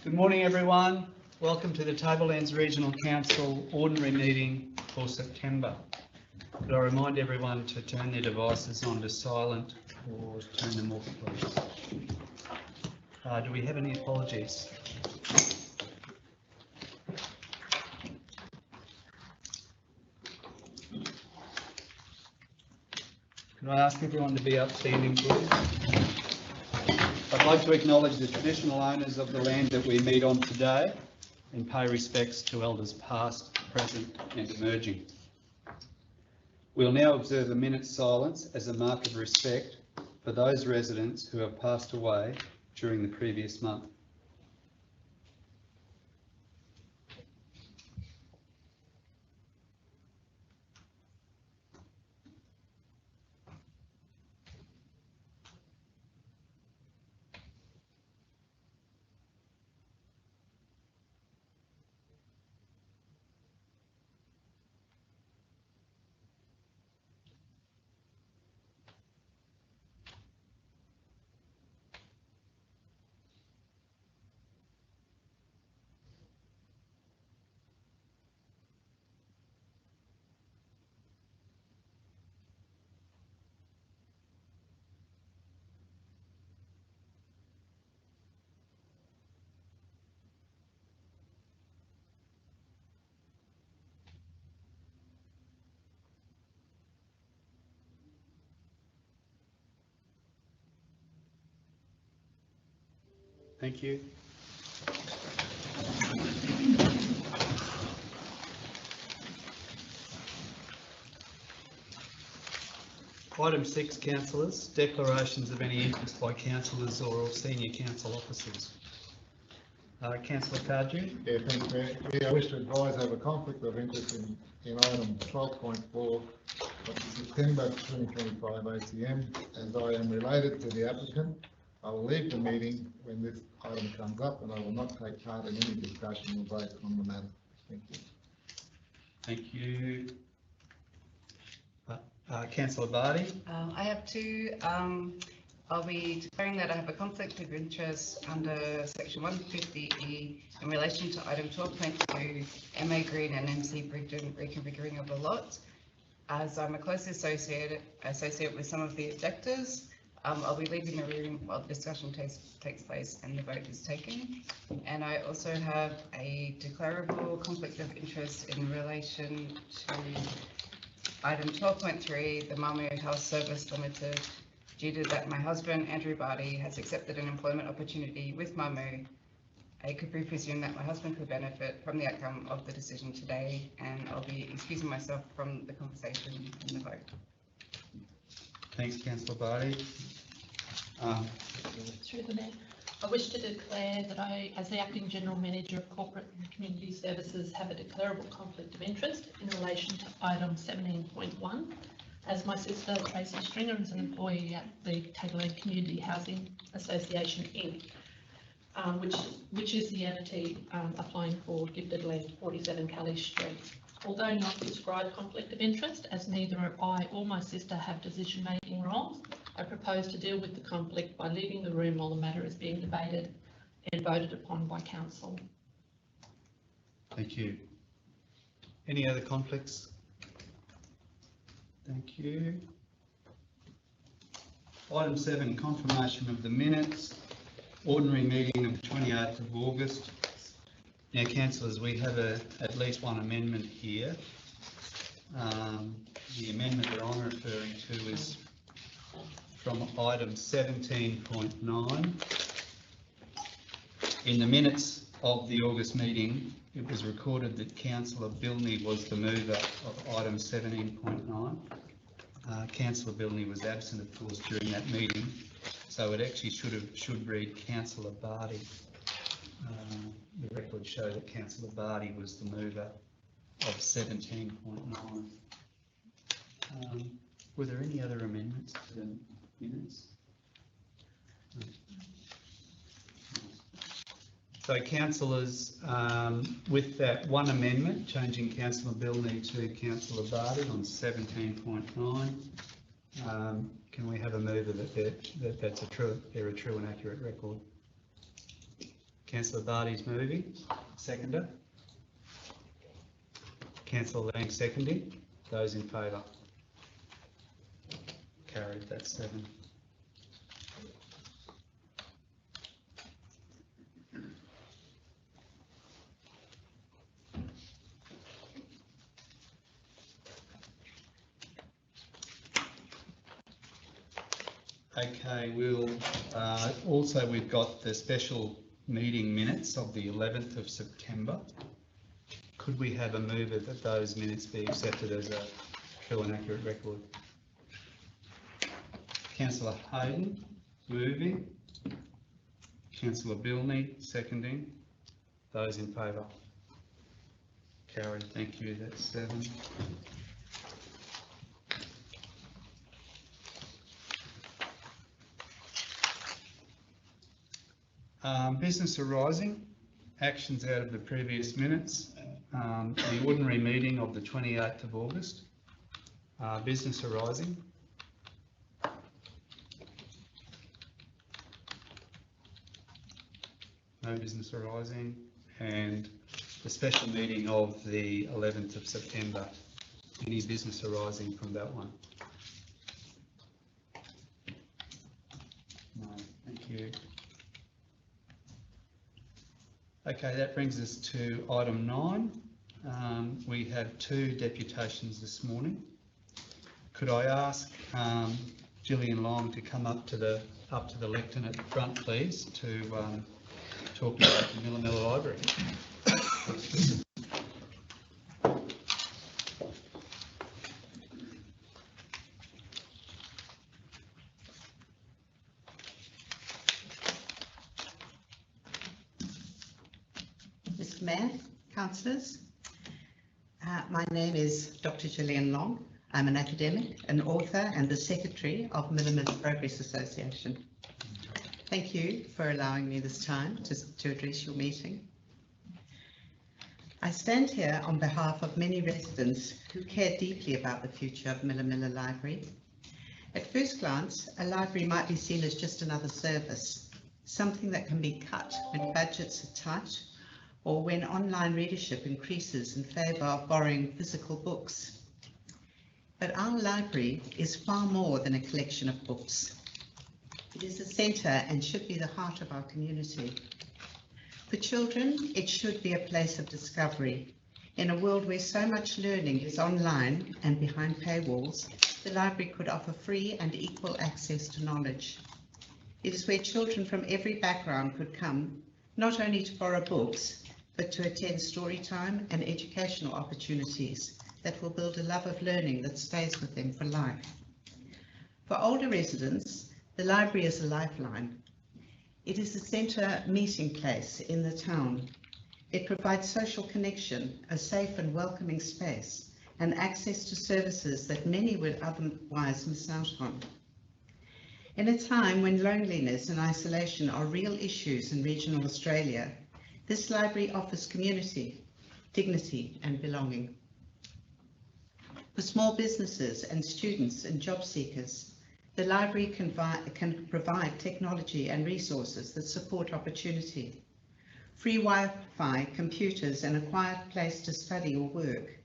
Good morning, everyone. Welcome to the Tablelands Regional Council Ordinary Meeting for September. Could I remind everyone to turn their devices onto silent or turn them off, please? Do we have any apologies? Can I ask everyone to be upstanding, please? I'd like to acknowledge the traditional owners of the land that we meet on today and pay respects to elders past, present and emerging. We'll now observe a minute's silence as a mark of respect for those residents who have passed away during the previous month. Thank you. Item 6, councillors, declarations of any interest by councillors or senior council officers. Councillor Cardew. Yeah, thanks, Mayor. Yeah, I wish to advise I have a conflict of interest in item 12.4 of the September 2025 ACM, as I am related to the applicant. I will leave the meeting when this item comes up, and I will not take part in any discussion or vote on the matter. Thank you. Thank you. Councillor Barty. I have two. I'll be declaring that I have a conflict of interest under section 150E in relation to item 12.2, MA Green and MC Brigden reconfiguring of the lot. As I'm a close associate with some of the objectors, I'll be leaving the room while the discussion takes place and the vote is taken. And I also have a declarable conflict of interest in relation to item 12.3, the Mamu Health Service Limited, due to that my husband, Andrew Barty, has accepted an employment opportunity with Mamu. I could be presumed that my husband could benefit from the outcome of the decision today, and I'll be excusing myself from the conversation and the vote. Thanks, Councillor Barty. Through the Mayor, I wish to declare that I, as the Acting General Manager of Corporate and Community Services, have a declarable conflict of interest in relation to item 17.1, as my sister Tracy Stringer is an employee at the Tableland Community Housing Association Inc., which is the entity applying for gifted land 47 Kelly Street. Although not described conflict of interest, as neither I or my sister have decision-making roles, I propose to deal with the conflict by leaving the room while the matter is being debated and voted upon by council. Thank you. Any other conflicts? Thank you. Item 7, confirmation of the minutes. Ordinary meeting of the 28th of August. Now, councillors, we have at least one amendment here. The amendment that I'm referring to is from item 17.9. In the minutes of the August meeting, it was recorded that Councillor Bilney was the mover of item 17.9. Councillor Bilney was absent, of course, during that meeting, so it actually should read Councillor Barty. The records show that Councillor Barty was the mover of 17.9. Were there any other amendments to the minutes? So, councillors, with that one amendment, changing Councillor Bilney to Councillor Barty on 17.9, can we have a mover that they're a true and accurate record? Councillor Barty's moving. Seconder. Councillor Lang seconding. Those in favour? Carried, that's 7. Okay, we'll, also we've got the special meeting minutes of the 11th of September. Could we have a mover that those minutes be accepted as a true and accurate record? Councillor Hayden, moving. Councillor Bilney, seconding. Those in favour? Carried, thank you, that's 7. Business arising, actions out of the previous minutes, the ordinary meeting of the 28th of August, business arising. No business arising, and the special meeting of the 11th of September, any business arising from that one? No, thank you. Okay, that brings us to item 9. We have 2 deputations this morning. Could I ask Gillian Long to come up to the lectern at the front, please, to talk about the Millimilla Library. Mr. Mayor, councillors, my name is Dr. Gillian Long. I'm an academic, an author and the secretary of Millimilla Progress Association. Thank you for allowing me this time to address your meeting. I stand here on behalf of many residents who care deeply about the future of Millimilla Library. At first glance, a library might be seen as just another service, something that can be cut when budgets are tight or when online readership increases in favour of borrowing physical books. But our library is far more than a collection of books. It is the centre and should be the heart of our community. For children, it should be a place of discovery. In a world where so much learning is online and behind paywalls, the library could offer free and equal access to knowledge. It is where children from every background could come, not only to borrow books, but to attend story time and educational opportunities that will build a love of learning that stays with them for life. For older residents, the library is a lifeline. It is a centre meeting place in the town. It provides social connection, a safe and welcoming space, and access to services that many would otherwise miss out on. In a time when loneliness and isolation are real issues in regional Australia, this library offers community, dignity and belonging. For small businesses and students and job seekers, the library can provide technology and resources that support opportunity. Free Wi-Fi, computers and a quiet place to study or work.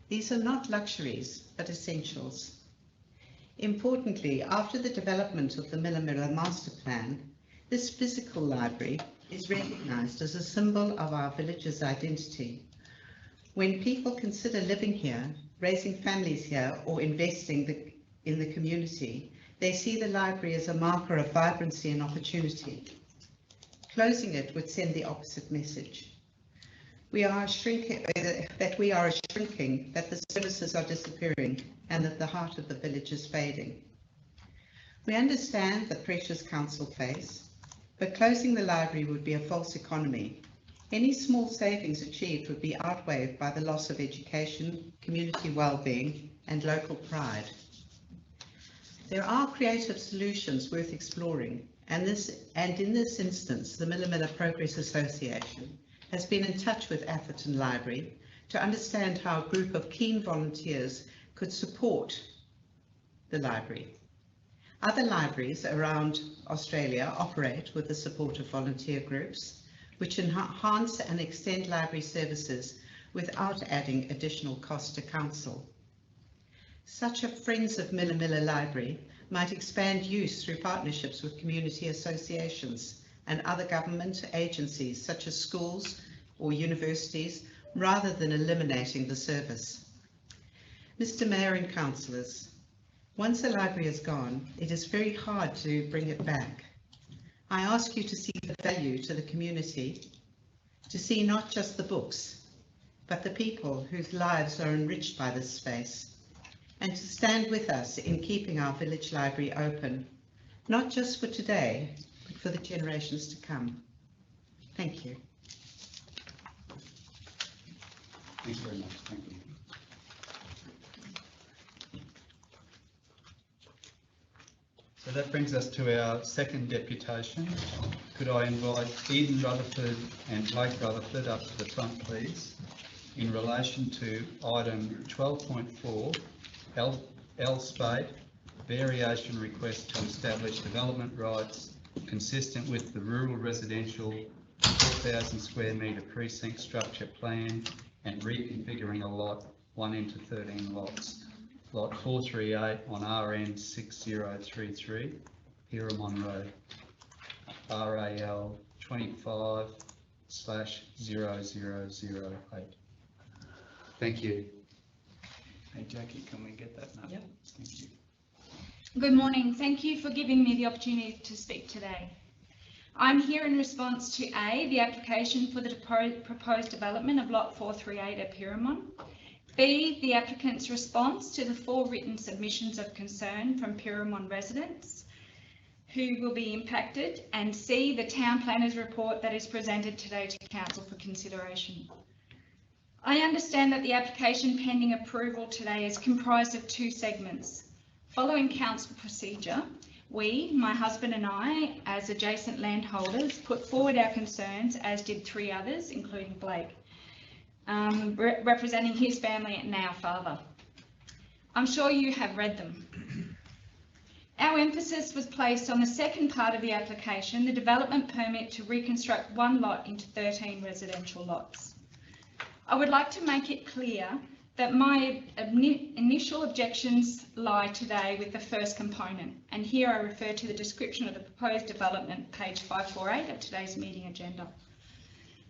These are not luxuries, but essentials. Importantly, after the development of the Millimilla Master Plan, this physical library is recognised as a symbol of our village's identity. When people consider living here, raising families here, or investing in the community, they see the library as a marker of vibrancy and opportunity. Closing it would send the opposite message. We are shrinking, that the services are disappearing, and that the heart of the village is fading. We understand the pressures council face, but closing the library would be a false economy. Any small savings achieved would be outweighed by the loss of education, community well-being, and local pride. There are creative solutions worth exploring, and in this instance, the Millimilla Progress Association has been in touch with Atherton Library to understand how a group of keen volunteers could support the library. Other libraries around Australia operate with the support of volunteer groups. which enhance and extend library services without adding additional cost to council. Such a Friends of Milla Milla Library might expand use through partnerships with community associations and other government agencies such as schools or universities, rather than eliminating the service. Mr. Mayor and councillors, once a library is gone, it is very hard to bring it back. I ask you to see the value to the community, to see not just the books, but the people whose lives are enriched by this space, and to stand with us in keeping our village library open, not just for today, but for the generations to come. Thank you. Thanks very much. Thank you. So that brings us to our second deputation. Could I invite Eden Rutherford and Blake Rutherford up to the front, please, in relation to item 12.4, L Spade, variation request to establish development rights consistent with the rural residential 4,000 square metre precinct structure plan and reconfiguring a lot 1 into 13 lots. Lot 438 on RN 6033, Pyramon Road, RAL 25/0008. Thank you. Hey Jackie, can we get that number? Yep. Thank you. Good morning. Thank you for giving me the opportunity to speak today. I'm here in response to A, the application for the proposed development of Lot 438 at Pyramon, B, the applicant's response to the 4 written submissions of concern from Pyramon residents who will be impacted, and C, the town planner's report that is presented today to council for consideration. I understand that the application pending approval today is comprised of 2 segments. Following council procedure, we, my husband and I, as adjacent landholders, put forward our concerns, as did 3 others, including Blake, representing his family and our father. I'm sure you have read them. Our emphasis was placed on the second part of the application, the development permit to reconstruct 1 lot into 13 residential lots. I would like to make it clear that my initial objections lie today with the first component, and here I refer to the description of the proposed development, page 548 of today's meeting agenda.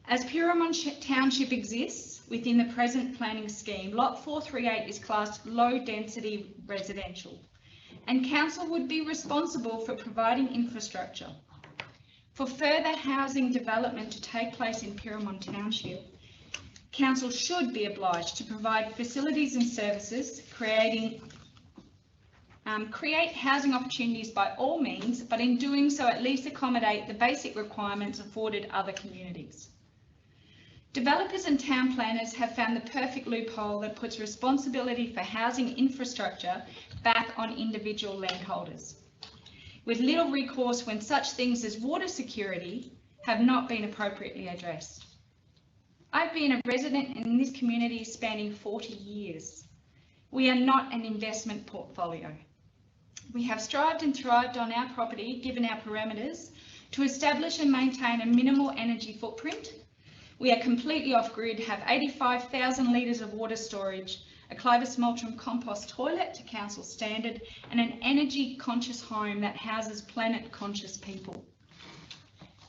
As Pyramon Township exists within the present planning scheme, Lot 438 is classed low density residential, and council would be responsible for providing infrastructure. For further housing development to take place in Pyramon Township, council should be obliged to provide facilities and services, create housing opportunities by all means, but in doing so at least accommodate the basic requirements afforded other communities. Developers and town planners have found the perfect loophole that puts responsibility for housing infrastructure back on individual landholders, with little recourse when such things as water security have not been appropriately addressed. I've been a resident in this community spanning 40 years. We are not an investment portfolio. We have strived and thrived on our property, given our parameters, to establish and maintain a minimal energy footprint. We are completely off-grid, have 85,000 litres of water storage, a Clivus Multrum compost toilet to council standard, and an energy-conscious home that houses planet-conscious people.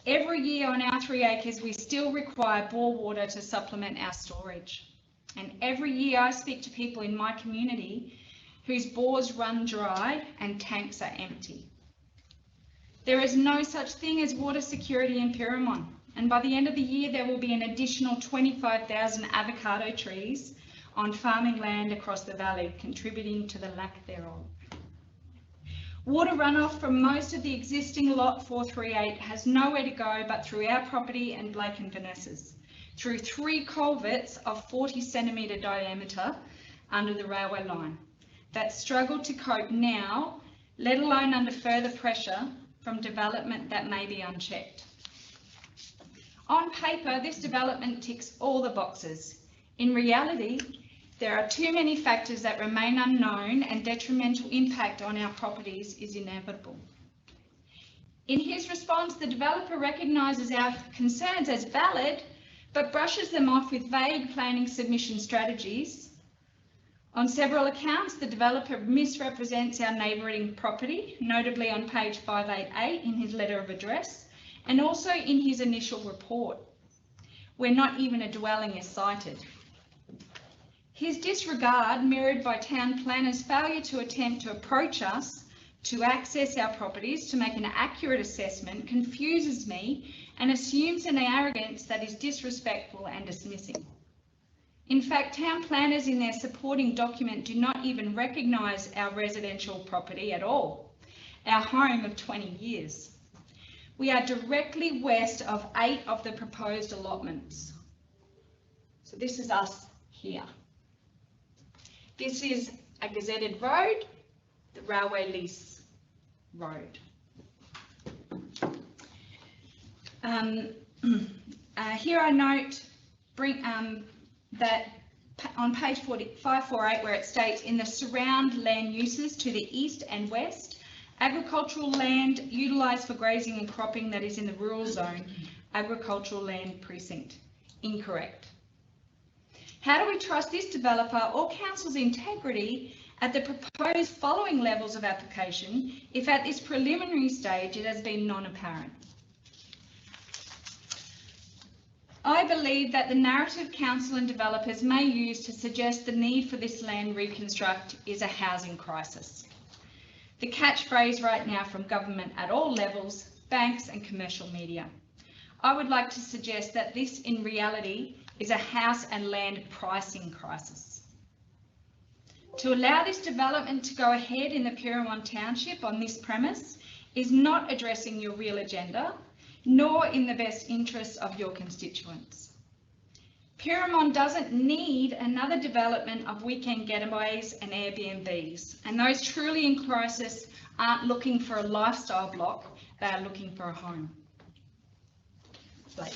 Every year on our 3 acres, we still require bore water to supplement our storage. And every year I speak to people in my community whose bores run dry and tanks are empty. There is no such thing as water security in Pyramon, and by the end of the year there will be an additional 25,000 avocado trees on farming land across the valley, contributing to the lack thereof. Water runoff from most of the existing Lot 438 has nowhere to go but through our property and Blake and Vanessa's, through 3 culverts of 40 centimetre diameter under the railway line that struggle to cope now, let alone under further pressure from development that may be unchecked. On paper, this development ticks all the boxes. In reality, there are too many factors that remain unknown, and detrimental impact on our properties is inevitable. In his response, the developer recognises our concerns as valid, but brushes them off with vague planning submission strategies. On several accounts, the developer misrepresents our neighbouring property, notably on page 588 in his letter of address, and also in his initial report, where not even a dwelling is cited. His disregard, mirrored by town planners' failure to attempt to approach us, to access our properties, to make an accurate assessment, confuses me and assumes an arrogance that is disrespectful and dismissing. In fact, town planners in their supporting document do not even recognise our residential property at all, our home of 20 years. We are directly west of 8 of the proposed allotments. So this is us here. This is a gazetted road, the railway lease road. Here I note that on page 548, where it states, in the surround land uses to the east and west, agricultural land utilised for grazing and cropping that is in the rural zone, agricultural land precinct. Incorrect. How do we trust this developer or council's integrity at the proposed following levels of application if at this preliminary stage it has been non-apparent? I believe that the narrative council and developers may use to suggest the need for this land reconstruct is a housing crisis. The catchphrase right now from government at all levels, banks and commercial media. I would like to suggest that this in reality is a house and land pricing crisis. To allow this development to go ahead in the Pyrmont Township on this premise is not addressing your real agenda, nor in the best interests of your constituents. Pyrmont doesn't need another development of weekend getaways and Airbnbs, and those truly in crisis aren't looking for a lifestyle block, they are looking for a home. Blake.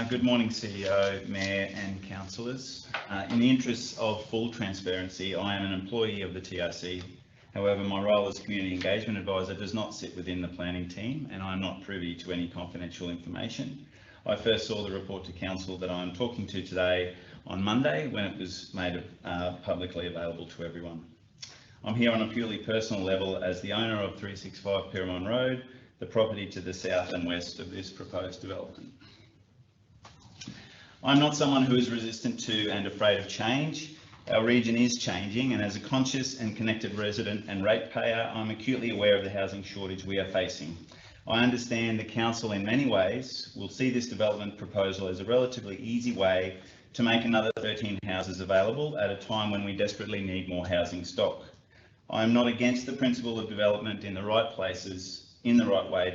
Good morning, CEO, Mayor and councillors. In the interests of full transparency, I am an employee of the TRC. However, my role as Community Engagement Advisor does not sit within the planning team, and I am not privy to any confidential information. I first saw the report to Council that I am talking to today on Monday, when it was made publicly available to everyone. I'm here on a purely personal level as the owner of 365 Pyrmont Road, the property to the south and west of this proposed development. I'm not someone who is resistant to and afraid of change. Our region is changing, and as a conscious and connected resident and ratepayer, I'm acutely aware of the housing shortage we are facing. I understand the council in many ways will see this development proposal as a relatively easy way to make another 13 houses available at a time when we desperately need more housing stock. I am not against the principle of development in the right places, in the right way,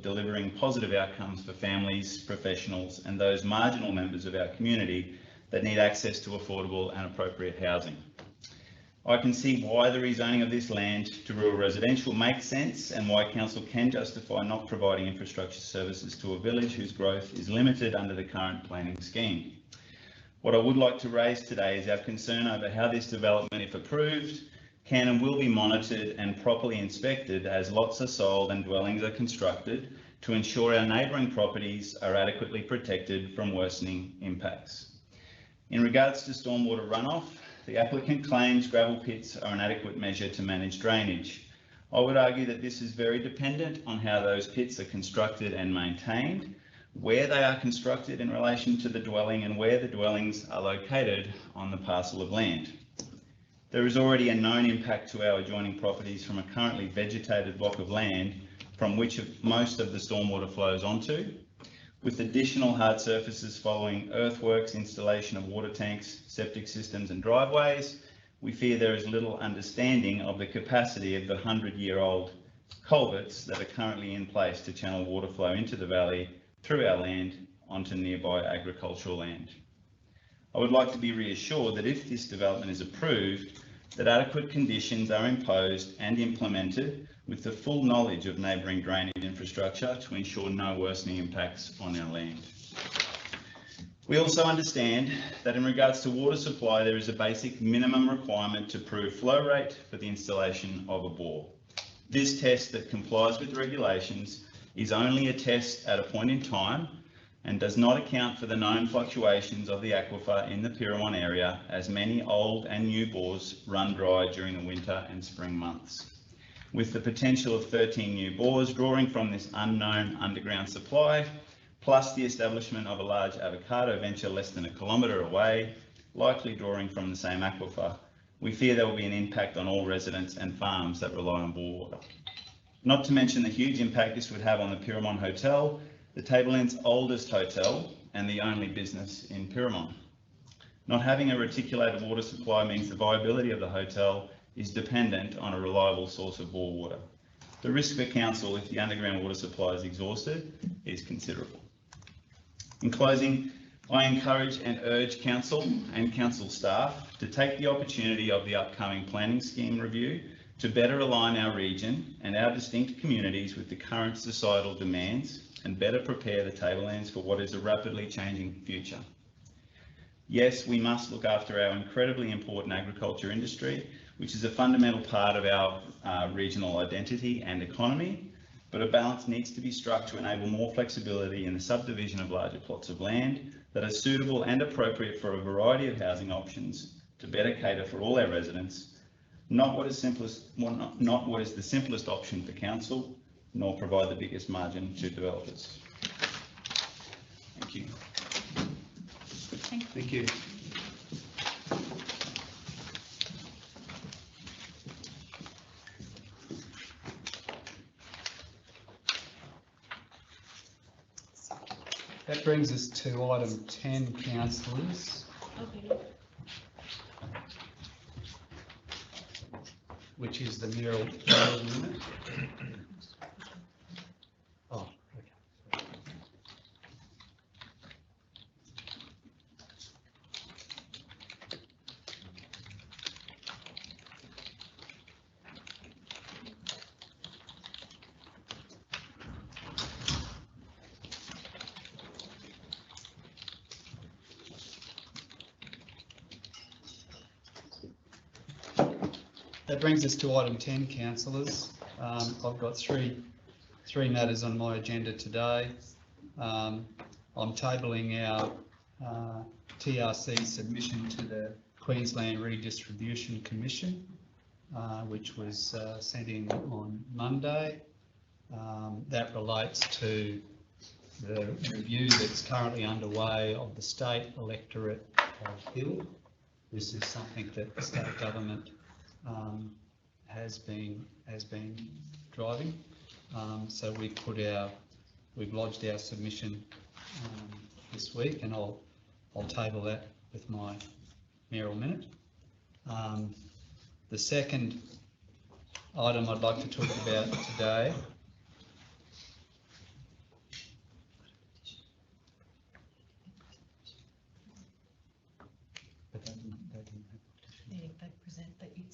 delivering positive outcomes for families, professionals and those marginal members of our community that need access to affordable and appropriate housing. I can see why the rezoning of this land to rural residential makes sense and why council can justify not providing infrastructure services to a village whose growth is limited under the current planning scheme. What I would like to raise today is our concern over how this development, if approved, can and will be monitored and properly inspected as lots are sold and dwellings are constructed to ensure our neighbouring properties are adequately protected from worsening impacts. In regards to stormwater runoff, the applicant claims gravel pits are an adequate measure to manage drainage. I would argue that this is very dependent on how those pits are constructed and maintained, where they are constructed in relation to the dwelling and where the dwellings are located on the parcel of land. There is already a known impact to our adjoining properties from a currently vegetated block of land from which most of the stormwater flows onto, with additional hard surfaces following earthworks, installation of water tanks, septic systems and driveways. We fear there is little understanding of the capacity of the 100-year-old culverts that are currently in place to channel water flow into the valley through our land onto nearby agricultural land. I would like to be reassured that if this development is approved, that adequate conditions are imposed and implemented with the full knowledge of neighbouring drainage infrastructure to ensure no worsening impacts on our land. We also understand that in regards to water supply, there is a basic minimum requirement to prove flow rate for the installation of a bore. This test that complies with regulations is only a test at a point in time and does not account for the known fluctuations of the aquifer in the Pyrmont area, as many old and new bores run dry during the winter and spring months. With the potential of 13 new bores drawing from this unknown underground supply, plus the establishment of a large avocado venture less than 1 kilometre away, likely drawing from the same aquifer, we fear there will be an impact on all residents and farms that rely on bore water. Not to mention the huge impact this would have on the Pyrmont Hotel, the Tableland's oldest hotel and the only business in Pyrmont. Not having a reticulated water supply means the viability of the hotel is dependent on a reliable source of bore water. The risk for council if the underground water supply is exhausted is considerable. In closing, I encourage and urge council and council staff to take the opportunity of the upcoming planning scheme review to better align our region and our distinct communities with the current societal demands and better prepare the Tablelands for what is a rapidly changing future. Yes, we must look after our incredibly important agriculture industry, which is a fundamental part of our regional identity and economy, but a balance needs to be struck to enable more flexibility in the subdivision of larger plots of land that are suitable and appropriate for a variety of housing options to better cater for all our residents, not what is the simplest option for council, nor provide the biggest margin to developers. Thank you. Thank you. That brings us to item 10, councillors, which is the Merrill unit. Oh, okay. That brings us to item 10, councillors. I've got three matters on my agenda today. I'm tabling our TRC submission to the Queensland Redistribution Commission, which was sent in on Monday. That relates to the review that's currently underway of the state electorate of Hill. This is something that the state government has been driving. So we've lodged our submission this week, and I'll table that with my mayoral minute. The second item I'd like to talk about today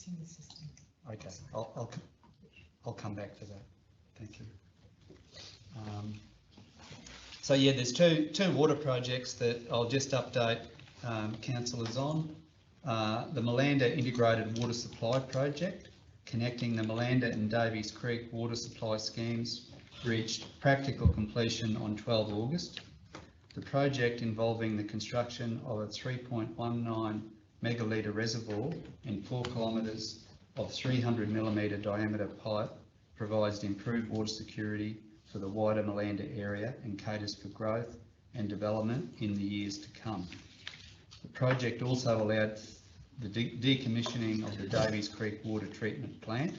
in the system. Okay, I'll come back to that. Thank you. So yeah, there's two water projects that I'll just update councillors on. The Malanda Integrated Water Supply Project, connecting the Malanda and Davies Creek water supply schemes, reached practical completion on 12 August. The project, involving the construction of a 3.19 megalitre reservoir and 4 kilometres of 300mm diameter pipe, provides improved water security for the wider Malanda area and caters for growth and development in the years to come. The project also allowed the decommissioning of the Davies Creek water treatment plant,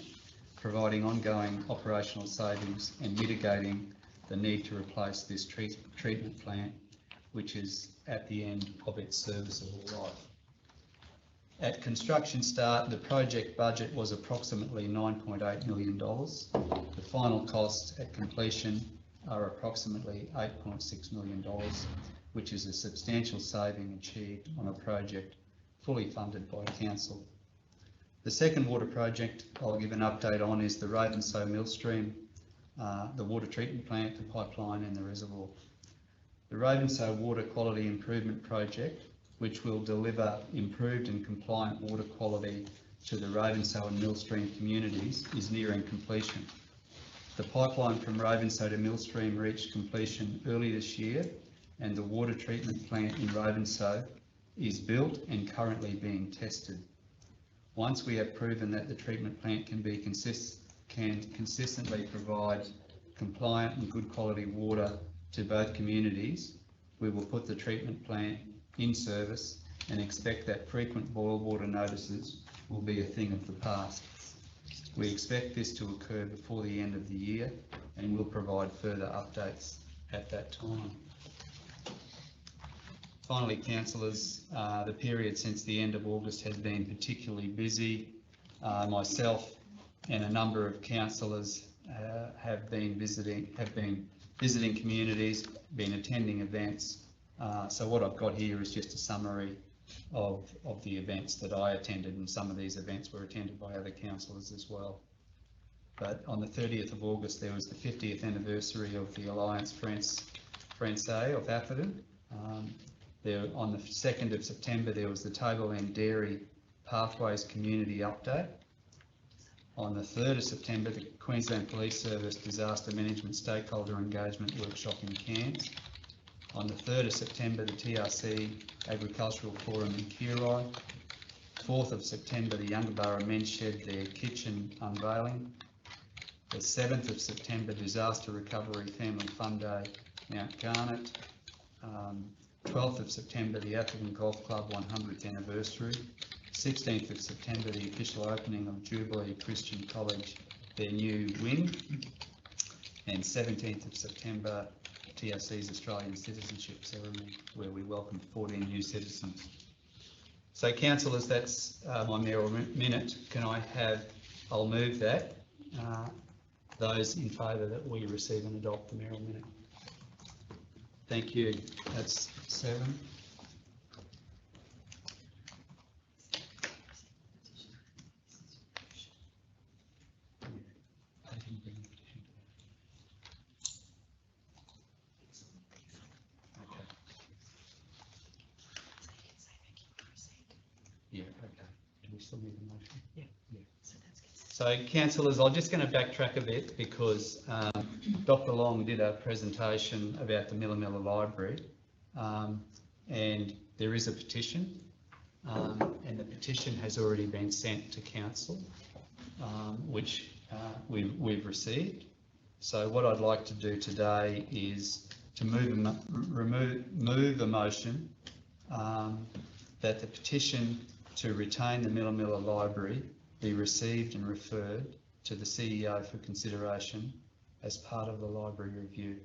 providing ongoing operational savings and mitigating the need to replace this treatment plant, which is at the end of its serviceable life. At construction start, the project budget was approximately $9.8 million. The final costs at completion are approximately $8.6 million, which is a substantial saving achieved on a project fully funded by council. The second water project I'll give an update on is the Ravenshoe Millstream, the water treatment plant, the pipeline and the reservoir. The Ravenshoe Water Quality Improvement Project, which will deliver improved and compliant water quality to the Ravenshoe and Millstream communities, is nearing completion. The pipeline from Ravenshoe to Millstream reached completion early this year, and the water treatment plant in Ravenshoe is built and currently being tested. Once we have proven that the treatment plant can consistently provide compliant and good quality water to both communities, we will put the treatment plant in service and expect that frequent boil water notices will be a thing of the past. We expect this to occur before the end of the year and will provide further updates at that time. Finally, councillors, the period since the end of August has been particularly busy. Myself and a number of councillors have been visiting communities, been attending events. So what I've got here is just a summary of the events that I attended, and some of these events were attended by other councillors as well. But on the 30th of August, there was the 50th anniversary of the Alliance Française of Atherton. On the 2nd of September, there was the Tableland Dairy Pathways Community Update. On the 3rd of September, the Queensland Police Service Disaster Management Stakeholder Engagement Workshop in Cairns. On the 3rd of September, the TRC Agricultural Forum in Kirrai. 4th of September, the Yungaburra Men shed their kitchen unveiling. The 7th of September, Disaster Recovery Family Fun Day, Mount Garnet. 12th of September, the Atherton Golf Club 100th anniversary. 16th of September, the official opening of Jubilee Christian College, their new wing. And 17th of September, TRC's Australian Citizenship Ceremony, where we welcomed 14 new citizens. So councillors, that's my mayoral minute. I'll move that. Those in favour that we receive and adopt the mayoral minute. Thank you. That's 7. Yeah, okay. Do we still need a motion? Yeah. So councillors, I'm just going to backtrack a bit because Dr. Long did a presentation about the Millamilla Library, and there is a petition, and the petition has already been sent to council, which we've received. So what I'd like to do today is to move a motion that the petition to retain the Millamilla Library be received and referred to the CEO for consideration as part of the library review.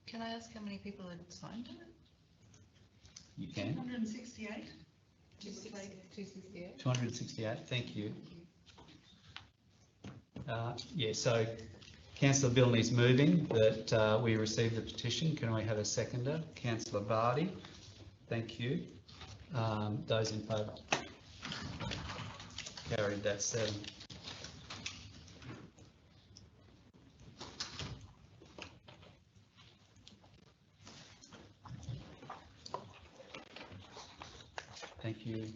Can I ask how many people had signed it? You can. 268. 268. 268, thank you. Yeah, so Councillor Billney's moving that we receive the petition. Can I have a seconder? Councillor Barty, thank you. Those in favour? Carried, that's 7. Thank you.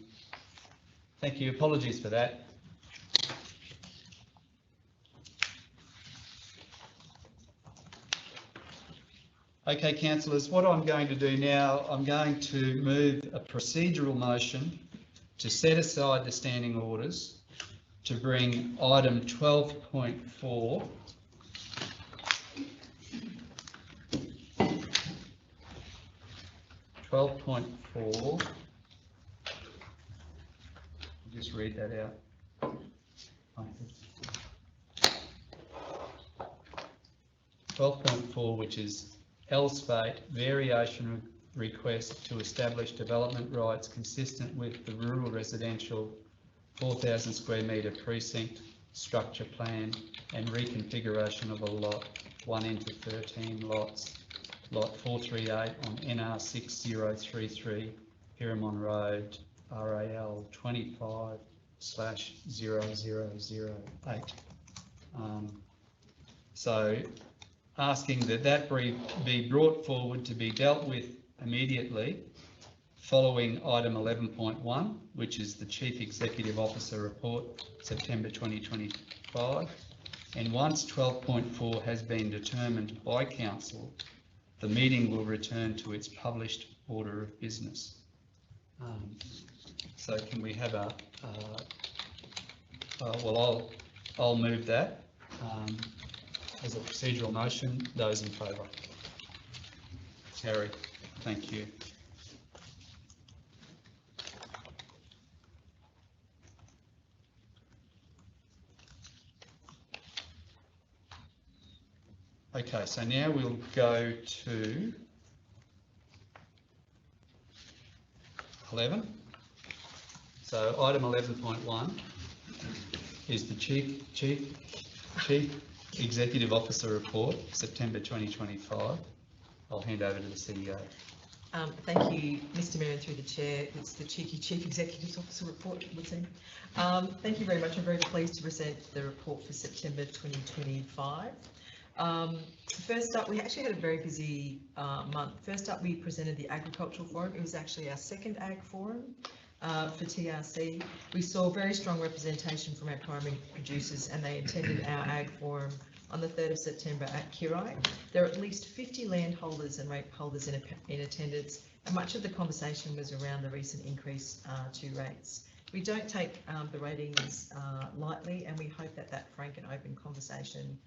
Thank you. Apologies for that. Okay, councillors, what I'm going to do now, I'm going to move a procedural motion to set aside the standing orders to bring item 12.4 just read that out. 12.4, which is Elsfate variation request to establish development rights consistent with the rural residential 4,000 square metre precinct structure plan and reconfiguration of a lot 1 into 13 lots, lot 438 on NR 6033 Pyramon Road, RAL 25/0008. So asking that that be brought forward to be dealt with immediately following item 11.1, which is the Chief Executive Officer Report, September 2025. And once 12.4 has been determined by Council, the meeting will return to its published order of business. So can we have a, well, I'll move that as a procedural motion. Those in favour? Harry, thank you. Okay, so now we'll go to 11. So item 11.1 is the Chief Executive Officer Report, September 2025. I'll hand over to the CEO. Thank you, Mr. Mayor, and through the chair. It's the cheeky Chief Executive Officer report, it would seem. Thank you very much. I'm very pleased to present the report for September 2025. First up, we actually had a very busy month. First up, we presented the Agricultural Forum. It was actually our second Ag Forum for TRC. We saw very strong representation from our primary producers, and they attended our Ag Forum on the 3rd of September at Kirai. There are at least 50 landholders and rape holders in attendance, and much of the conversation was around the recent increase to rates. We don't take the ratings lightly, and we hope that that frank and open conversation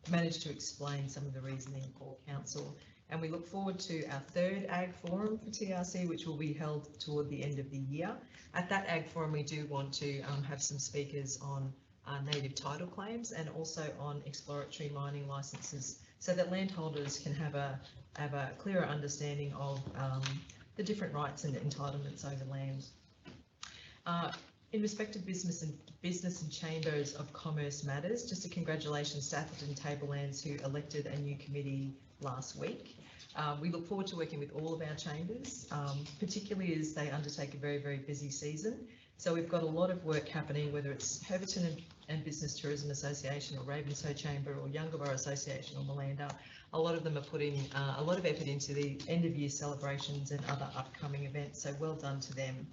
managed to explain some of the reasoning for Council. And we look forward to our third Ag Forum for TRC, which will be held toward the end of the year. At that Ag Forum, we do want to have some speakers on native title claims and also on exploratory mining licenses, so that landholders can have a clearer understanding of the different rights and entitlements over land. In respect of business and chambers of commerce matters, just a congratulations to Atherton Tablelands, who elected a new committee last week. We look forward to working with all of our chambers, particularly as they undertake a very, very busy season. So we've got a lot of work happening, whether it's Herberton and Business Tourism Association or Ravenshoe Chamber or Yungaburra Association or Malanda. A lot of them are putting a lot of effort into the end of year celebrations and other upcoming events, so well done to them.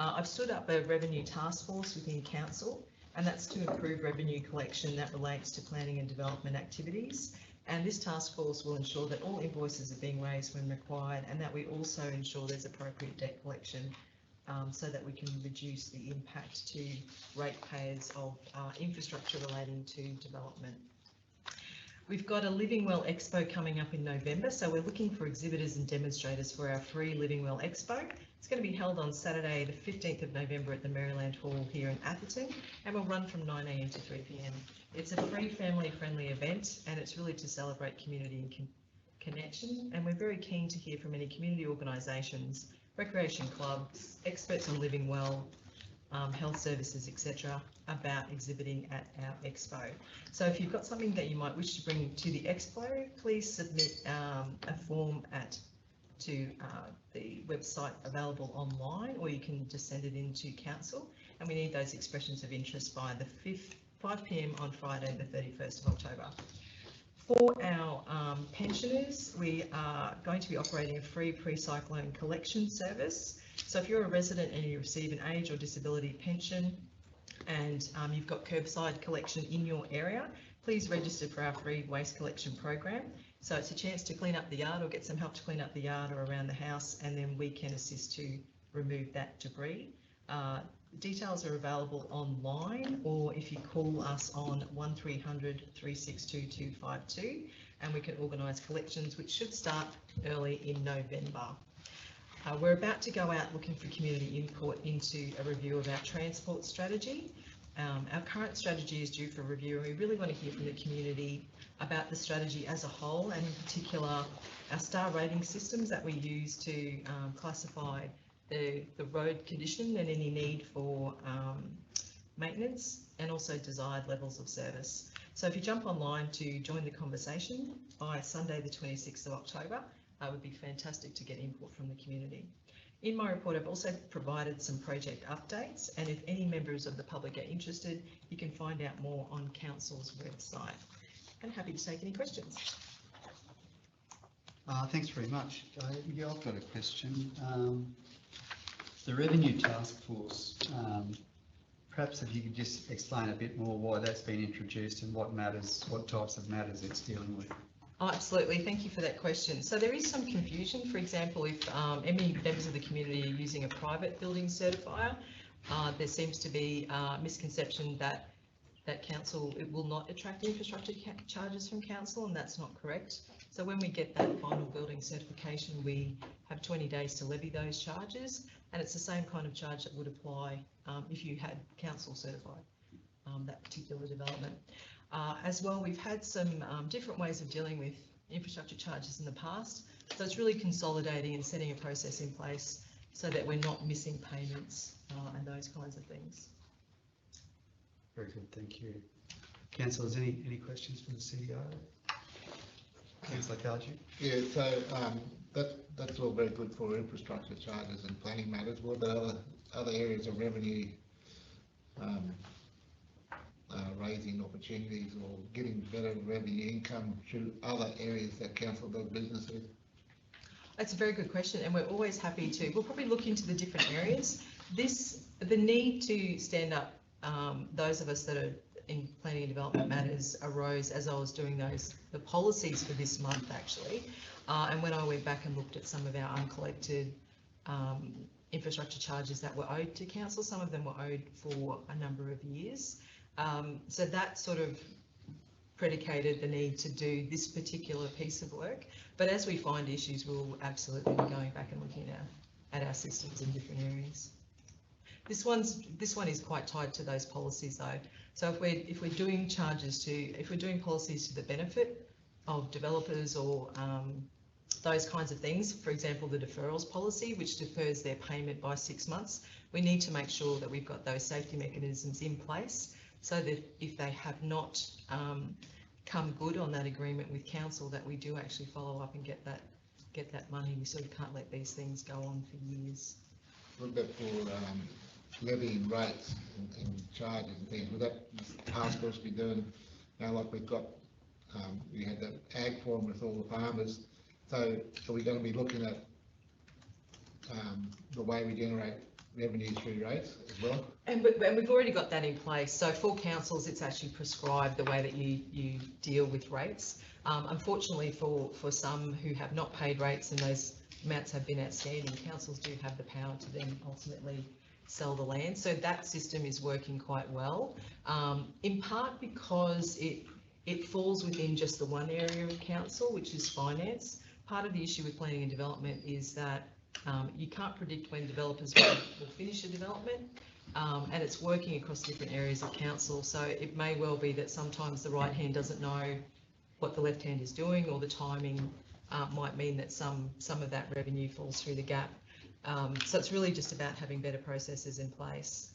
I've stood up a revenue task force within Council, and that's to improve revenue collection that relates to planning and development activities. And this task force will ensure that all invoices are being raised when required, and that we also ensure there's appropriate debt collection so that we can reduce the impact to ratepayers of infrastructure relating to development. We've got a Living Well Expo coming up in November, so we're looking for exhibitors and demonstrators for our free Living Well Expo. It's going to be held on Saturday, the 15th of November at the Maryland Hall here in Atherton, and will run from 9 AM to 3 PM. It's a free family-friendly event, and it's really to celebrate community and connection, and we're very keen to hear from any community organisations, recreation clubs, experts on living well, health services, etc., about exhibiting at our expo. So if you've got something that you might wish to bring to the expo, please submit a form to the website available online, or you can just send it into Council, and we need those expressions of interest by the 5 PM on Friday, the 31st of October. For our pensioners, we are going to be operating a free pre-cyclone collection service. So if you're a resident and you receive an age or disability pension and you've got curbside collection in your area, please register for our free waste collection program. So it's a chance to clean up the yard or get some help to clean up the yard or around the house, and then we can assist to remove that debris. Details are available online, or if you call us on 1300 362 252, and we can organise collections, which should start early in November. We're about to go out looking for community input into a review of our transport strategy. Our current strategy is due for review, and we really want to hear from the community about the strategy as a whole, and in particular our star rating systems that we use to classify the road condition and any need for maintenance, and also desired levels of service. So if you jump online to join the conversation by Sunday the 26th of October, it would be fantastic to get input from the community. In my report, I've also provided some project updates, and if any members of the public are interested, you can find out more on Council's website. and happy to take any questions. Thanks very much. Yeah, I've got a question. The Revenue Task Force, perhaps if you could just explain a bit more why that's been introduced and what matters, what types of matters it's dealing with. Oh, absolutely, thank you for that question. So there is some confusion. For example, if any members of the community are using a private building certifier, there seems to be a misconception that council, it will not attract infrastructure charges from council, and that's not correct. So when we get that final building certification, we have 20 days to levy those charges, and it's the same kind of charge that would apply if you had council certified that particular development. As well, we've had some different ways of dealing with infrastructure charges in the past, so it's really consolidating and setting a process in place so that we're not missing payments and those kinds of things. Very good, thank you. Councillors, any questions for the CDO? Councillor Cardew? Yeah, so that's all very good for infrastructure charges and planning matters. What are other areas of revenue raising opportunities or getting better revenue income through other areas that council does business with? That's a very good question, and we're always happy to. We'll probably look into the different areas. The need to stand up those of us that are in planning and development matters arose as I was doing the policies for this month actually, and when I went back and looked at some of our uncollected infrastructure charges that were owed to council. Some of them were owed for a number of years, so that sort of predicated the need to do this particular piece of work. But as we find issues, we'll absolutely be going back and looking at our systems in different areas. This one is quite tied to those policies though. So if we're doing policies to the benefit of developers or those kinds of things, for example, the deferrals policy, which defers their payment by 6 months, we need to make sure that we've got those safety mechanisms in place so that if they have not come good on that agreement with council, that we do actually follow up and get that money. We sort of can't let these things go on for years. What about for levying rates and charges and things? Would that task force be doing now, like we've got, we had the ag forum with all the farmers, so are we going to be looking at the way we generate revenue through rates as well? And we've already got that in place. So for councils, it's actually prescribed the way that you deal with rates. Unfortunately, for some who have not paid rates and those amounts have been outstanding, councils do have the power to then ultimately sell the land. So that system is working quite well, in part because it falls within just the one area of council, which is finance. Part of the issue with planning and development is that you can't predict when developers will finish a development, and it's working across different areas of council. So it may well be that sometimes the right hand doesn't know what the left hand is doing, or the timing might mean that some of that revenue falls through the gap. So it's really just about having better processes in place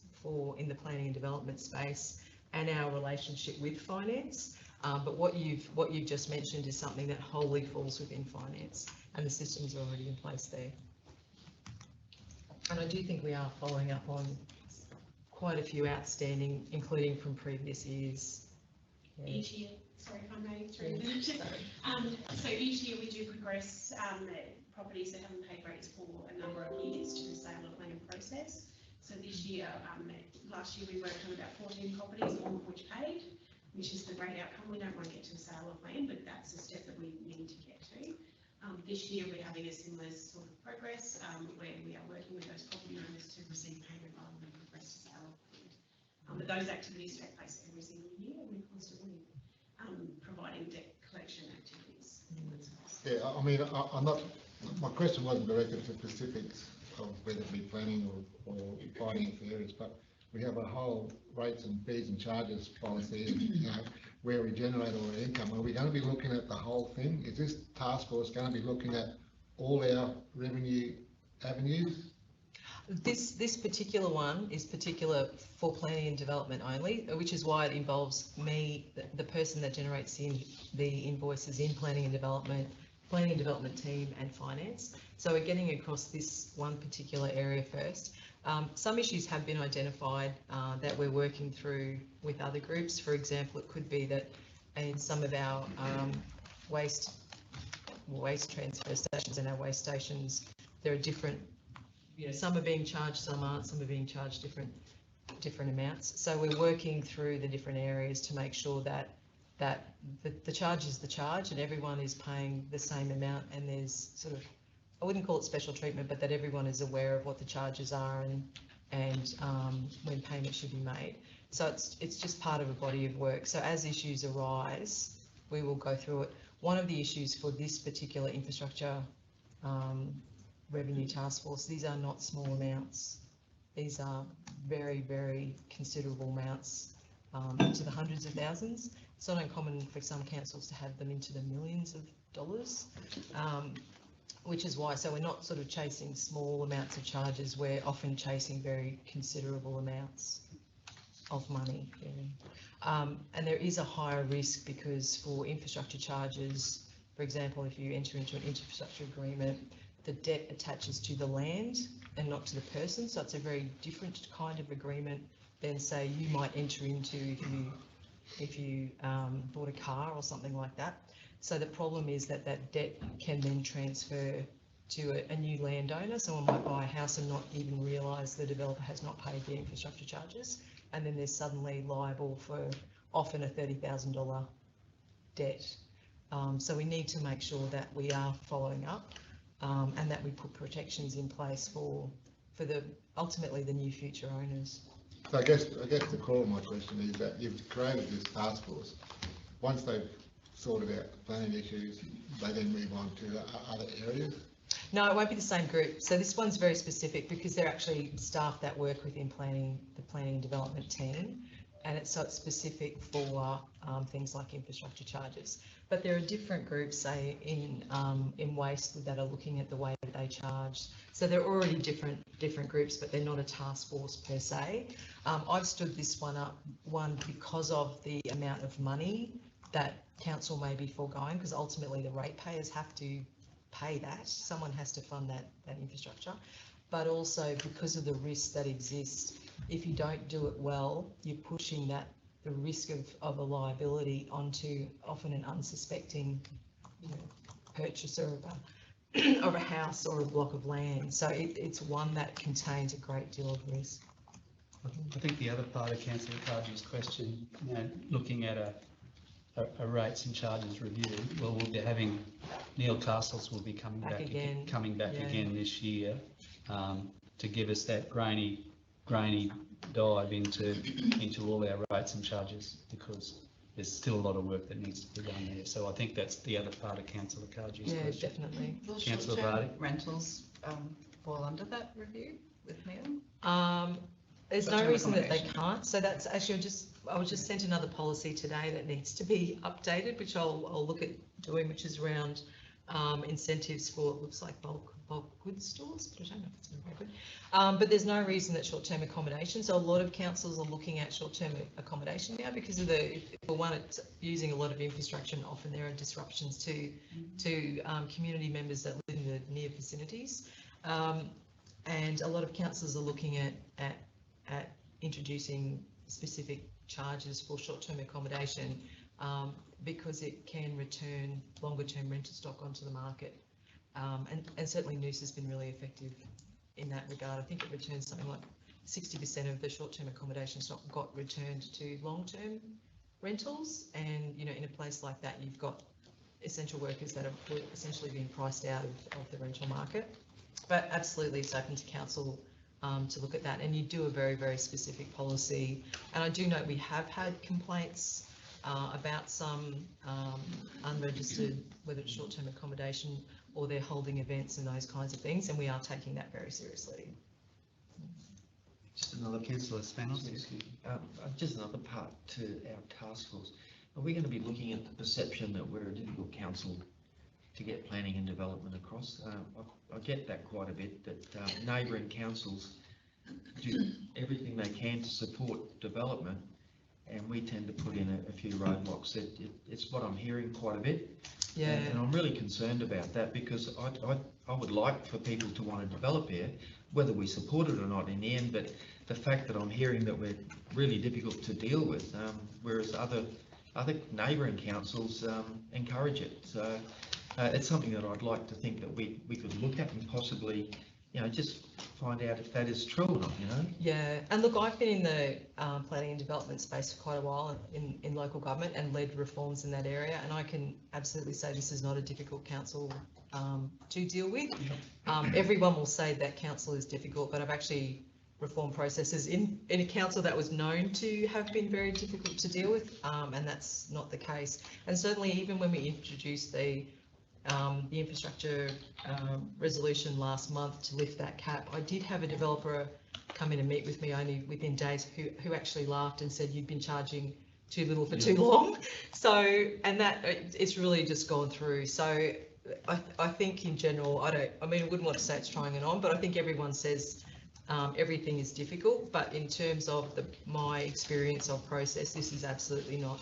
in the planning and development space and our relationship with finance. But what you've just mentioned is something that wholly falls within finance, and the systems are already in place there. And I do think we are following up on quite a few outstanding, including from previous years. Yeah. Each year, sorry if I may through that. So each year we do progress properties that haven't paid rates for a number of years to the sale of land process. So this year, last year we worked on about 14 properties, all of which paid, which is the great outcome. We don't want to get to the sale of land, but that's a step that we need to get to. This year we're having a similar sort of progress where we are working with those property owners to receive payment rather than progress to sale of land. But those activities take place every single year, and we're constantly providing debt collection activities. Yeah, I mean, I'm not. My question wasn't directed to specifics of whether it be planning or finance areas, but we have a whole rates and fees and charges policy, you know, where we generate all our income. Are we going to be looking at the whole thing? Is this task force going to be looking at all our revenue avenues? This particular one is particular for planning and development only, which is why it involves me, the person that generates the invoices in planning and development team and finance. So we're getting across this one particular area first. Some issues have been identified that we're working through with other groups. For example, it could be that and some of our waste transfer stations and our waste stations, there are different, some are being charged, some aren't, some are being charged different amounts. So we're working through the different areas to make sure that the charge is the charge and everyone is paying the same amount, and there's sort of, I wouldn't call it special treatment, but that everyone is aware of what the charges are and when payment should be made. So it's just part of a body of work. So as issues arise, we will go through it. One of the issues for this particular infrastructure revenue task force, these are not small amounts. These are very, very considerable amounts, into the hundreds of thousands. It's not uncommon for some councils to have them into the millions of dollars, which is why, so we're not sort of chasing small amounts of charges, we're often chasing very considerable amounts of money. And there is a higher risk because for infrastructure charges, for example, if you enter into an infrastructure agreement, the debt attaches to the land and not to the person. So it's a very different kind of agreement than, say, you might enter into if you bought a car or something like that. So the problem is that debt can then transfer to a new landowner. Someone might buy a house and not even realise the developer has not paid the infrastructure charges, and then they're suddenly liable for often a $30,000 debt. So we need to make sure that we are following up and that we put protections in place for ultimately the new future owners. So I guess the core of my question is that you've created this task force. Once they've sorted out the planning issues, they then move on to other areas? No, it won't be the same group. So this one's very specific because they're actually staff that work within the planning and development team, and it's specific for things like infrastructure charges. But there are different groups, say in waste, that are looking at the way that they charge. So they're already different groups, but they're not a task force per se. I've stood this one up because of the amount of money that council may be foregoing, because ultimately the ratepayers have to pay that. Someone has to fund that infrastructure, but also because of the risks that exist. If you don't do it well, you're pushing the risk of a liability onto often an unsuspecting purchaser of a house or a block of land. So it's one that contains a great deal of risk. I think the other part of Councillor Carg's question, looking at a rates and charges review, well, we'll be having, Neil Castles will be coming back again this year to give us that grainy dive into all our rates and charges, because there's still a lot of work that needs to be done there. So I think that's the other part of Councillor Carg's question. Definitely. Will Councillor short-term Vardy? rentals fall under that review with Neil? There's no reason that they can't. So that's actually I was just sent another policy today that needs to be updated, which I'll look at doing, which is around incentives for, it looks like bulk goods stores, but I don't know if it's going to be good. But there's no reason that short-term accommodation. So a lot of councils are looking at short-term accommodation now because of for one, it's using a lot of infrastructure, and often there are disruptions to community members that live in the near vicinities. And a lot of councils are looking at introducing specific charges for short-term accommodation because it can return longer-term rental stock onto the market. And certainly Noosa has been really effective in that regard. I think it returns something like 60% of the short-term accommodation stock got returned to long-term rentals. And, in a place like that, you've got essential workers that are essentially being priced out of the rental market. But absolutely, it's open to council to look at that, and you do a very, very specific policy. And I do know we have had complaints about some unregistered, whether it's short-term accommodation or they're holding events and those kinds of things, and we are taking that very seriously. Just another Councillor Spanos. Just another part to our task force. Are we going to be looking at the perception that we're a difficult council to get planning and development across? I get that quite a bit, that neighbouring councils do everything they can to support development, and we tend to put in a few roadblocks. It's what I'm hearing quite a bit. Yeah. And I'm really concerned about that, because I would like for people to want to develop here, whether we support it or not in the end, but the fact that I'm hearing that we're really difficult to deal with, whereas other other neighbouring councils encourage it. So it's something that I'd like to think that we could look at and possibly, you know, just find out if that is true or not, you know? Yeah, and look, I've been in the planning and development space for quite a while in local government and led reforms in that area, and I can absolutely say this is not a difficult council to deal with. Everyone will say that council is difficult, but I've actually reformed processes in a council that was known to have been very difficult to deal with, and that's not the case. And certainly even when we introduced the infrastructure resolution last month to lift that cap, I did have a developer come in and meet with me only within days who actually laughed and said, you've been charging too little for too long. So, and that it's really just gone through. So I think in general, I wouldn't want to say it's trying it on, but I think everyone says everything is difficult, but in terms of my experience of process, this is absolutely not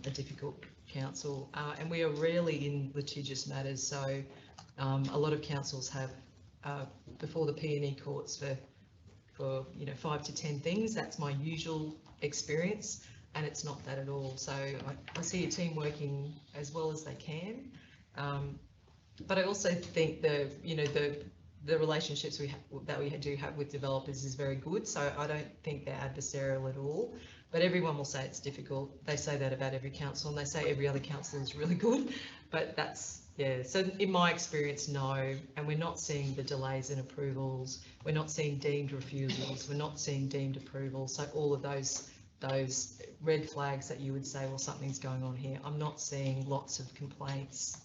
a difficult council, and we are rarely in litigious matters. So a lot of councils have before the P&E courts for 5 to 10 things. That's my usual experience, and it's not that at all. So I see a team working as well as they can, but I also think the relationships that we do have with developers is very good. So I don't think they're adversarial at all. But everyone will say it's difficult. They say that about every council, and they say every other council is really good. But that's, yeah, so in my experience, no. And we're not seeing the delays in approvals. We're not seeing deemed refusals. We're not seeing deemed approvals. So all of those red flags that you would say, well, something's going on here. I'm not seeing lots of complaints.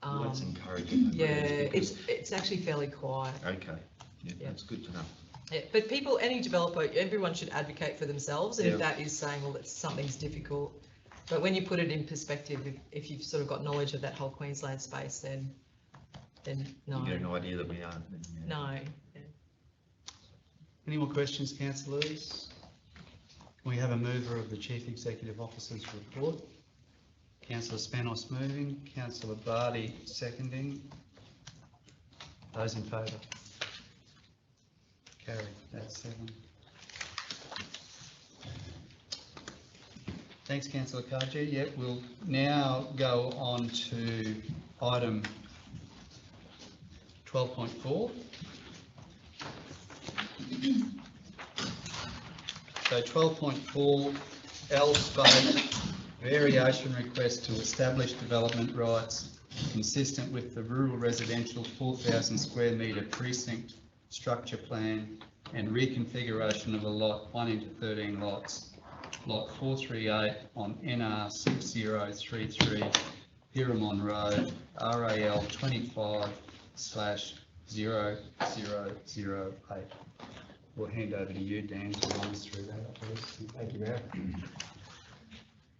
Well, that's encouraging. Yeah, it's actually fairly quiet. Okay, yeah, that's good to know. Yeah, but people, any developer, everyone should advocate for themselves, and if that is saying, well, that something's difficult, but when you put it in perspective, if you've sort of got knowledge of that whole Queensland space, then no. You get an idea that we aren't. Yeah. No. Yeah. Any more questions, councillors? Can we have a mover of the Chief Executive Officer's report? Councillor Spanos moving, Councillor Barty seconding. Those in favour? Carried. That's 7. Thanks, Councillor Kaji. Yep, we'll now go on to item 12.4. So 12.4, L space, variation request to establish development rights consistent with the rural residential 4,000 square metre precinct structure plan and reconfiguration of a lot 1 into 13 lots, lot 438 on NR 6033 Pyramon Road, RAL 25/0008. We'll hand over to you, Dan, to run us through that, please. Thank you, Mayor.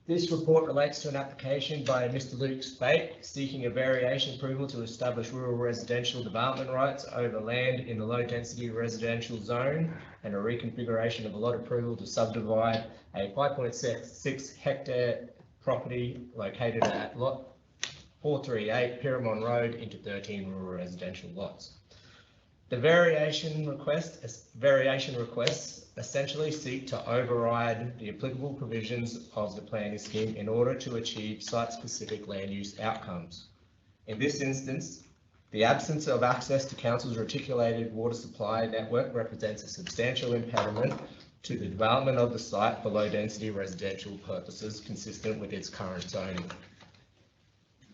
This report relates to an application by Mr. Luke Spate seeking a variation approval to establish rural residential development rights over land in the low density residential zone and a reconfiguration of a lot approval to subdivide a 5.6 hectare property located at lot 438 Pyramon Road into 13 rural residential lots. The variation requests essentially seek to override the applicable provisions of the planning scheme in order to achieve site-specific land use outcomes. In this instance, the absence of access to council's reticulated water supply network represents a substantial impediment to the development of the site for low-density residential purposes consistent with its current zoning.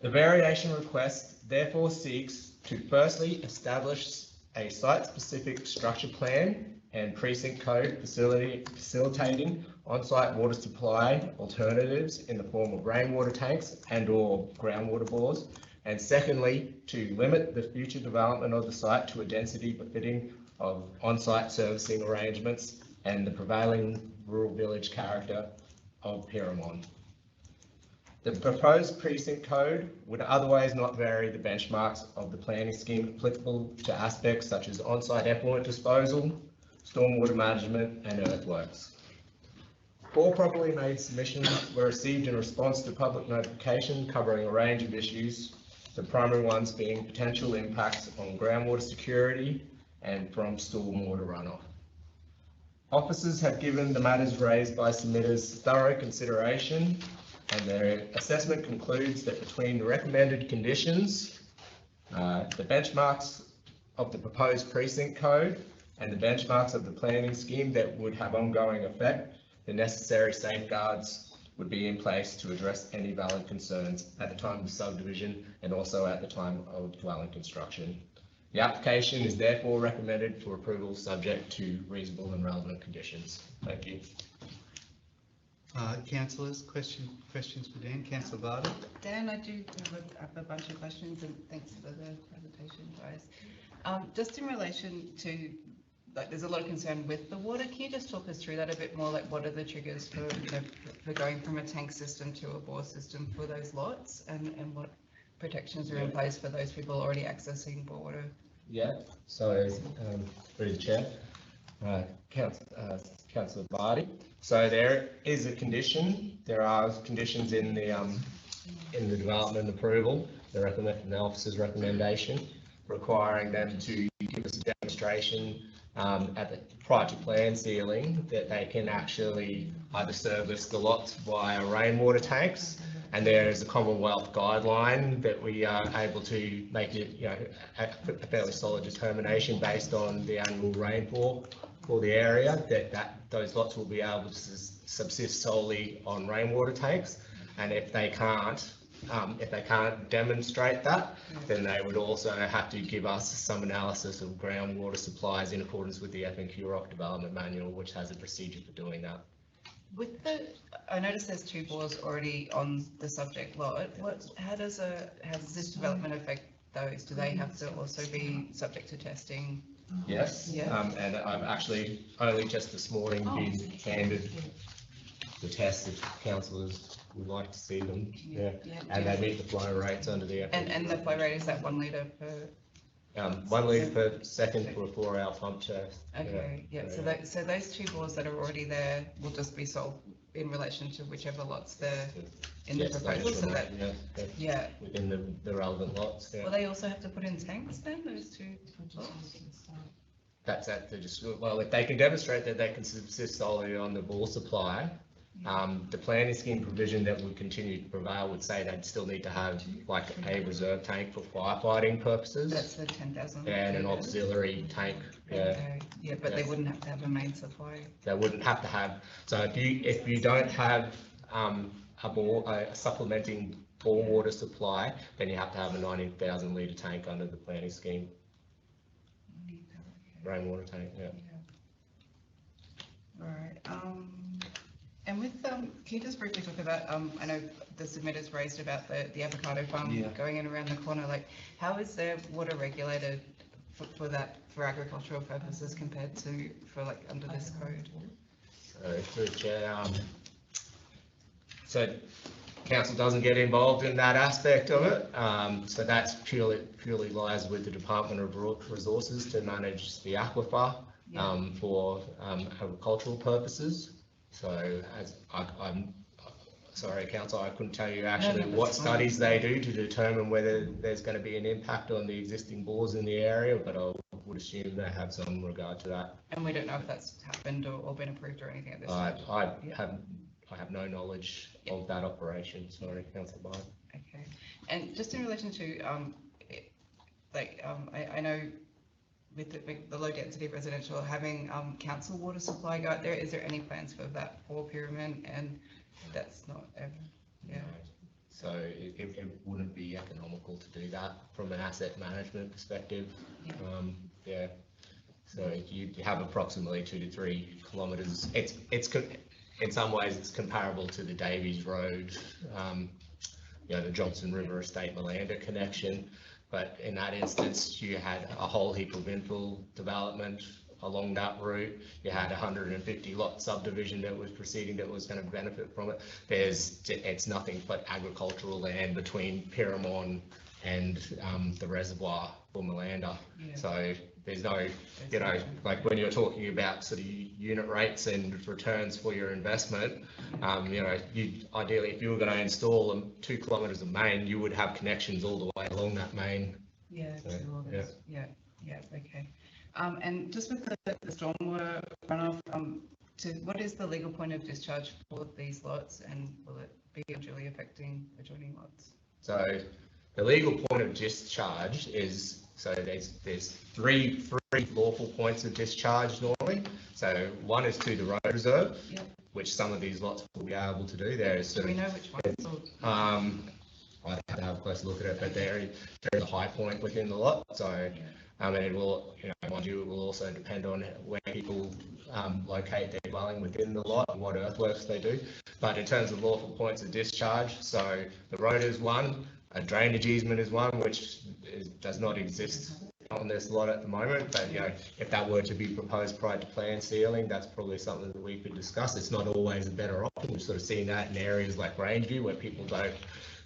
The variation request therefore seeks to firstly establish a site-specific structure plan and precinct code facilitating on-site water supply alternatives in the form of rainwater tanks and/or groundwater bores, and secondly, to limit the future development of the site to a density befitting of on-site servicing arrangements and the prevailing rural village character of Pyramon. The proposed precinct code would otherwise not vary the benchmarks of the planning scheme applicable to aspects such as on-site effluent disposal, stormwater management and earthworks. 4 properly made submissions were received in response to public notification covering a range of issues, the primary ones being potential impacts on groundwater security and from stormwater runoff. Officers have given the matters raised by submitters thorough consideration, and their assessment concludes that between the recommended conditions, the benchmarks of the proposed precinct code and the benchmarks of the planning scheme that would have ongoing effect, the necessary safeguards would be in place to address any valid concerns at the time of subdivision and also at the time of dwelling construction. The application is therefore recommended for approval subject to reasonable and relevant conditions. Thank you. Councillors, questions for Dan? Councillor Varda? Dan, I do have a bunch of questions, and thanks for the presentation, guys. Just in relation to, like, there's a lot of concern with the water. Can you just talk us through that a bit more? Like, what are the triggers for, for going from a tank system to a bore system for those lots, and what protections are in place for those people already accessing bore water? Yeah, so, through the chair, Councillor Vardy. So there is a condition, there are conditions in the development approval, the officer's recommendation, requiring them to give us a demonstration prior to plan sealing that they can actually either service the lots via rainwater tanks, and there is a Commonwealth guideline that we are able to make it, you know, a fairly solid determination based on the annual rainfall for the area, that those lots will be able to subsist solely on rainwater tanks, and if they can't demonstrate that, then they would also have to give us some analysis of groundwater supplies in accordance with the Epping-Curock Development Manual, which has a procedure for doing that. With I noticed there's 2 bores already on the subject lot. How does this development affect those? Do they have to also be subject to testing? Yes, Yeah. and I've actually only just this morning been handed the tests if councillors would like to see them. Yeah, and they meet the flow rates under the. And the flow rate, is that 1 litre per? 1 litre per second for a 4-hour pump test. Okay, yeah, so those 2 bores that are already there will just be sold in relation to whichever lots they're in the proposal, so that, yeah. Within the relevant lots, yeah. Will they also have to put in tanks then, those 2 lots? That's at the, well, if they can demonstrate that they can subsist solely on the bore supply, the planning scheme provision that would continue to prevail would say they'd still need to have like a reserve tank for firefighting purposes. That's the 10,000. And an auxiliary tank. Yeah. Okay. Yeah, but they wouldn't have to have a main supply. They wouldn't have to have. So if you don't have a supplementing bore water supply, then you have to have a 90,000 litre tank under the planning scheme. Rainwater tank. Yeah. All right. And with, can you just briefly talk about, I know the submitters raised about the avocado farm going in around the corner, like how is their water regulated for agricultural purposes compared to, like under this code? So through Chair, so council doesn't get involved in that aspect of it. So that's purely lies with the Department of Resources to manage the aquifer for agricultural purposes. So as I'm sorry, council, I couldn't tell you actually what studies they do to determine whether there's going to be an impact on the existing bores in the area, but I would assume they have some regard to that. And we don't know if that's happened or been approved or anything at this stage? I have no knowledge of that operation. Sorry, Councillor Byrne. Okay, and just in relation to I know with the low density residential having council water supply go out there, is there any plans for that for Pyramid? And that's not ever, yeah. So it wouldn't be economical to do that from an asset management perspective. Yeah. So you have approximately 2 to 3 kilometres. It's in some ways it's comparable to the Davies Road, the Johnson River Estate Melander connection. But in that instance, you had a whole heap of infill development along that route. You had 150 lot subdivision that was proceeding that was going to benefit from it. It's nothing but agricultural land between Pyramid and the reservoir for Melander. So there's no, like when you're talking about sort of unit rates and returns for your investment, ideally if you were going to install 2 kilometres of main, you would have connections all the way along that main. Yeah, okay. And just with the stormwater runoff, what is the legal point of discharge for these lots, and will it be unduly affecting adjoining lots? So the legal point of discharge is, so there's three lawful points of discharge normally. So one is to the road reserve, Yep. which some of these lots will be able to do. There is Do sort we of, know which ones? I'd have to have a closer look at it, but there is a high point within the lot. So, and it will, mind you, it will also depend on where people locate their dwelling within the lot and what earthworks they do. But in terms of lawful points of discharge, so the road is one, a drainage easement is one, which does not exist on this lot at the moment. But if that were to be proposed prior to plan sealing, that's probably something that we could discuss. It's not always a better option. We've sort of seen that in areas like Rangeview where people don't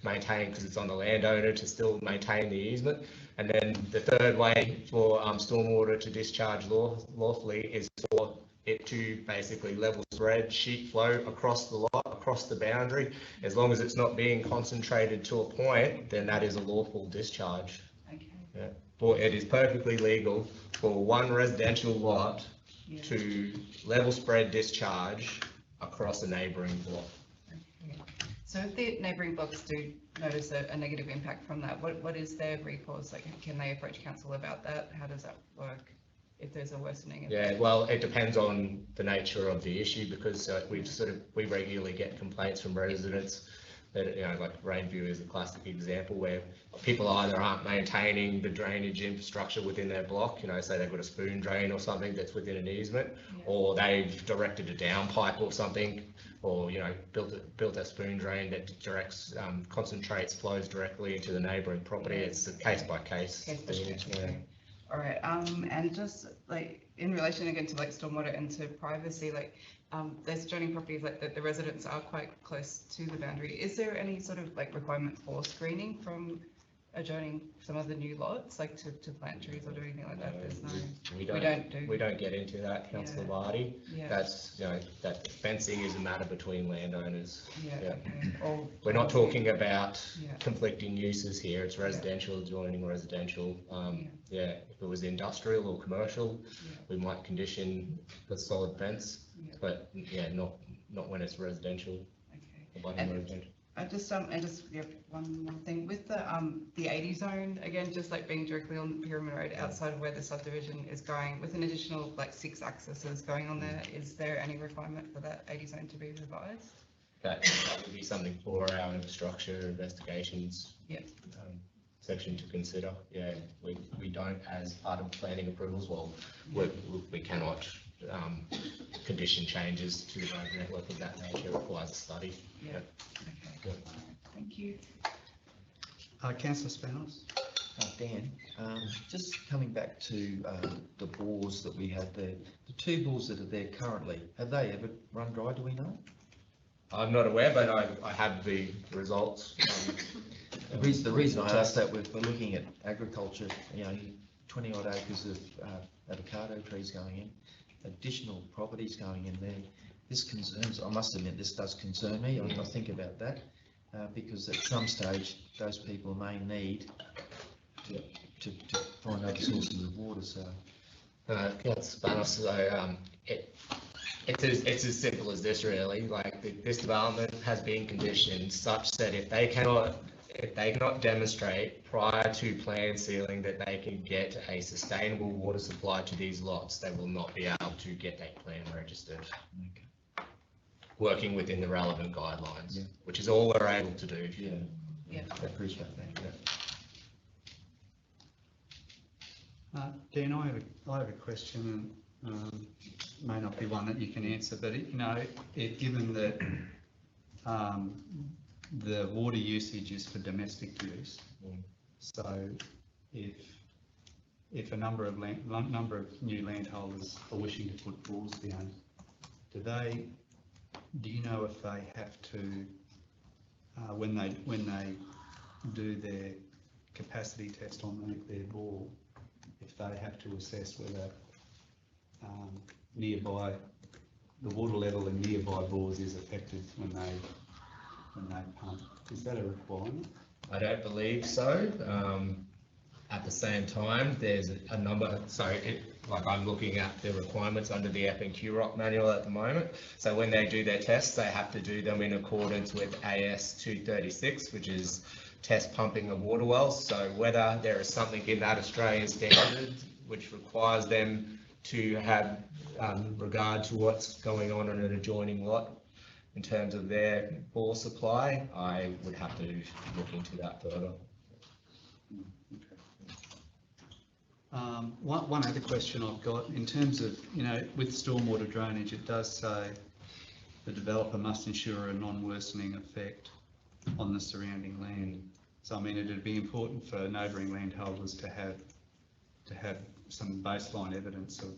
maintain, because it's on the landowner to still maintain the easement. And then the third way for stormwater to discharge lawfully is for it to basically level spread, sheet flow across the lot, across the boundary. As long as it's not being concentrated to a point, then that is a lawful discharge. Okay. Yeah. But it is perfectly legal for one residential lot to level spread discharge across a neighbouring block. Okay. So if the neighbouring blocks do notice a negative impact from that, what is their recourse? Like, can they approach council about that? How does that work if there's a worsening? Yeah, well, it depends on the nature of the issue, because we regularly get complaints from residents that, like Rangeview is a classic example where people either aren't maintaining the drainage infrastructure within their block, say they've got a spoon drain or something that's within an easement, or they've directed a downpipe or something, or built a spoon drain that directs concentrates flows directly into the neighbouring property. It's a case by case. All right, and just like in relation again to like stormwater and to privacy, like there's adjoining properties like that the residents are quite close to the boundary. Is there any sort of like requirement for screening from adjoining some of the new lots, like to plant trees or do anything like that? There's no. We don't get into that, Councillor Vardy. Yeah. That's that fencing is a matter between landowners. Yeah. Okay. We're not talking about conflicting uses here. It's residential adjoining residential. If it was industrial or commercial, we might condition the solid fence, but not when it's residential. Okay. I just one more thing with the 80 zone again, just like being directly on Pyramid Road outside of where the subdivision is going, with an additional like 6 accesses going on there. Is there any requirement for that 80 zone to be revised? That would be something for our infrastructure investigations section to consider. Yeah, we don't, as part of planning approvals, we cannot condition changes to the road network of that nature. It requires a study. Okay. Good. Thank you. Councillor Spanos. Dan, just coming back to the bores that we have there, the 2 bores that are there currently, have they ever run dry, do we know? I'm not aware, but I have the results. The reason I asked that, we're looking at agriculture, 20 odd acres of avocado trees going in, additional properties going in there. This concerns, I must admit, this does concern me. I think about that because at some stage those people may need to find other sources of water. So, it's as simple as this, really. Like this development has been conditioned such that if they cannot demonstrate prior to plan sealing that they can get a sustainable water supply to these lots, they will not be able to get that plan registered. Okay. Working within the relevant guidelines, which is all we're able to do. I appreciate that. Dan, I have a question, and may not be one that you can answer, but given that the water usage is for domestic use, so if a number of new landholders are wishing to put bores down, do you know if they have to when they do their capacity test on their bore, if they have to assess whether the water level in nearby bores is affected when they pump? Is that a requirement? I don't believe so. At the same time, there's a number, so like I'm looking at the requirements under the F&Q ROC manual at the moment. So when they do their tests, they have to do them in accordance with AS 236, which is test pumping of water wells. So whether there is something in that Australian standard which requires them to have regard to what's going on in an adjoining lot in terms of their bore supply, I would have to look into that further. One other question I've got, in terms of, with stormwater drainage, it does say the developer must ensure a non-worsening effect on the surrounding land. So, I mean, it'd be important for neighbouring landholders to have some baseline evidence of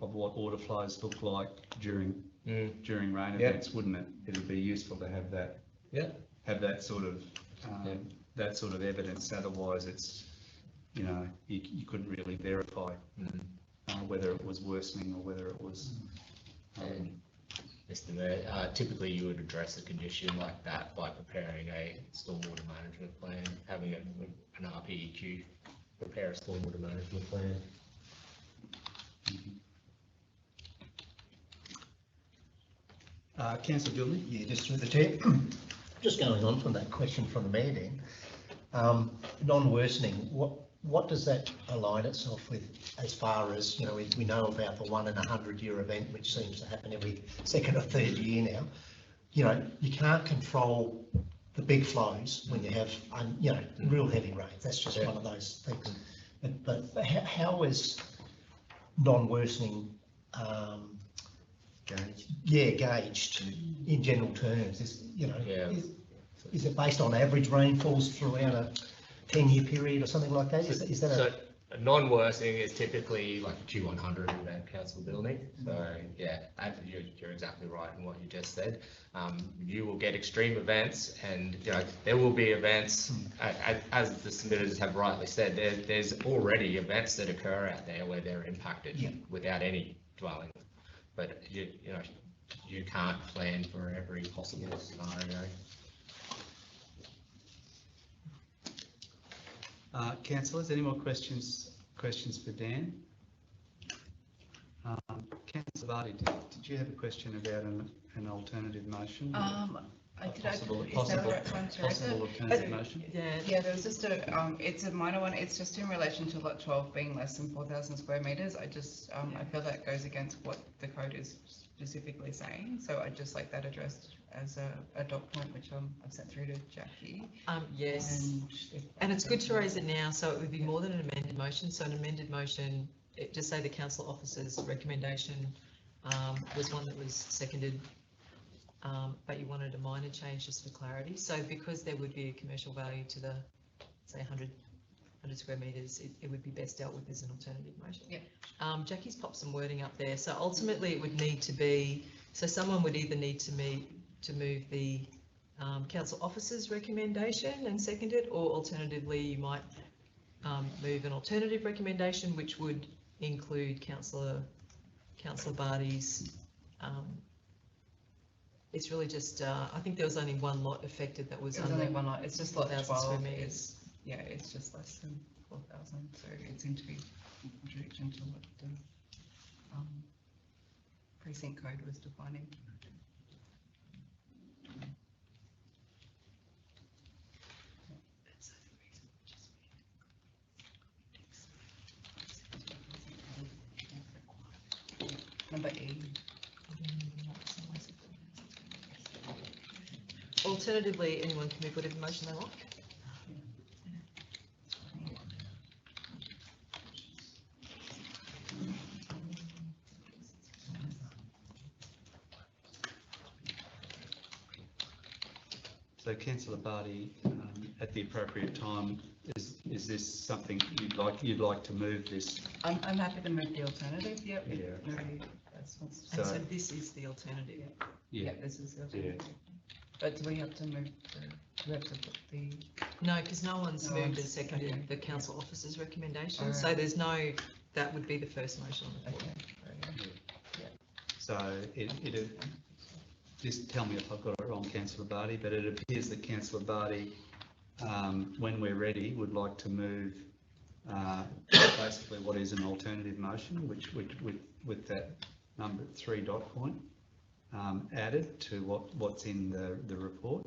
what water flows look like during rain events, wouldn't it? It'd be useful to have that. Have that sort of evidence. Otherwise, it's you couldn't really verify whether it was worsening or whether it was. Mr. Mayor, typically you would address a condition like that by preparing a stormwater management plan, having an RPEQ prepare a stormwater management plan. Councillor Gilney? Yeah, just through the chair. Just going on from that question from the mayor then, non-worsening, what does that align itself with as far as, we know about the 1 in 100 year event, which seems to happen every second or third year now. You can't control the big flows when you have, real heavy rains. That's just one of those things. But how is non-worsening gauged in general terms? Is it based on average rainfalls throughout a 10-year period or something like that? Is that so non-worsening is typically like a Q100 event, council building. So yeah, you're exactly right in what you just said. You will get extreme events, and there will be events, as the submitters have rightly said. There's already events that occur out there where they're impacted without any dwelling, but you can't plan for every possible scenario. Councillors, any more questions for Dan? Councillor Vardy, did you have a question about an alternative motion? Possible alternative motion? Yeah, there was just it's a minor one. It's just in relation to lot 12 being less than 4,000 square metres. I feel that goes against what the code is specifically saying. So I'd just like that addressed as a dot point, which I've sent through to Jackie. Yes, and it's good to raise it now, so it would be more than an amended motion. So an amended motion, just say the council officer's recommendation was one that was seconded, but you wanted a minor change just for clarity. So because there would be a commercial value to the, say, 100 square metres, it would be best dealt with as an alternative motion. Yeah. Jackie's popped some wording up there. So ultimately it would need to be, so someone would either need to move the council officer's recommendation and second it, or alternatively you might move an alternative recommendation which would include Councillor Barty's. It's really just, I think there was only one lot affected that was only one lot. It's just lot 12 square metres. meters. Yeah, it's just less than 4,000, so it seemed to be in contradiction to what the precinct code was defining. Number E. Alternatively, anyone can move whatever motion they like. So, Councillor Barty, at the appropriate time, is this something you'd like to move this? I'm happy to move the alternative. Yep. Yeah. Okay. So this is the alternative. Yeah, this is the alternative. But do we have to move? Do we have to put the? No, because no one's moved and seconded the council officer's recommendation. So there's no. That would be the first motion on the floor. So just tell me if I've got it wrong, Councillor Barty, but it appears that Councillor Barty, when we're ready, would like to move basically what is an alternative motion, which with that number 3 dot point added to what's in the report.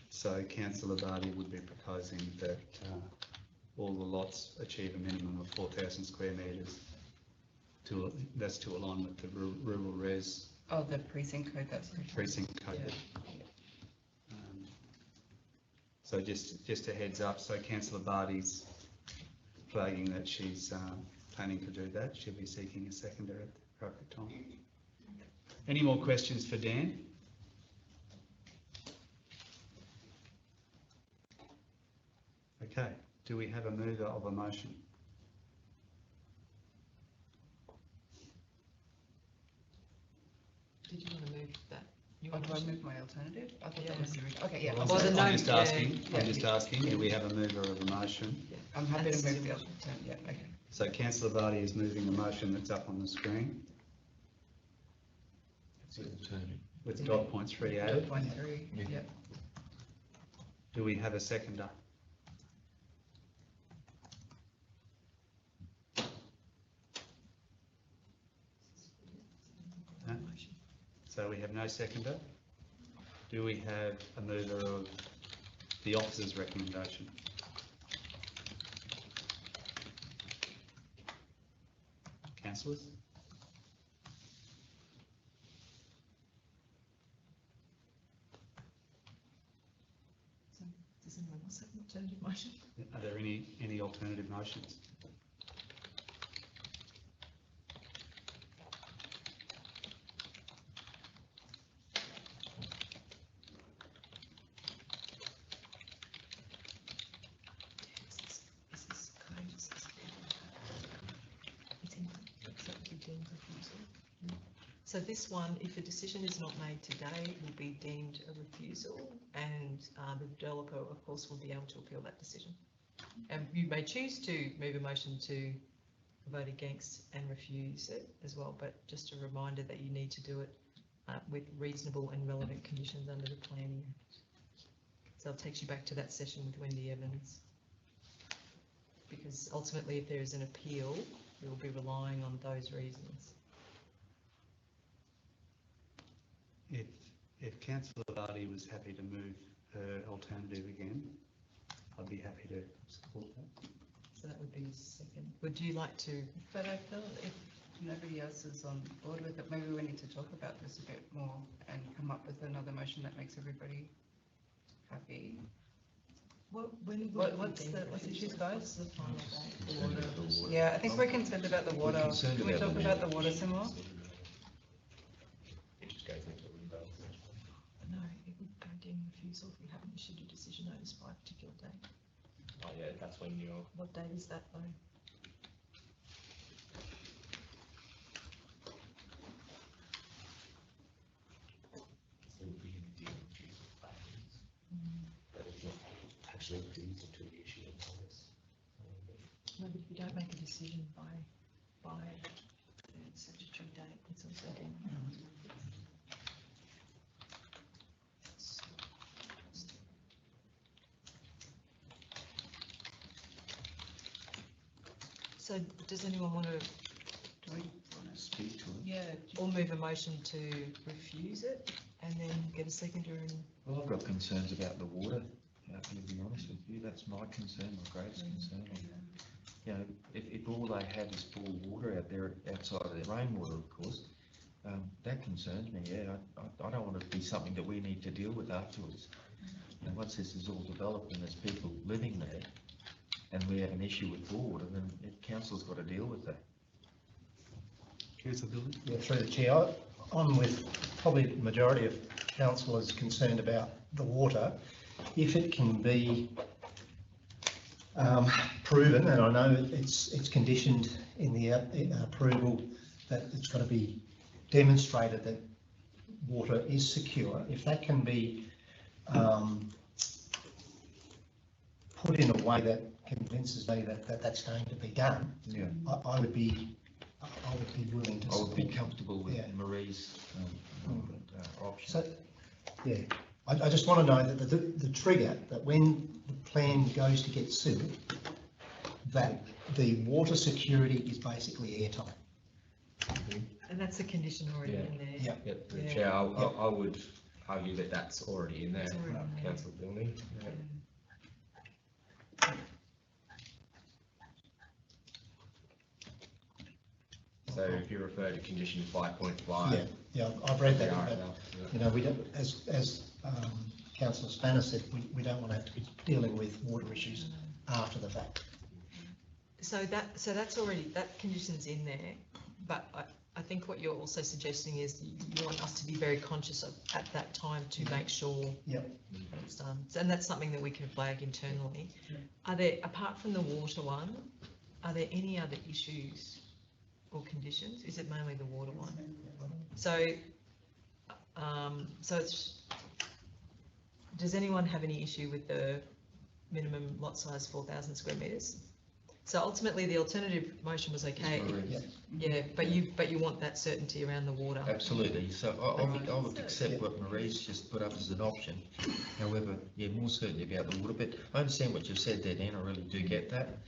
So Councillor Vardy would be proposing that all the lots achieve a minimum of 4,000 square metres. That's to align with the rural res. Oh, the precinct code, that's. Precinct code. Yeah. So just a heads up, so Councillor Vardy's flagging that she's planning to do that. She'll be seeking a seconder at the appropriate time. Any more questions for Dan? Okay, do we have a mover of a motion? Did you want to move that? You Oh, want do I to move my alternative? I thought Yeah. that was the original. Okay, yeah. Well, Well, the I'm no- just yeah, asking, yeah, I'm just asking, do we have a mover of a motion? I'm happy to That's- move the alternative, yeah, okay. So Councillor Vardy is moving the motion that's up on the screen with dot point 3 added. 0.3, yeah. Do we have a seconder? No? So we have no seconder. Do we have a mover of the officer's recommendation? Councillors? Does anyone else have an alternative motion? Are there any alternative motions? So this one, if a decision is not made today, will be deemed a refusal, and the developer, of course, will be able to appeal that decision. And you may choose to move a motion to vote against and refuse it as well, but just a reminder that you need to do it with reasonable and relevant conditions under the Planning Act. So it takes you back to that session with Wendy Evans. Because ultimately, if there is an appeal, we will be relying on those reasons. If Councillor Vardy was happy to move her alternative again, I'd be happy to support that. So that would be a second. Would you like to? But I feel if nobody else is on board with it, maybe we need to talk about this a bit more and come up with another motion that makes everybody happy. What's the issues, guys? The final date? Yeah, I think we're concerned about the water. concerned Can we about talk the about the water some more? No, it would go deemed refusal if we haven't issued a decision notice by a particular date. Oh yeah, that's when you're. What date is that though? Actually, deemed to issue a notice. No, but if you don't make a decision by statutory date, it's also deemed. So does anyone want to Speak to it. Yeah. or move a motion to refuse it and then get a seconder and Well, I've got concerns about the water, to be honest with you, that's my concern, my greatest concern. You know, if all they have is poor water out there, outside of their rainwater, of course, that concerns me, yeah, I don't want it to be something that we need to deal with afterwards. And once this is all developed and there's people living there, and we have an issue with poor water, then council's got to deal with that. Councillor Billy? Yeah, through the chair, I'm with probably the majority of councillors concerned about the water. If it can be proven, and I know it's conditioned in the approval that it's got to be demonstrated that water is secure, if that can be put in a way that convinces me that that's going to be done, Yeah. I would be willing to I would be support. comfortable with Yeah. Marie's option. So, yeah, I just want to know that the trigger, that when the plan goes to get sued, that the water security is basically airtight. And that's a condition already Yeah. in there. Yeah. Yep, Yeah. Chair, I would argue that that's already in there, It's already in there. councillor Bilney. Yeah. So if you refer to condition 5.5. Yeah, I've read that, Yeah, but, yeah. you know, we don't, as councillor Spanner said, we don't want to have to be dealing with water issues after the fact. So that's already, that condition's in there, but I think what you're also suggesting is you want us to be very conscious of at that time to make sure Yep. it's done. And that's something that we can flag internally. Are there, apart from the water one, are there any other issues or conditions? Is it mainly the water one? So, so it's, does anyone have any issue with the minimum lot size 4,000 square metres? So ultimately, the alternative motion was okay. Yeah, but you want that certainty around the water. Absolutely, so I would accept what Marie's just put up as an option. However, yeah, more certainty about the water, but I understand what you've said there, Dan, I really do get that.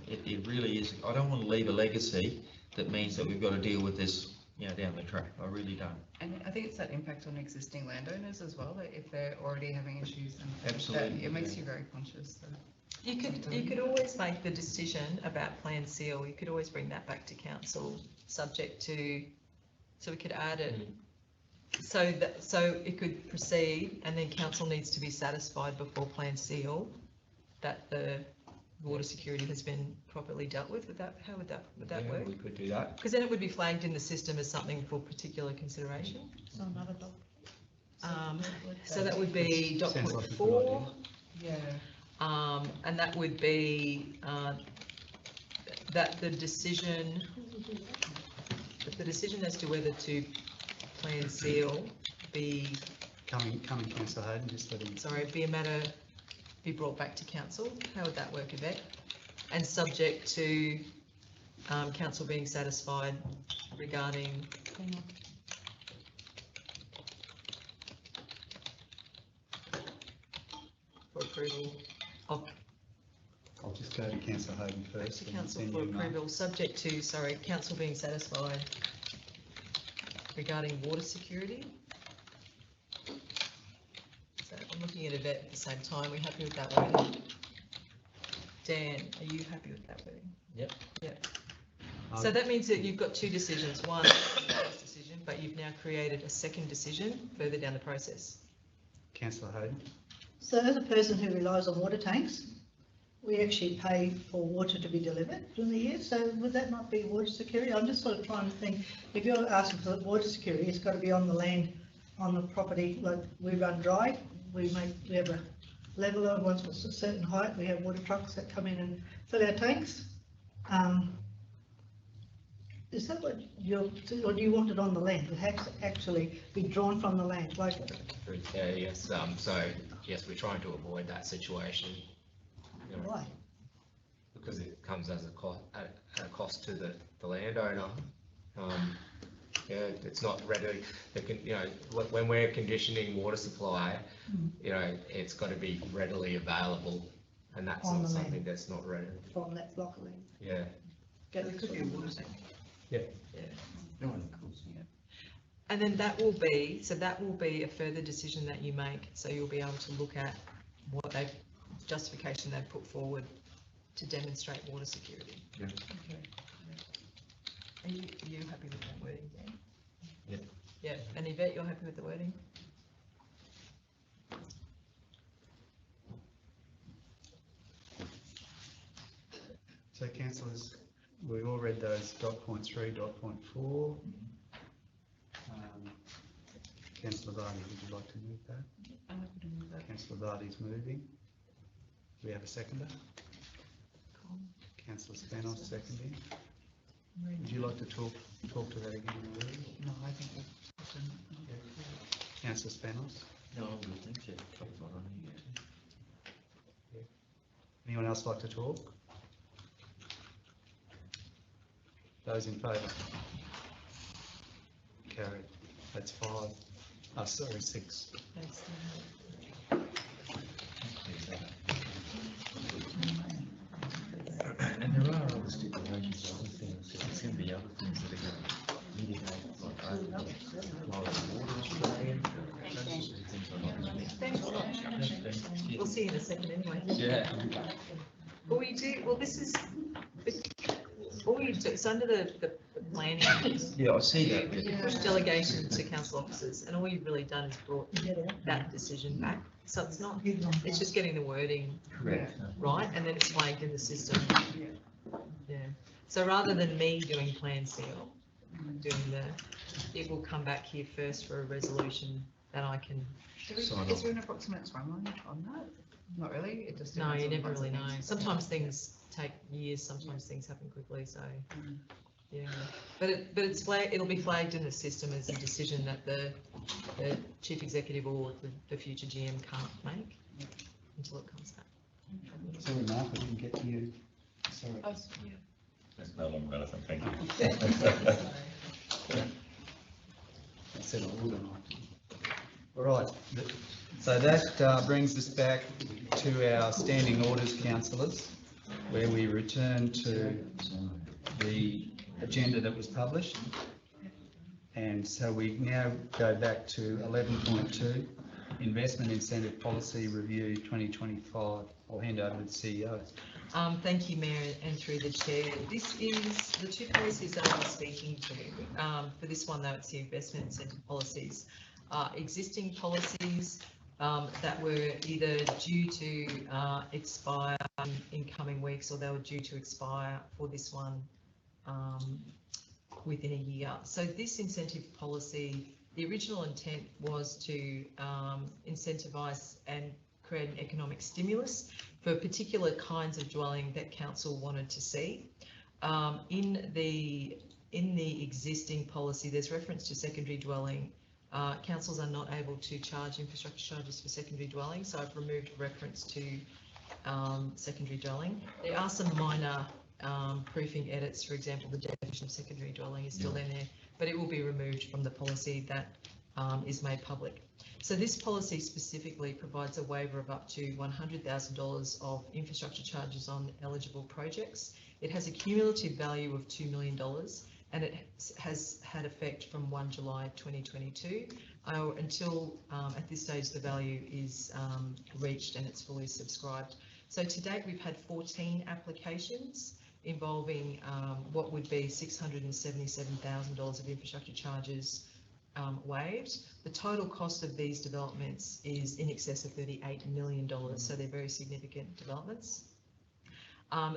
It really is, I don't want to leave a legacy that means that we've got to deal with this, you know, down the track, I really don't. And I think it's that impact on existing landowners as well, that if they're already having issues, and Absolutely, it makes yeah. you very conscious. So. You could always make the decision about plan seal, you could always bring that back to council, subject to, so we could add it. So it could proceed, and then council needs to be satisfied before plan seal that the water security has been properly dealt with. How would that work? We could do that. Because then it would be flagged in the system as something for particular consideration. So another dog. So that would be dot Sounds point like a good 4. Yeah. And that would be that the decision as to whether to plan seal be, Coming, councillor Hayden, just let him. sorry, be a matter, be brought back to council. How would that work, Yvette? And subject to council being satisfied regarding. For approval of I'll just go to councillor Hayden first. to and council then for you, Mark. approval, subject to, sorry, council being satisfied regarding water security. So I'm looking at Yvette at the same time, we happy with that wording? Dan, are you happy with that wording? Yep. Yep. So that means that you've got two decisions, one, the first decision, but you've now created a second decision further down the process. Councillor Hayden. So as a person who relies on water tanks, we actually pay for water to be delivered during the year, so would that not be water security? I'm just sort of trying to think, if you're asking for water security, it's got to be on the land, on the property, like we run dry, we have a leveler, once it's a certain height, we have water trucks that come in and fill our tanks. Is that what or do you want it on the land? It has to actually be drawn from the land, like. Yeah, yes, so, yes, we're trying to avoid that situation. You know, Why? because it comes as a cost to the landowner. Yeah, it's not readily, you know, when we're conditioning water supply, you know, it's got to be readily available, and that's On not the land. something that's not ready. From that block of land. Yeah. It could be a water tank. Yeah. No one calls me. And then that will be a further decision that you make, so you'll be able to look at what justification they've put forward to demonstrate water security. Yeah. Okay. Are you happy with that wording, Dan? Yep. Yeah, and Yvette, you're happy with the wording? So councillors, we all read those dot point 3, dot point 4. Councillor Vardy, would you like to move that? I'm happy to move that. Councillor Vardy's moving. Do we have a seconder? Councillor Spanos seconding. Would you like to talk to that again, Marie? No, I think that's. Councillor Spanos? No, I'm good, thanks, yeah. Trouble not on you. Anyone else like to talk? Those in favour? Carried. That's 5. Oh, sorry, 6. Thanks, Dan. see in a second anyway. Yeah. Well, we do, well, this is, all you do, it's under the planning. Yeah, I see that. You push delegation to council officers, and all you've really done is brought that decision back. So it's not, it's just getting the wording Correct. right, and then it's flagged in the system. Yeah. So rather than me doing Plan seal, doing it will come back here first for a resolution that I can. Is there an approximate timeline on that? Not really, it just. No, depends you on never once it really know. needs- Sometimes things take years, sometimes things happen quickly, so, yeah. But it's flagged, it'll be flagged in the system as a decision that the chief executive or the future GM can't make until it comes back. Sorry, Mark, I didn't get to you. Sorry. That's no longer relevant, thank you. I said I would, all right, so that brings us back to our standing orders, councillors, where we return to the agenda that was published. And so we now go back to 11.2, Investment Incentive Policy Review 2025. I'll hand over to the CEO. Thank you, Mayor, and through the Chair. This is the two policies that I'm speaking to. For this one, though, it's the investment incentive policies. Existing policies that were either due to expire in coming weeks, or they were due to expire for this one within a year. So this incentive policy, the original intent was to incentivise and create an economic stimulus for particular kinds of dwelling that council wanted to see. In the existing policy, there's reference to secondary dwelling. Councils are not able to charge infrastructure charges for secondary dwelling, so I've removed reference to secondary dwelling. There are some minor proofing edits. For example, the definition of secondary dwelling is still in there, but it will be removed from the policy that is made public. So this policy specifically provides a waiver of up to $100,000 of infrastructure charges on eligible projects. It has a cumulative value of $2 million, and it has had effect from 1 July 2022 until at this stage the value is reached and it's fully subscribed. So to date we've had 14 applications involving what would be $677,000 of infrastructure charges waived. The total cost of these developments is in excess of $38 million, so they're very significant developments.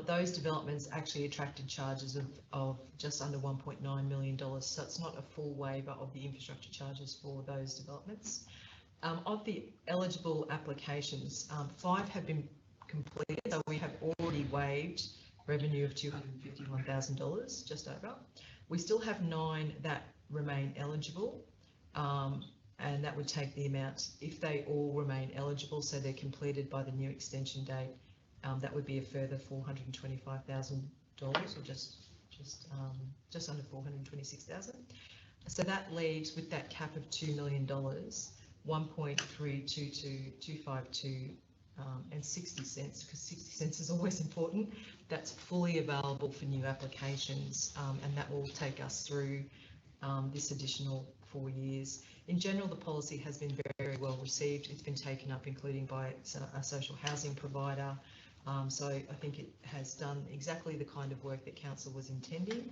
Those developments actually attracted charges of just under $1.9 million, so it's not a full waiver of the infrastructure charges for those developments. Of the eligible applications, 5 have been completed, so we have already waived revenue of $251,000, just over. We still have 9 that remain eligible, and that would take the amount, if they all remain eligible, so they're completed by the new extension date, that would be a further $425,000, or just under $426,000. So that leaves, with that cap of $2 million, 1.322252 and 60 cents, because 60 cents is always important. That's fully available for new applications, and that will take us through this additional 4 years. In general, the policy has been very, very well received. It's been taken up, including by a social housing provider. So I think it has done exactly the kind of work that council was intending.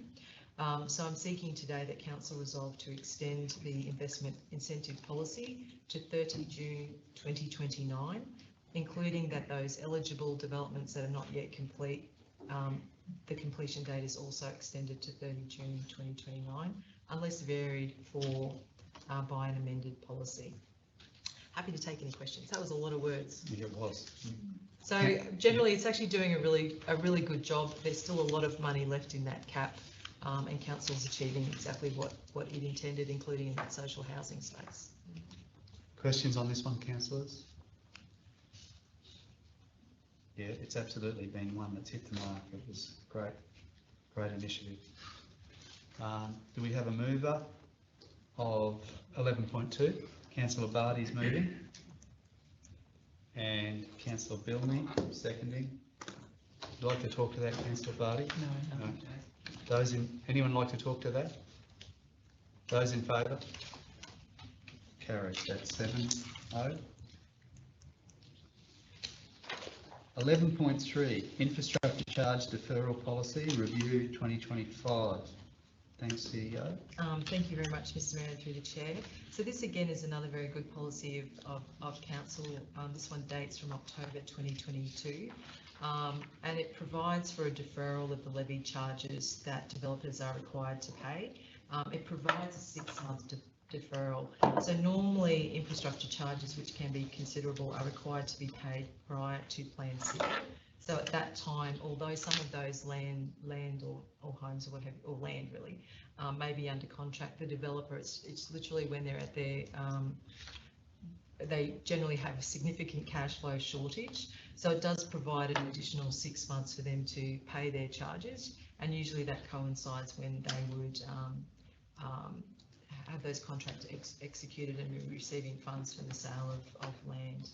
So I'm seeking today that council resolve to extend the investment incentive policy to 30 June 2029, including that those eligible developments that are not yet complete, the completion date is also extended to 30 June 2029, unless varied by an amended policy. Happy to take any questions. That was a lot of words. Yeah, it was. So generally, it's actually doing a really good job. There's still a lot of money left in that cap, and council's achieving exactly what it intended, including in that social housing space. Questions on this one, councillors? Yeah, it's absolutely been one that's hit the mark. It was great initiative. Do we have a mover of 11.2? Councillor Barty's moving. And Councillor Billney seconding. Would you like to talk to that, Councillor Barty? No. Anyone like to talk to that? Those in favour? Carries. That's 7-0. 11.3, infrastructure charge deferral policy review 2025. Thanks, CEO. Thank you very much, Mr. Mayor, through the chair. So this again is another very good policy of council. This one dates from October 2022. And it provides for a deferral of the levied charges that developers are required to pay. It provides a 6-month deferral. So normally infrastructure charges, which can be considerable, are required to be paid prior to Plan C. So at that time, although some of those land or homes or whatever, or land really, may be under contract, the developer, it's literally when they're at their, they generally have a significant cash flow shortage. So it does provide an additional 6 months for them to pay their charges. And usually that coincides when they would have those contracts executed and be receiving funds from the sale of land.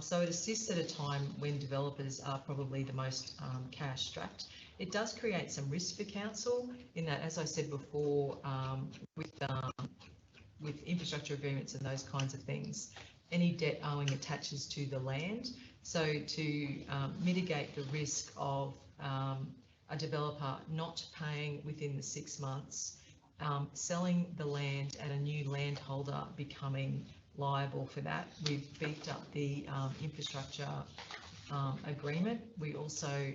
So it assists at a time when developers are probably the most cash strapped. It does create some risk for council in that, as I said before, with infrastructure agreements and those kinds of things, any debt owing attaches to the land. So to mitigate the risk of a developer not paying within the 6 months, selling the land and a new landholder becoming liable for that, we've beefed up the infrastructure agreement. We also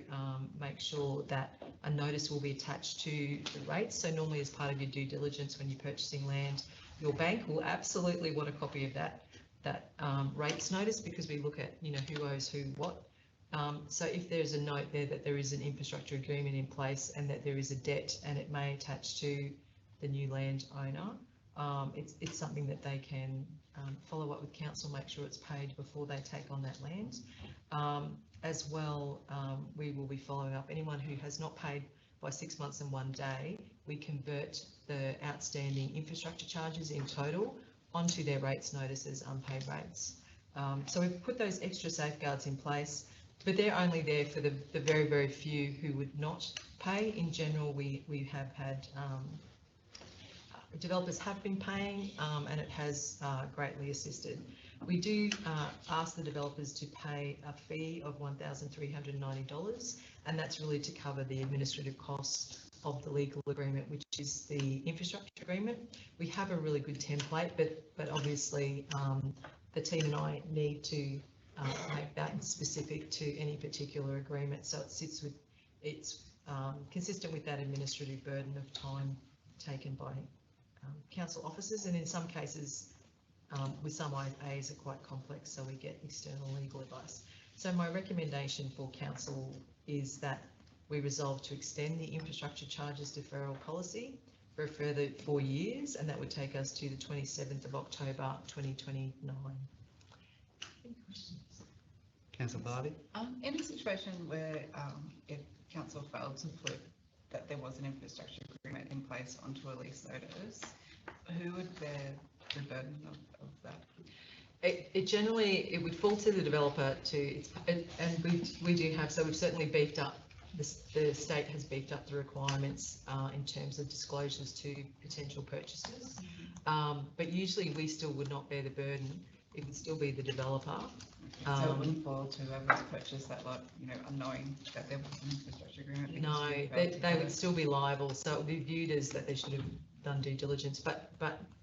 make sure that a notice will be attached to the rates. So normally as part of your due diligence when you're purchasing land, your bank will absolutely want a copy of that rates notice, because we look at, you know, who owes who what. So if there's a note there that there is an infrastructure agreement in place and that there is a debt and it may attach to the new land owner, it's something that they can follow up with council, make sure it's paid before they take on that land. As well, we will be following up anyone who has not paid by 6 months and 1 day. We convert the outstanding infrastructure charges in total onto their rates notices, unpaid rates. So we've put those extra safeguards in place, but they're only there for the very, very few who would not pay. In general, we have had developers have been paying, and it has greatly assisted. We do ask the developers to pay a fee of $1,390, and that's really to cover the administrative costs of the legal agreement, which is the infrastructure agreement. We have a really good template, but obviously the team and I need to make that specific to any particular agreement, so it sits with, it's consistent with that administrative burden of time taken by council officers, and in some cases with some IAs are quite complex, so we get external legal advice. So my recommendation for council is that we resolve to extend the infrastructure charges deferral policy for a further 4 years, and that would take us to the 27th of October 2029. Any questions? Councillor Barbie? In a situation where if council failed to put that there was an infrastructure agreement in place onto a lease notice, who would bear the burden of that? It generally, it would fall to the developer to, and we do have, so we've certainly beefed up, the state has beefed up the requirements in terms of disclosures to potential purchasers. But usually we still would not bear the burden. It would still be the developer. So it wouldn't fall to whoever's purchased that lot, you know, unknowing that there was an infrastructure agreement? No, they would still be liable, so it would be viewed as that they should have done due diligence, but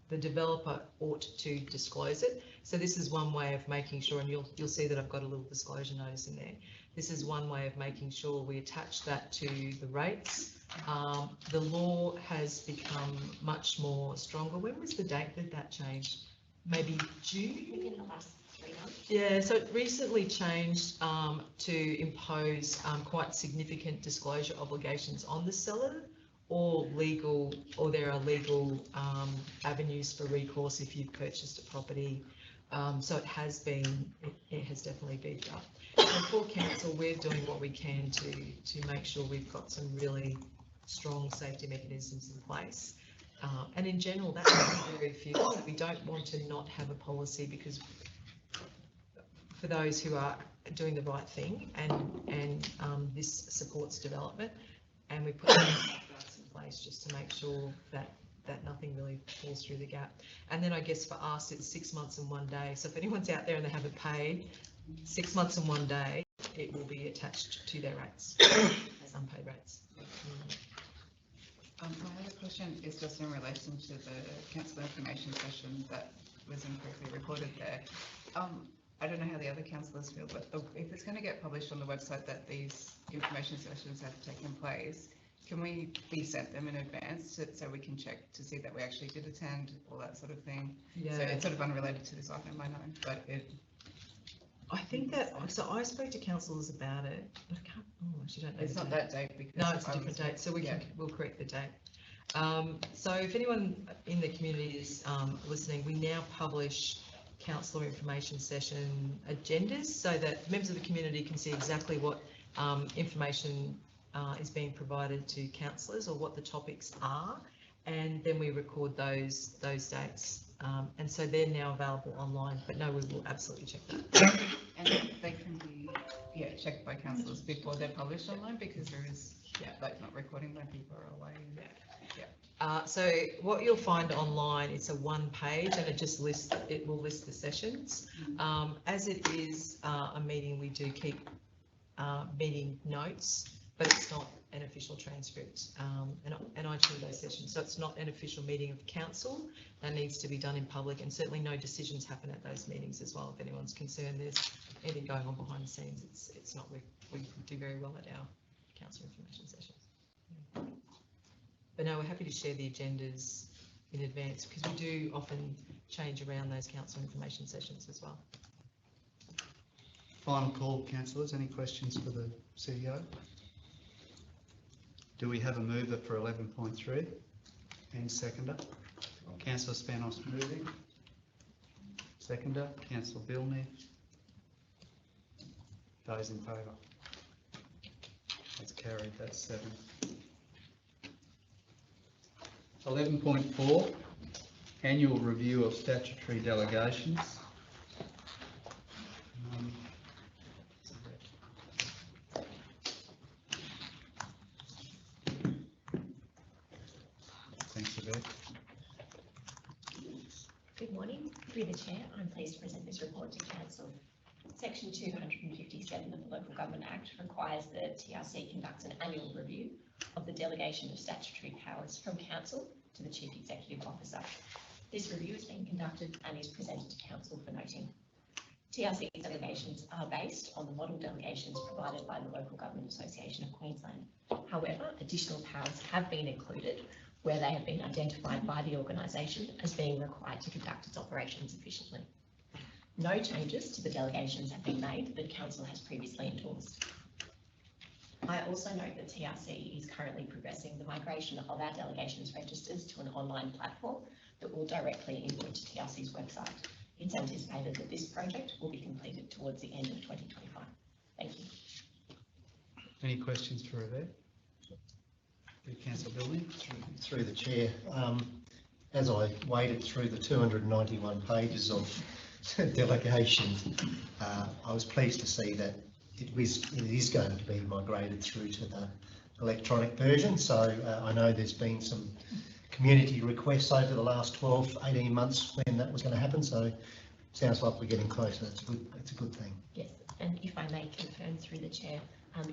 the developer ought to disclose it. So this is one way of making sure, and you'll see that I've got a little disclosure notice in there. This is one way of making sure we attach that to the rates. The law has become much more stronger. When was the date that that changed? Maybe June? In the last 3 months. Yeah, so it recently changed to impose quite significant disclosure obligations on the seller, or there are legal avenues for recourse if you've purchased a property. So it has definitely beefed up. And for council, we're doing what we can to make sure we've got some really strong safety mechanisms in place. And in general, that's very few. So we don't want to not have a policy, because for those who are doing the right thing, and this supports development, and we put safeguards in place just to make sure that nothing really falls through the gap. And then I guess for us, it's 6 months and 1 day. So if anyone's out there and they haven't paid, 6 months and 1 day, it will be attached to their rates, as unpaid rates. My other question is just in relation to the council information session that was incorrectly recorded there. I don't know how the other councillors feel, but if it's going to get published on the website that these information sessions have taken place, can we be sent them in advance so we can check to see that we actually did attend, all that sort of thing? Yeah. So it's sort of unrelated to this item, I know, but I think that, so I spoke to councillors about it, but I can't, oh, actually don't know. It's the not date. that date because. No, it's a different date, so we'll correct the date. So if anyone in the community is listening, we now publish councillor information session agendas so that members of the community can see exactly what information is being provided to councillors or what the topics are, and then we record those dates. And so they're now available online, but no, we will absolutely check that. And they can be, checked by councillors before they're published online, because there is, like not recording when people are away. So what you'll find online, it's a one page and it will list the sessions. As it is a meeting, we do keep meeting notes, but it's not an official transcript, and I chair those sessions, so it's not an official meeting of council. That needs to be done in public, and certainly no decisions happen at those meetings as well. If anyone's concerned there's anything going on behind the scenes, it's not. We do very well at our council information sessions. But no, we're happy to share the agendas in advance, because we do often change around those council information sessions as well. Final call, councillors. Any questions for the CEO? Do we have a mover for 11.3 and seconder? Councillor Spanos moving. Seconder, Councillor Bilney. Those in favour? That's carried, that's 7. 11.4, annual review of statutory delegations. Thanks, Yvette. Good morning. Through the Chair, I'm pleased to present this report to Council. Section 257 of the Local Government Act requires the TRC conducts an annual review of the delegation of statutory powers from Council to the Chief Executive Officer. This review is being conducted and is presented to Council for noting. TRC delegations are based on the model delegations provided by the Local Government Association of Queensland. However, additional powers have been included where they have been identified by the organisation as being required to conduct its operations efficiently. No changes to the delegations have been made that Council has previously endorsed. I also note that TRC is currently progressing the migration of our delegations registers to an online platform that will directly input to TRC's website. It's anticipated that this project will be completed towards the end of 2025. Thank you. Any questions for Yvette? Councillor Bilney. Through the Chair, as I waded through the 291 pages of delegations, I was pleased to see that it is going to be migrated through to the electronic version. So I know there's been some community requests over the last 12, 18 months when that was going to happen. So sounds like we're getting closer. That's a good thing. Yes, and if I may confirm through the Chair,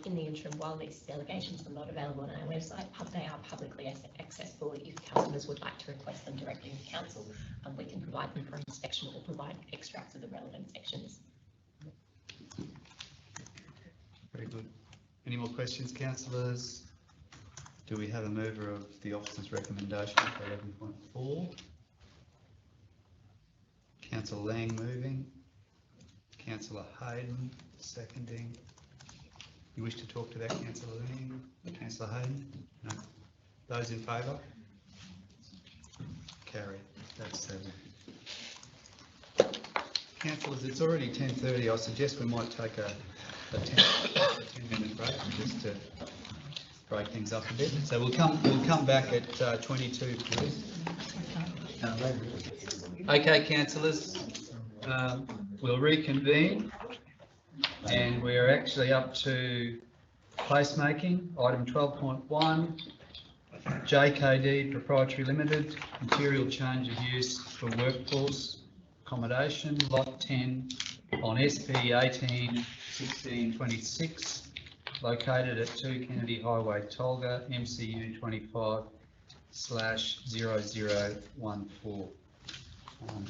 in the interim, while these delegations are not available on our website, they are publicly accessible. If councillors would like to request them directly with Council, we can provide them for inspection or provide extracts of the relevant sections. Very good. Any more questions, councillors? Do we have a mover of the officer's recommendation for 11.4? Councillor Lang moving. Councillor Hayden seconding. You wish to talk to that, Councillor Lang? Councillor Hayden? No. Those in favour? Carried. That's 7. Councillors, it's already 10:30. I suggest we might take a 10-minute break just to break things up a bit. So we'll come back at 22, please. Okay, councillors, we'll reconvene, and we're actually up to placemaking, item 12.1, JKD Proprietary Limited, material change of use for workforce accommodation, lot 10 on SP 18 1626, located at 2 Kennedy Highway, Tolga, MCU 25/0014.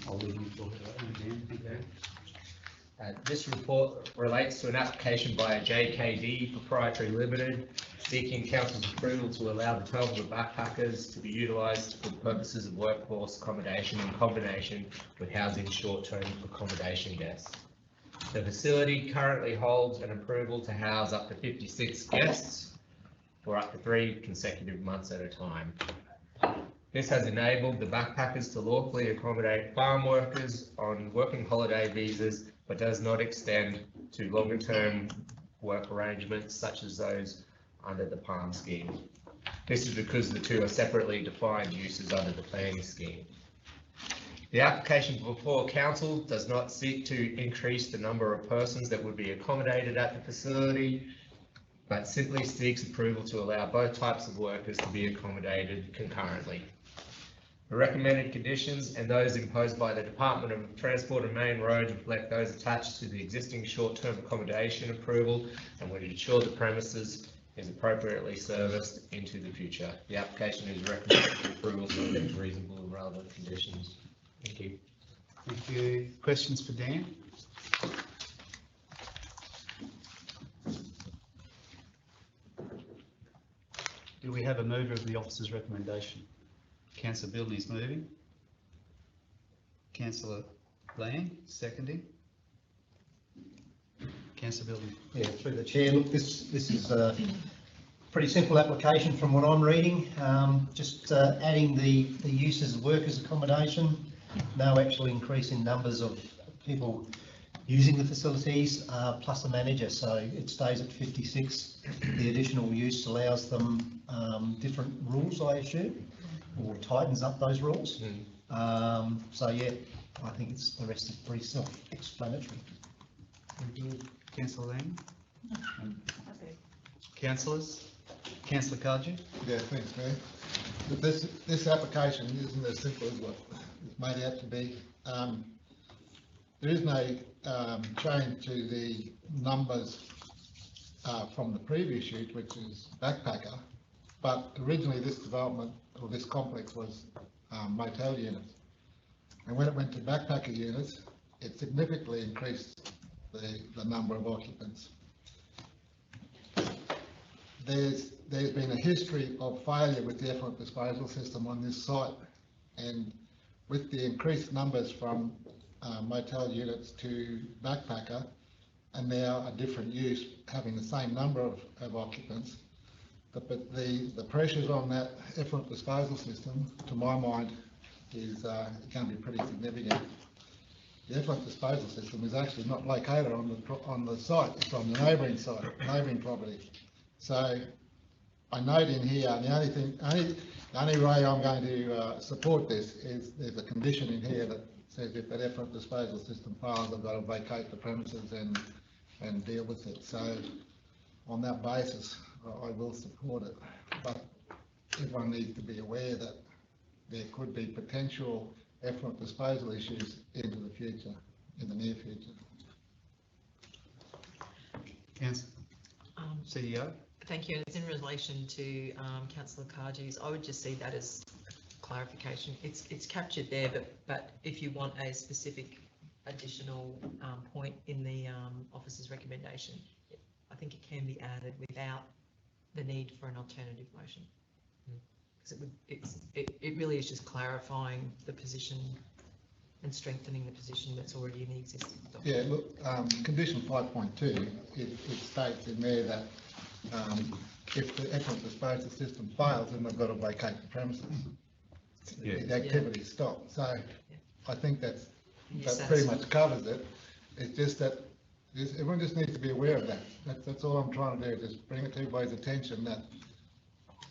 I'll leave you for that one, Dan. This report relates to an application by JKD Proprietary Limited seeking council's approval to allow the 12 of the backpackers to be utilised for purposes of workforce accommodation in combination with housing short-term accommodation guests. The facility currently holds an approval to house up to 56 guests for up to 3 consecutive months at a time. This has enabled the backpackers to lawfully accommodate farm workers on working holiday visas, but does not extend to longer term work arrangements such as those under the PALM scheme. This is because the two are separately defined uses under the planning scheme. The application before council does not seek to increase the number of persons that would be accommodated at the facility, but simply seeks approval to allow both types of workers to be accommodated concurrently. The recommended conditions and those imposed by the Department of Transport and Main Roads reflect those attached to the existing short-term accommodation approval and would ensure the premises is appropriately serviced into the future. The application is recommended for approval subject to reasonable and relevant conditions. Thank you. Thank you. Questions for Dan? Do we have a mover of the officer's recommendation? Councillor Bilton is moving. Councillor Lang, seconding. Councillor Bilton. Yeah, through the chair. Look, this is a pretty simple application from what I'm reading. Just adding the uses of workers' accommodation. No actual increase in numbers of people using the facilities, plus a manager. So it stays at 56. The additional use allows them different rules, I assume, or tightens up those rules. So yeah, I think the rest is pretty self-explanatory. Councillor Lang? Councillors? Councillor Cardew? Yeah, thanks, Mayor. But this application isn't as simple as what it's made out to be. There is no change to the numbers from the previous sheet, which is backpacker, but originally this development or this complex was motel units. And when it went to backpacker units, it significantly increased the number of occupants. There's been a history of failure with the effluent disposal system on this site, and with the increased numbers from motel units to backpacker, and now a different use having the same number of occupants, but the pressures on that effluent disposal system, to my mind, is going to be pretty significant. The effluent disposal system is actually not located on the site; it's on the neighbouring site, neighbouring property. So I note in here, the only way I'm going to support this is there's a condition in here that says if that effluent disposal system fails, I've got to vacate the premises and deal with it. So on that basis, I will support it. But everyone needs to be aware that there could be potential effluent disposal issues into the future, in the near future. Councillor CEO. Thank you. It's in relation to Councillor Cardew's. I would just see that as clarification. It's captured there, but if you want a specific additional point in the officer's recommendation, I think it can be added without the need for an alternative motion. Because it really is just clarifying the position and strengthening the position that's already in the existing document. Yeah, look, condition 5.2, it states in there that if the effluent disposal system fails, then they've got to vacate the premises. The activity stops. So I think that pretty much covers it. It's just that everyone just needs to be aware of that. That's all I'm trying to do, just bring it to everybody's attention that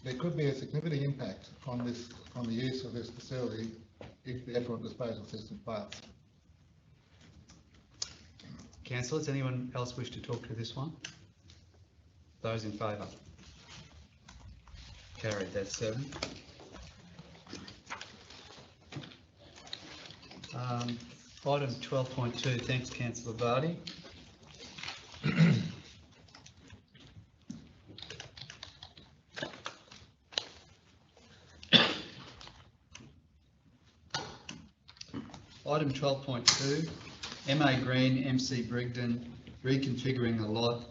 there could be a significant impact on the use of this facility if the effluent disposal system fails. Councillors, anyone else wish to talk to this one? Those in favour? Carried, that's 7. Item 12.2, thanks Councillor Vardy. item 12.2, MA Green, MC Brigden, reconfiguring a lot,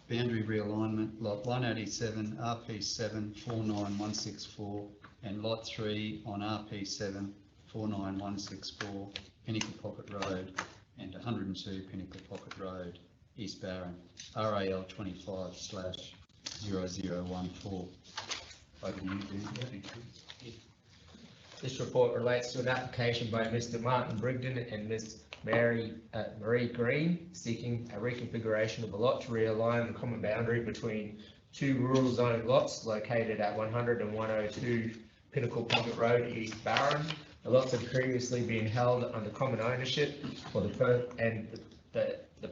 boundary realignment, lot 187, RP7 49164, and lot 3 on RP7 49164, Pinnacle Pocket Road, and 102 Pinnacle Pocket Road, East Barron, RAL 25/0014. Over to you, Dean. Thank you. This report relates to an application by Mr. Martin Brigden and Ms. Marie Green seeking a reconfiguration of a lot to realign the common boundary between two rural zone lots located at 100 and 102 Pinnacle Pocket Road, East Barron. The lots have previously been held under common ownership for the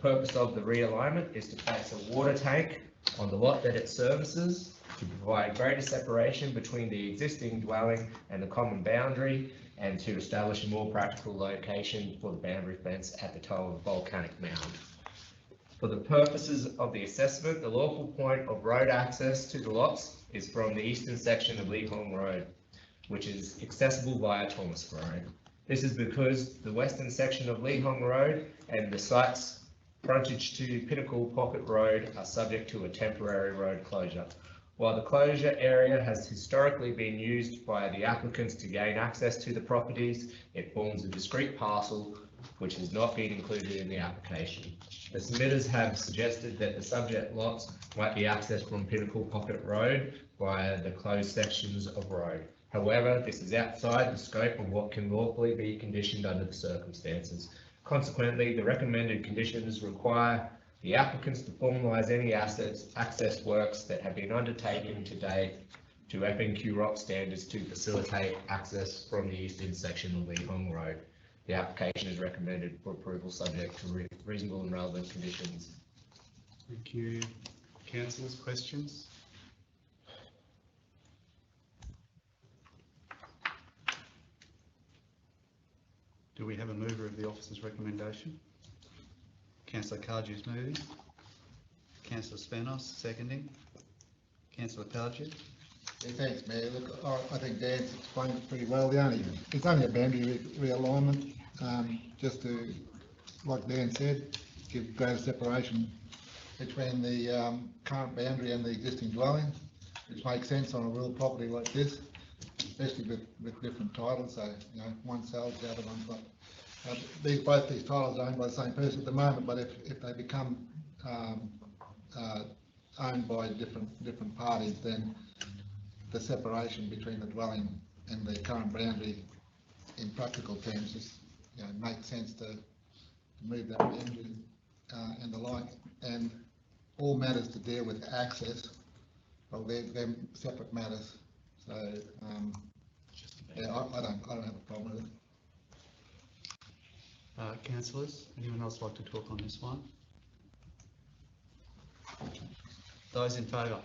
purpose of the realignment is to place a water tank on the lot that it services to provide greater separation between the existing dwelling and the common boundary, and to establish a more practical location for the boundary fence at the toe of the volcanic mound. For the purposes of the assessment, the lawful point of road access to the lots is from the eastern section of Lee Hong Road, which is accessible via Thomas Road. This is because the western section of Lee Hong Road and the site's frontage to Pinnacle Pocket Road are subject to a temporary road closure. While the closure area has historically been used by the applicants to gain access to the properties, it forms a discrete parcel which has not been included in the application. The submitters have suggested that the subject lots might be accessed from Pinnacle Pocket Road via the closed sections of road. However, this is outside the scope of what can lawfully be conditioned under the circumstances. Consequently, the recommended conditions require the applicants to formalise any access works that have been undertaken to date to FNQ ROC standards to facilitate access from the eastern section of Lee Hong Road. The application is recommended for approval subject to reasonable and relevant conditions. Thank you. Councillors, questions? Do we have a mover of the officer's recommendation? Councillor Cardew is moving. Councillor Spanos seconding. Councillor Cardew. Yeah, thanks, Mayor. Look, I think Dan's explained it pretty well. It's only a boundary realignment, just to, like Dan said, give greater separation between the current boundary and the existing dwelling, which makes sense on a rural property like this, especially with different titles. So, one sells, the other one's not. Both these titles are owned by the same person at the moment, but if they become owned by different parties, then the separation between the dwelling and the current boundary, in practical terms, just makes sense to move that boundary and the like. And all matters to deal with access, well, they're separate matters. So yeah, I don't have a problem with it. Councillors, anyone else like to talk on this one? Those in favour?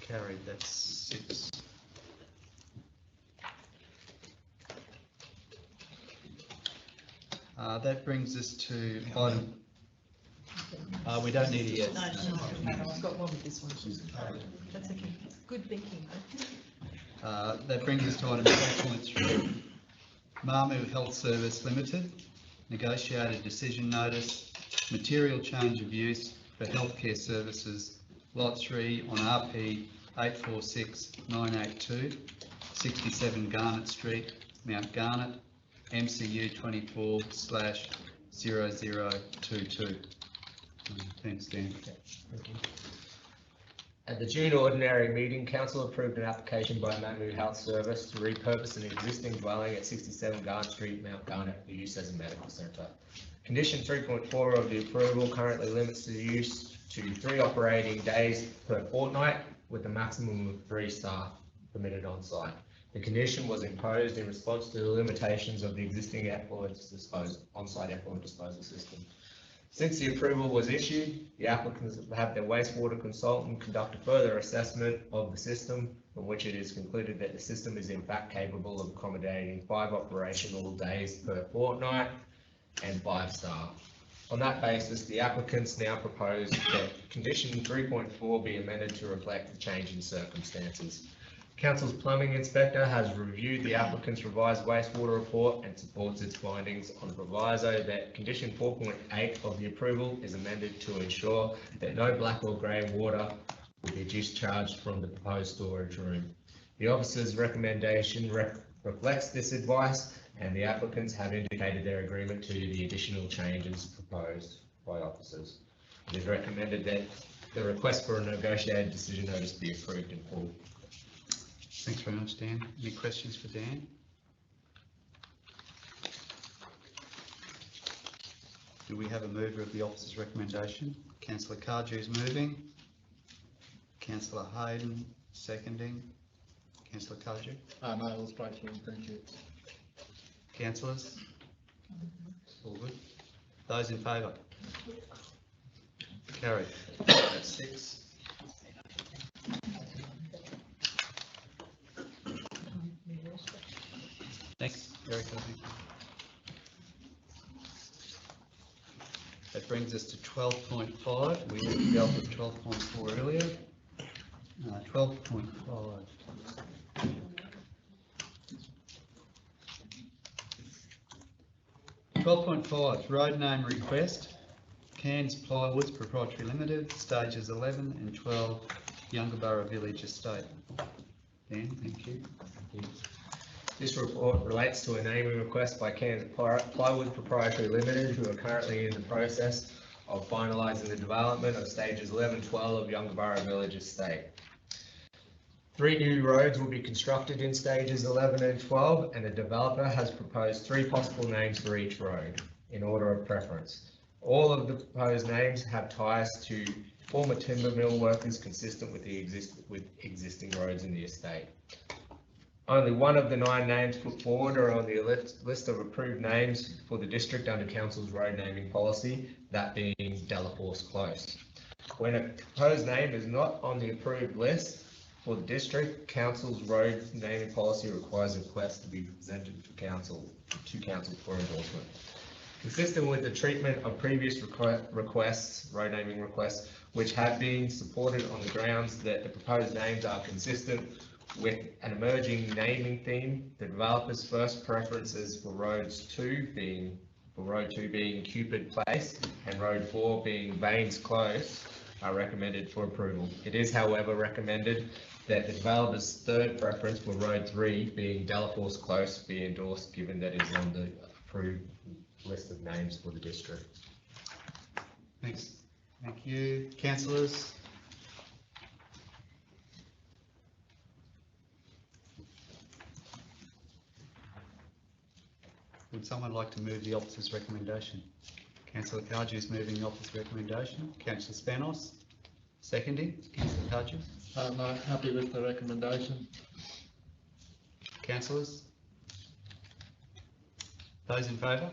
Carried, that's 6. That brings us to item. We don't need it yet. No, I've got one with this one. That's okay. Good thinking. That brings us to item 4.3. Marmu Health Service Limited, negotiated decision notice, material change of use for healthcare services, lot 3 on RP 846982, 67 Garnet Street, Mount Garnet, MCU 24/0022. Thanks, Dan. Thank you. At the June ordinary meeting, Council approved an application by Marmu Health Service to repurpose an existing dwelling at 67 Garnet Street, Mount Garnet, for use as a medical centre. Condition 3.4 of the approval currently limits the use to 3 operating days per fortnight, with a maximum of 3 staff permitted on site. The condition was imposed in response to the limitations of the existing on-site effluent disposal system. Since the approval was issued, the applicants have had their wastewater consultant conduct a further assessment of the system, from which it is concluded that the system is in fact capable of accommodating 5 operational days per fortnight and 5 staff. On that basis, the applicants now propose that condition 3.4 be amended to reflect the change in circumstances. Council's plumbing inspector has reviewed the applicant's revised wastewater report and supports its findings on the proviso that condition 4.8 of the approval is amended to ensure that no black or grey water will be discharged from the proposed storage room. The officer's recommendation reflects this advice, and the applicants have indicated their agreement to the additional changes proposed by officers. It is recommended that the request for a negotiated decision notice be approved in full. Thanks very much, Dan. Any questions for Dan? Do we have a mover of the officer's recommendation? Councillor Cardew is moving. Councillor Hayden seconding. Councillor Cardew? No, it was straight through, thank you. Councillors? All good. Those in favour? Carried. That's 6. Thanks, Eric. That brings us to 12.5. We dealt with 12.4 earlier. 12.5. 12.5, road name request, Cairns Plywoods Proprietary Limited, stages 11 and 12, Yungaburra Village Estate. Dan, thank you. This report relates to a naming request by Cairns Plywood Proprietary Limited, who are currently in the process of finalising the development of stages 11 and 12 of Yungaburra Village Estate. 3 new roads will be constructed in stages 11 and 12, and the developer has proposed 3 possible names for each road in order of preference. All of the proposed names have ties to former timber mill workers consistent with the existing roads in the estate. Only one of the 9 names put forward are on the list of approved names for the district under council's road naming policy, that being Delaforce Close. When a proposed name is not on the approved list for the district, council's road naming policy requires a request to be presented to council for endorsement. Consistent with the treatment of previous requests, road naming requests, which have been supported on the grounds that the proposed names are consistent with an emerging naming theme, the developer's first preferences for Road 2 being Cupid Place and Road 4 being Vanes Close are recommended for approval. It is, however, recommended that the developer's third preference for Road 3 being Delaforce Close be endorsed, given that it is on the approved list of names for the district. Thanks. Thank you. Councillors? Would someone like to move the officer's recommendation? Councillor Cardew is moving the officer's recommendation. Councillor Spanos, seconding. Councillor Cardew? No, happy with the recommendation. Councillors? Those in favour?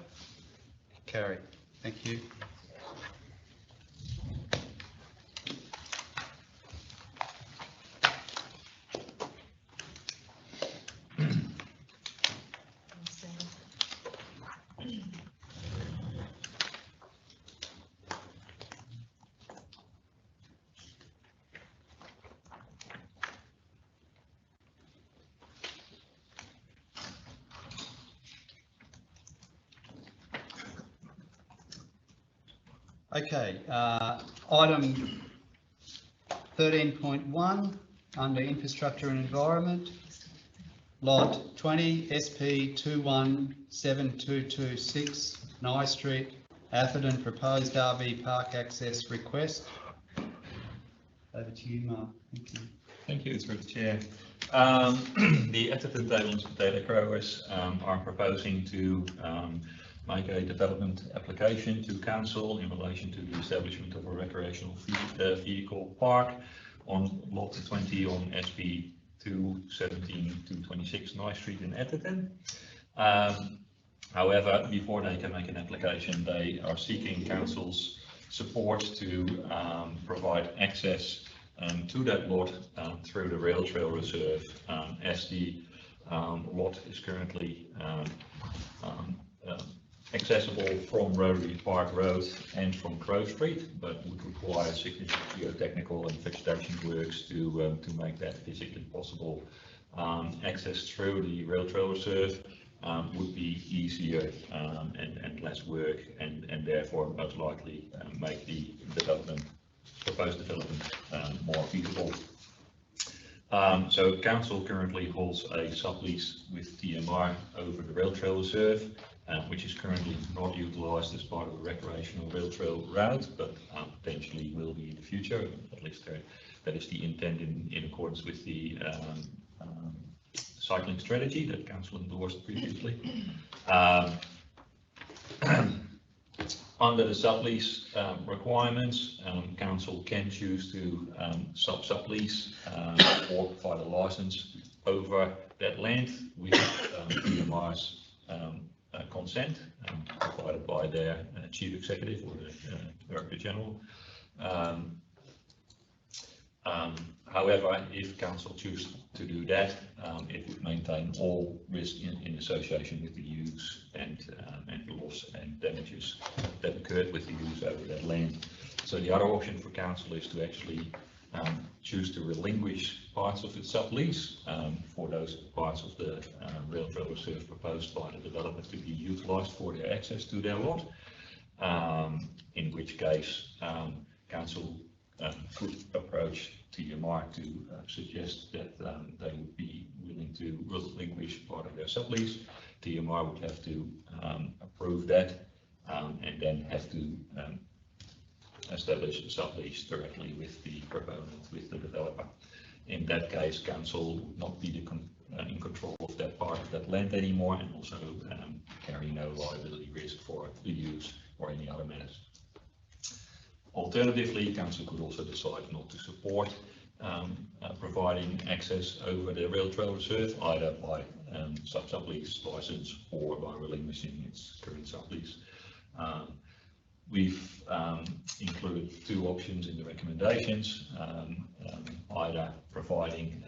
Carried. Thank you. Okay, item 13.1 under infrastructure and environment, lot 20 SP 217226 Nye Street, Atherton, proposed RV park access request. Over to you, Mark. Thank you. Thank you, through the chair. The Atherton data growers are proposing to make a development application to council in relation to the establishment of a recreational vehicle park on lot 20 on SP 217-226 Nye Street in Atherton. However, before they can make an application, they are seeking council's support to provide access to that lot through the rail trail reserve, as the lot is currently accessible from Rotary Park Road and from Crow Street, but would require significant geotechnical and vegetation works to make that physically possible. Access through the rail trail reserve would be easier and less work, and therefore most likely make the proposed development more feasible. So council currently holds a sublease with TMR over the rail trail reserve, which is currently not utilised as part of a recreational rail trail route, but potentially will be in the future. At least that is the intent in accordance with the cycling strategy that council endorsed previously. Under the sublease requirements, council can choose to sublease or provide a license over that land with TMR's consent provided by their chief executive or the director general. However, if council chooses to do that, it would maintain all risk in association with the use and loss and damages that occurred with the use over that land. So the other option for council is to actually choose to relinquish parts of its sublease for those parts of the rail trail reserve proposed by the developer to be utilised for their access to their lot, in which case council could approach TMR to suggest that they would be willing to relinquish part of their sublease. TMR would have to approve that and then have to establish a sublease directly with the proponent, with the developer. In that case, council would not be in control of that part of that land anymore, and also carry no liability risk for the use or any other matters. Alternatively, council could also decide not to support providing access over the rail trail reserve, either by sublease license or by relinquishing its current sublease. We've included two options in the recommendations, either providing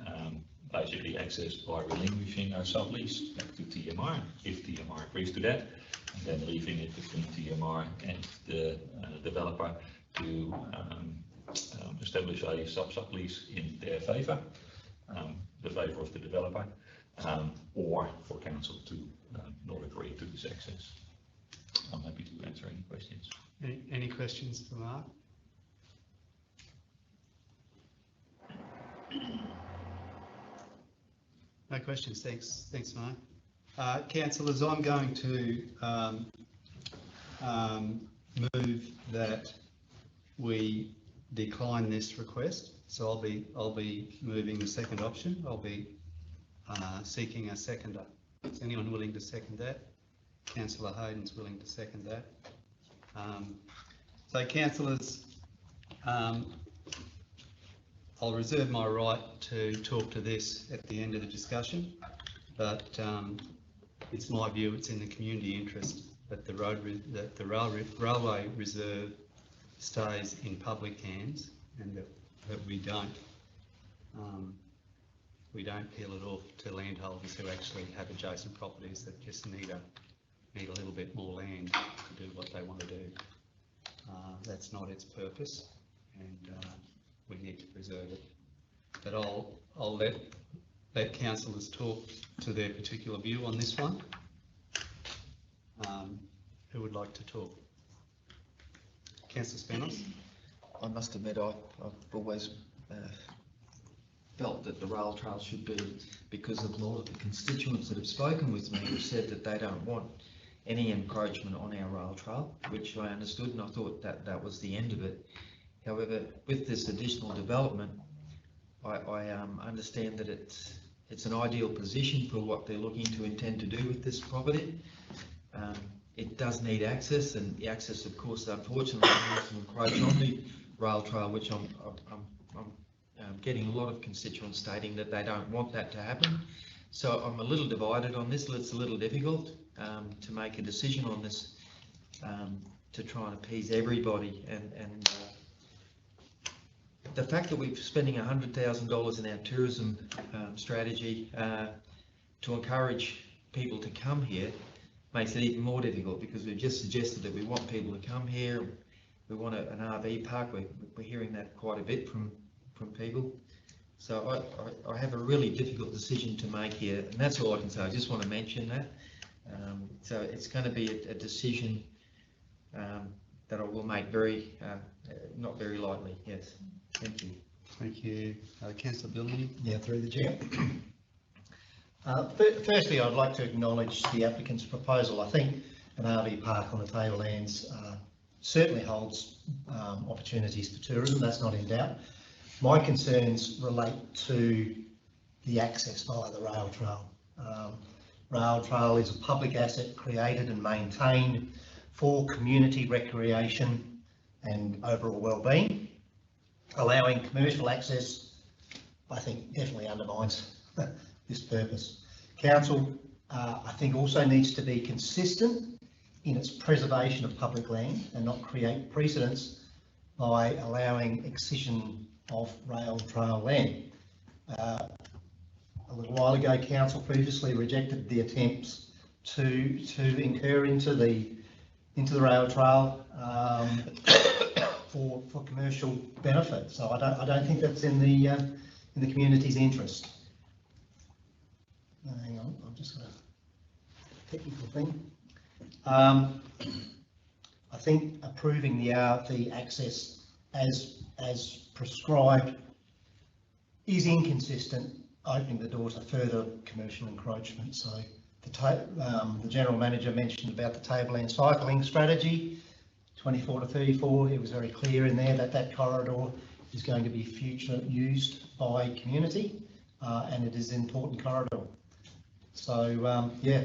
basically access by relinquishing our sublease back to TMR, if TMR agrees to that, and then leaving it between TMR and the developer to establish a sublease in their favour, the favour of the developer, or for council to not agree to this access. I'm happy to answer any questions. Any questions for Mark? No questions, thanks Mark. Councillors, I'm going to move that we decline this request. So I'll be moving the second option. I'll be seeking a seconder. Is anyone willing to second that? Councillor Hayden's willing to second that. So councillors, I'll reserve my right to talk to this at the end of the discussion, but it's my view it's in the community interest that the railway reserve stays in public hands, and that we don't peel it off to landholders who actually have adjacent properties that just need a little bit more land to do what they want to do. That's not its purpose, and we need to preserve it. But I'll let councillors talk to their particular view on this one. Who would like to talk? Councillor Spanos. I must admit, I've always felt that the rail trail should be, because of a lot of the constituents that have spoken with me have said that they don't want any encroachment on our rail trail, which I understood, and I thought that that was the end of it. However, with this additional development, I understand that it's an ideal position for what they're looking to intend to do with this property. It does need access, and the access, of course, unfortunately, needs to encroach on the rail trail, which I'm getting a lot of constituents stating that they don't want that to happen. So I'm a little divided on this. It's a little difficult to make a decision on this, to try and appease everybody, and the fact that we're spending $100,000 in our tourism strategy to encourage people to come here, makes it even more difficult, because we've just suggested that we want people to come here, we want an RV park, we're hearing that quite a bit from people. So I have a really difficult decision to make here, and that's all I can say. I just want to mention that. So it's going to be a decision that I will make not very lightly. Yes, thank you. Thank you. Councillor Billington? Yeah, through the chair. Firstly, I'd like to acknowledge the applicant's proposal. I think an RV park on the Tablelands certainly holds opportunities for tourism, that's not in doubt. My concerns relate to the access via the rail trail. Rail trail is a public asset created and maintained for community recreation and overall well-being. Allowing commercial access, I think, definitely undermines this purpose. Council, I think, also needs to be consistent in its preservation of public land and not create precedents by allowing excision of rail trail land. A little while ago, Council previously rejected the attempts to incur into the rail trail for commercial benefit. So I don't think that's in the community's interest. Hang on, I've just got a technical thing. I think approving the access as prescribed is inconsistent, opening the door to further commercial encroachment. So the General Manager mentioned about the Tableland cycling strategy, 24 to 34, it was very clear in there that corridor is going to be future used by community and it is an important corridor. So yeah.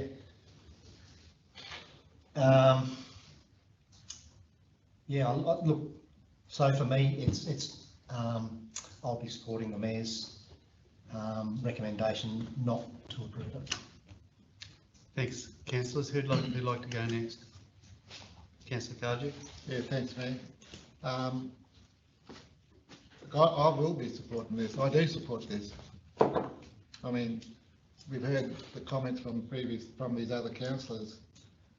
Yeah, look, so for me, I'll be supporting the Mayor's recommendation not to approve it. Thanks. Councillors, who'd like to go next? Councillor Cardew? Yeah, thanks, Mayor. I will be supporting this. I do support this. I mean, we've heard the comments from these other councillors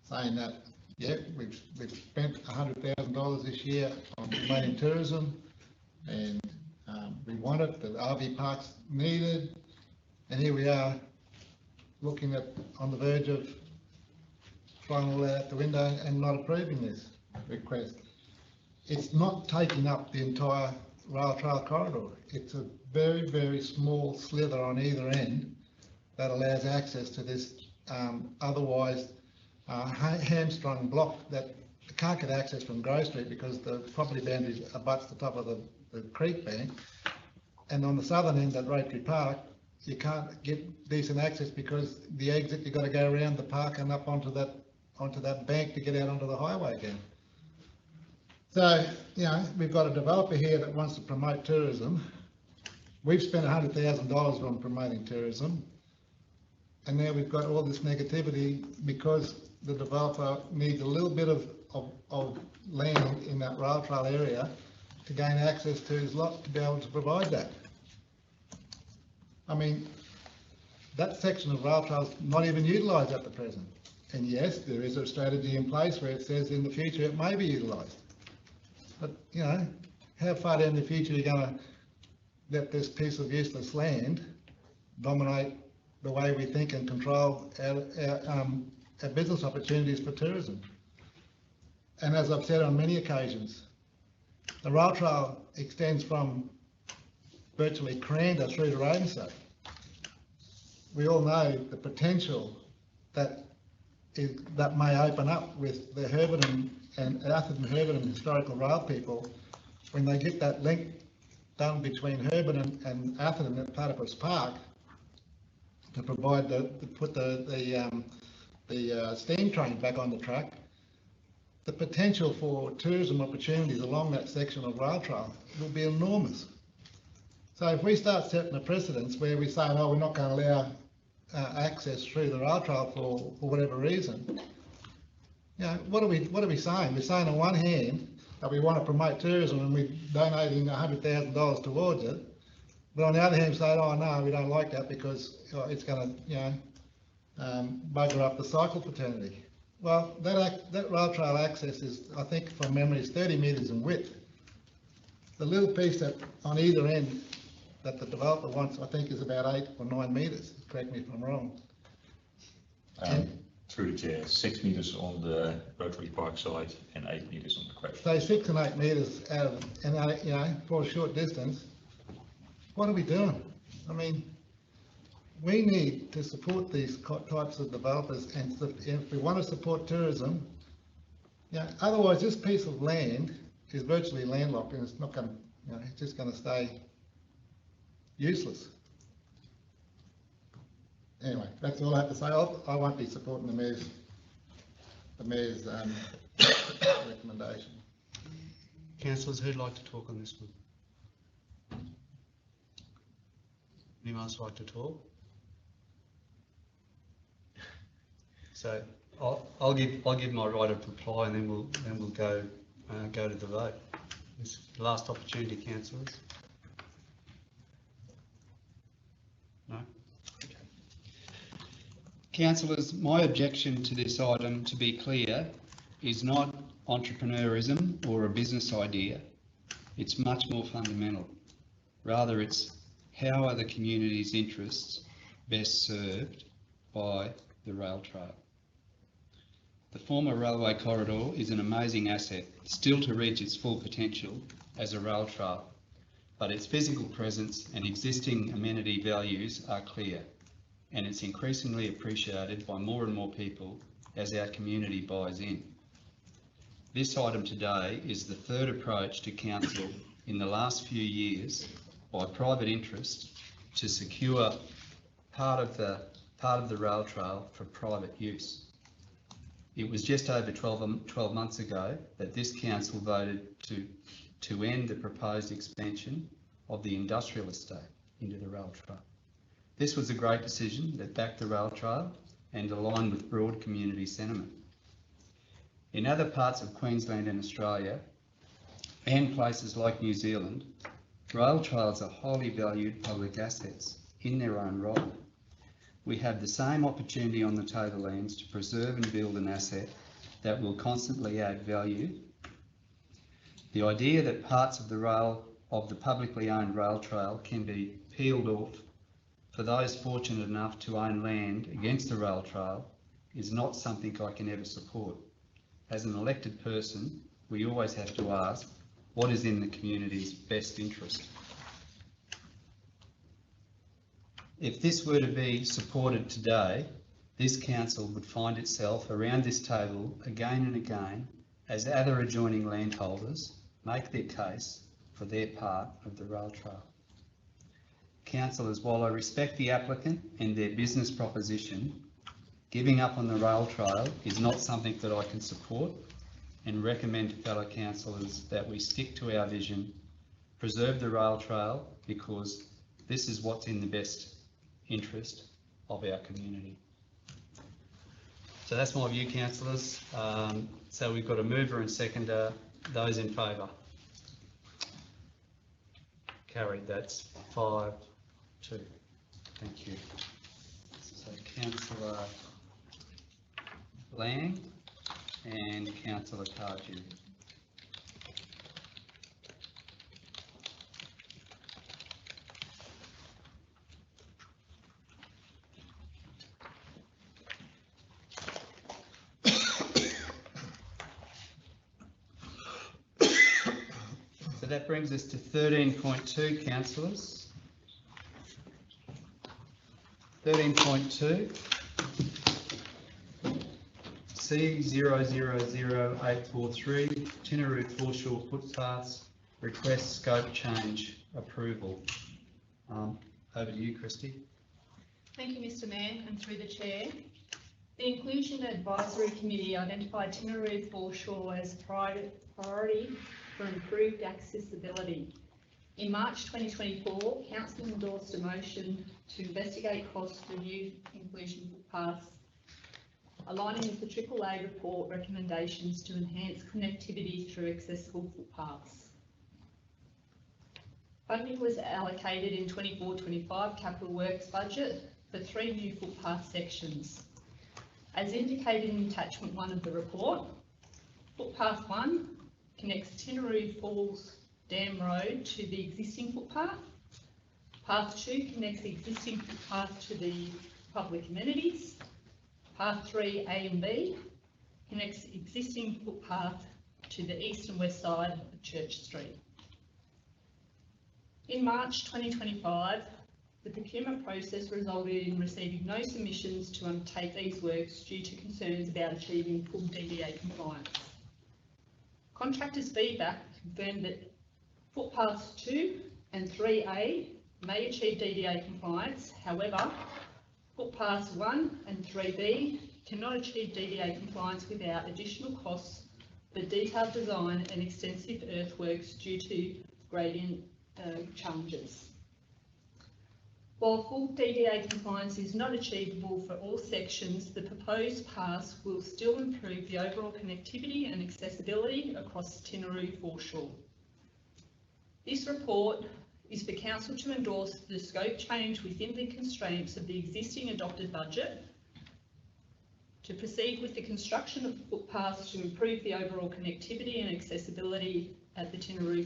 saying that, yeah, we've spent $100,000 this year on promoting tourism, and we want it. The RV park's needed, and here we are looking on the verge of throwing all that out the window and not approving this request. It's not taking up the entire rail trail corridor. It's a very, very small slither on either end that allows access to this otherwise hamstrung block that can't get access from Grove Street because the property boundary abuts the top of the creek bank. And on the southern end at Rotary Park, you can't get decent access because the exit, you've got to go around the park and up onto that bank to get out onto the highway again. So, you know, we've got a developer here that wants to promote tourism. We've spent $100,000 on promoting tourism, and now we've got all this negativity because the developer needs a little bit of land in that rail trail area to gain access to his lot to be able to provide that. I mean, that section of rail trail is not even utilised at the present. And yes, there is a strategy in place where it says in the future it may be utilised. But, you know, how far down the future are you going to let this piece of useless land dominate the way we think and control our business opportunities for tourism? And as I've said on many occasions, the rail trail extends from virtually Cranda through to Ravensthorpe. We all know the potential that may open up with the Herberton and Atherton Herberton historical rail people when they get that link done between Herberton and Atherton at Platypus Park to provide put the steam train back on the track. The potential for tourism opportunities along that section of rail trail will be enormous. So if we start setting a precedence where we say, oh, we're not going to allow access through the rail trail for whatever reason, you know, what are we saying? We're saying on one hand that we want to promote tourism and we're donating $100,000 towards it, but on the other hand, say, oh no, we don't like that because it's going to, you know, bugger up the cycle fraternity. Well, that rail trail access is, I think from memory, is 30 metres in width. The little piece that on either end that the developer wants, I think, is about 8 or 9 metres. Correct me if I'm wrong. Through the chair, 6 metres on the Rotary Park side and 8 metres on the Crouch. So 6 and 8 metres out of, and you know, for a short distance. What are we doing? I mean, we need to support these types of developers, and if we want to support tourism, you know, otherwise this piece of land is virtually landlocked and it's not going to, you know, it's just going to stay useless. Anyway, that's all I have to say. I won't be supporting the mayor's recommendation. Councillors, who'd like to talk on this one? Anyone else like to talk? So I'll give my right of reply, and then we'll go to the vote. It's the last opportunity, councillors. No? Okay. Councillors, my objection to this item, to be clear, is not entrepreneurism or a business idea. It's much more fundamental. Rather, it's how are the community's interests best served by the rail trail. The former railway corridor is an amazing asset, still to reach its full potential as a rail trail, but its physical presence and existing amenity values are clear, and it's increasingly appreciated by more and more people as our community buys in. This item today is the third approach to council in the last few years by private interest to secure part of the rail trail for private use. It was just over 12 months ago that this council voted to end the proposed expansion of the industrial estate into the rail trail. This was a great decision that backed the rail trail and aligned with broad community sentiment. In other parts of Queensland and Australia, and places like New Zealand, rail trails are highly valued public assets in their own right. We have the same opportunity on the Tablelands to preserve and build an asset that will constantly add value. The idea that parts of the publicly owned rail trail can be peeled off for those fortunate enough to own land against the rail trail is not something I can ever support. As an elected person, we always have to ask what is in the community's best interest. If this were to be supported today, this council would find itself around this table again and again as other adjoining landholders make their case for their part of the rail trail. Councillors, while I respect the applicant and their business proposition, giving up on the rail trail is not something that I can support, and recommend to fellow councillors that we stick to our vision, preserve the rail trail, because this is what's in the best interest of our community. So that's my view, councillors. So we've got a mover and seconder. Those in favour? Carried. That's 5-2. Thank you. So Councillor Lang and Councillor Cardew. So that brings us to 13.2, councillors. 13.2. C000843, Tinaroo Foreshore Footpaths, request scope change approval. Over to you, Christy. Thank you, Mr. Mayor, and through the chair. The Inclusion Advisory Committee identified Tinaroo Foreshore as priority for improved accessibility. In March 2024, Council endorsed a motion to investigate cost review inclusion footpaths, aligning with the AAA report recommendations to enhance connectivity through accessible footpaths. Funding was allocated in 24-25 capital works budget for 3 new footpath sections. As indicated in attachment 1 of the report, footpath 1 connects Tinaroo Falls Dam Road to the existing footpath. Path 2 connects the existing footpath to the public amenities. Path 3 A and B connects the existing footpath to the east and west side of Church Street. In March 2025, the procurement process resulted in receiving no submissions to undertake these works due to concerns about achieving full DDA compliance. Contractors' feedback confirmed that footpaths 2 and 3A may achieve DDA compliance. However, footpaths 1 and 3B cannot achieve DDA compliance without additional costs for detailed design and extensive earthworks due to gradient challenges. While full DDA compliance is not achievable for all sections, the proposed paths will still improve the overall connectivity and accessibility across the Tinaroo foreshore. This report is for Council to endorse the scope change within the constraints of the existing adopted budget, to proceed with the construction of footpaths to improve the overall connectivity and accessibility at the Tinaroo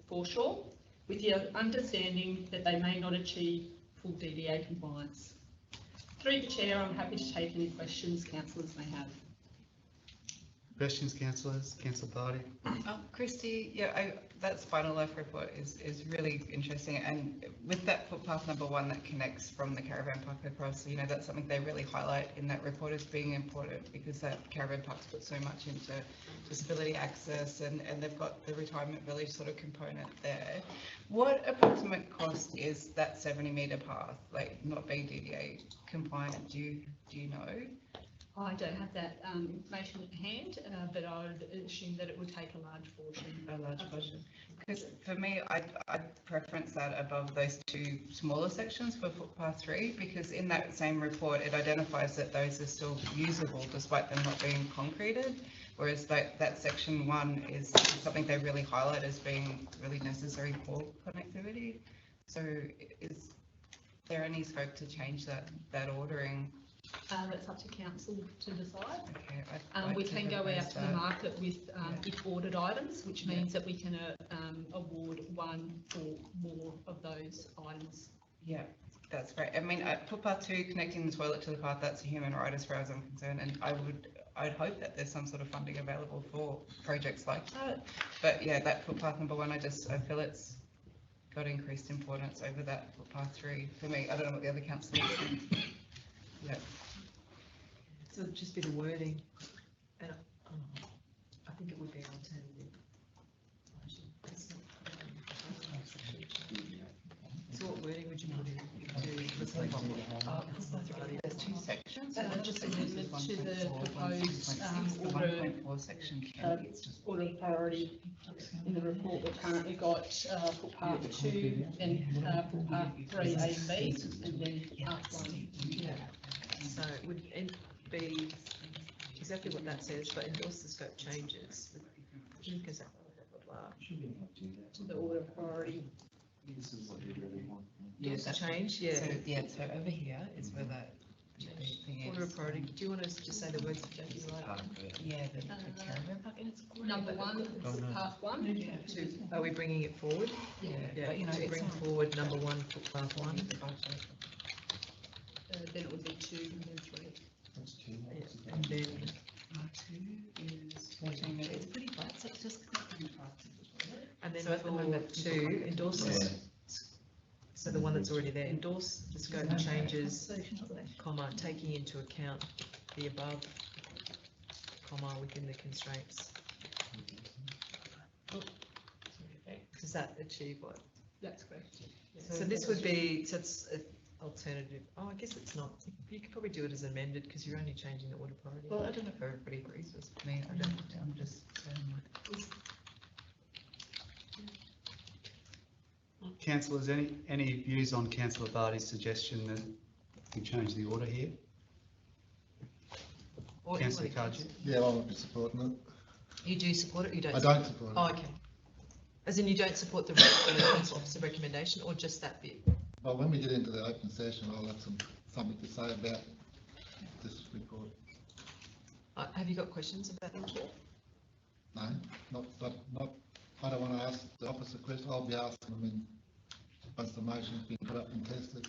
foreshore, with the understanding that they may not achieve full DDA compliance. Through the Chair, I'm happy to take any questions councillors may have. Questions, councillors? Councillor Barty? Christy, yeah, that Spinal Life report is really interesting, and with that footpath number 1 that connects from the caravan park across, you know, that's something they really highlight in that report as being important, because that caravan park's put so much into disability access, and they've got the retirement village sort of component there. What approximate cost is that 70-metre path, like not being DDA compliant? Do you know? I don't have that information at hand, but I would assume that it would take a large portion. A large portion. Because for me, I'd preference that above those 2 smaller sections for footpath 3, because in that same report it identifies that those are still usable despite them not being concreted, whereas that section 1 is something they really highlight as being really necessary for connectivity. So is there any scope to change that ordering? That's up to council to decide. Okay, we can go out to the market with if ordered items, which means that we can award 1 or more of those items. Yeah, that's great. I mean, footpath 2 connecting the toilet to the path, that's a human right as far as I'm concerned, and I'd hope that there's some sort of funding available for projects like that. But yeah, that footpath number 1, I feel it's got increased importance over that footpath 3 for me. I don't know what the other councillors think. Yeah. So it'd just be the wording, and I think it would be an alternative. So what wording would you put in? There's 2 sections. Just amendment to the proposed order of priority in the report. We've currently got footpath 2, then footpath 3 A and B, and then path 1. Yeah. So it would be exactly what that says, but endorse the scope changes. Because to the order of priority. Yes, that's change, yeah. So over here is where that thing is. Order of priority. Do you want us to say the words that Jackie like? Yeah, the caravan park, and it's Number 1, path 1. Are we bringing it forward? Yeah. But you know, to bring forward number 1, footpath 1. Then it would be 2 and then 3. That's 2. Yeah. And then 2 is 14 metres. It's pretty flat, so it's just. And then So at the for moment, 2, endorse this. So the one that's already there, endorse the scope changes, comma, taking into account the above, comma, within the constraints. Does that achieve what? That's correct. So this would be, so it's an alternative, I guess it's not, you could probably do it as amended because you're only changing the order priority. Well, I don't know if everybody agrees with me. I'm just. Councillors, any views on Councillor Barty's suggestion that we change the order here? Councillor Kaji? Yeah, I would be supporting it. You do support it, you don't? I don't support it. Oh, okay. As in you don't support the council officer recommendation or just that bit? Well, when we get into the open session, I'll have something to say about this report. Have you got questions about the report? No, not, I don't want to ask the opposite question. I'll be asking them once the motion's been put up and tested.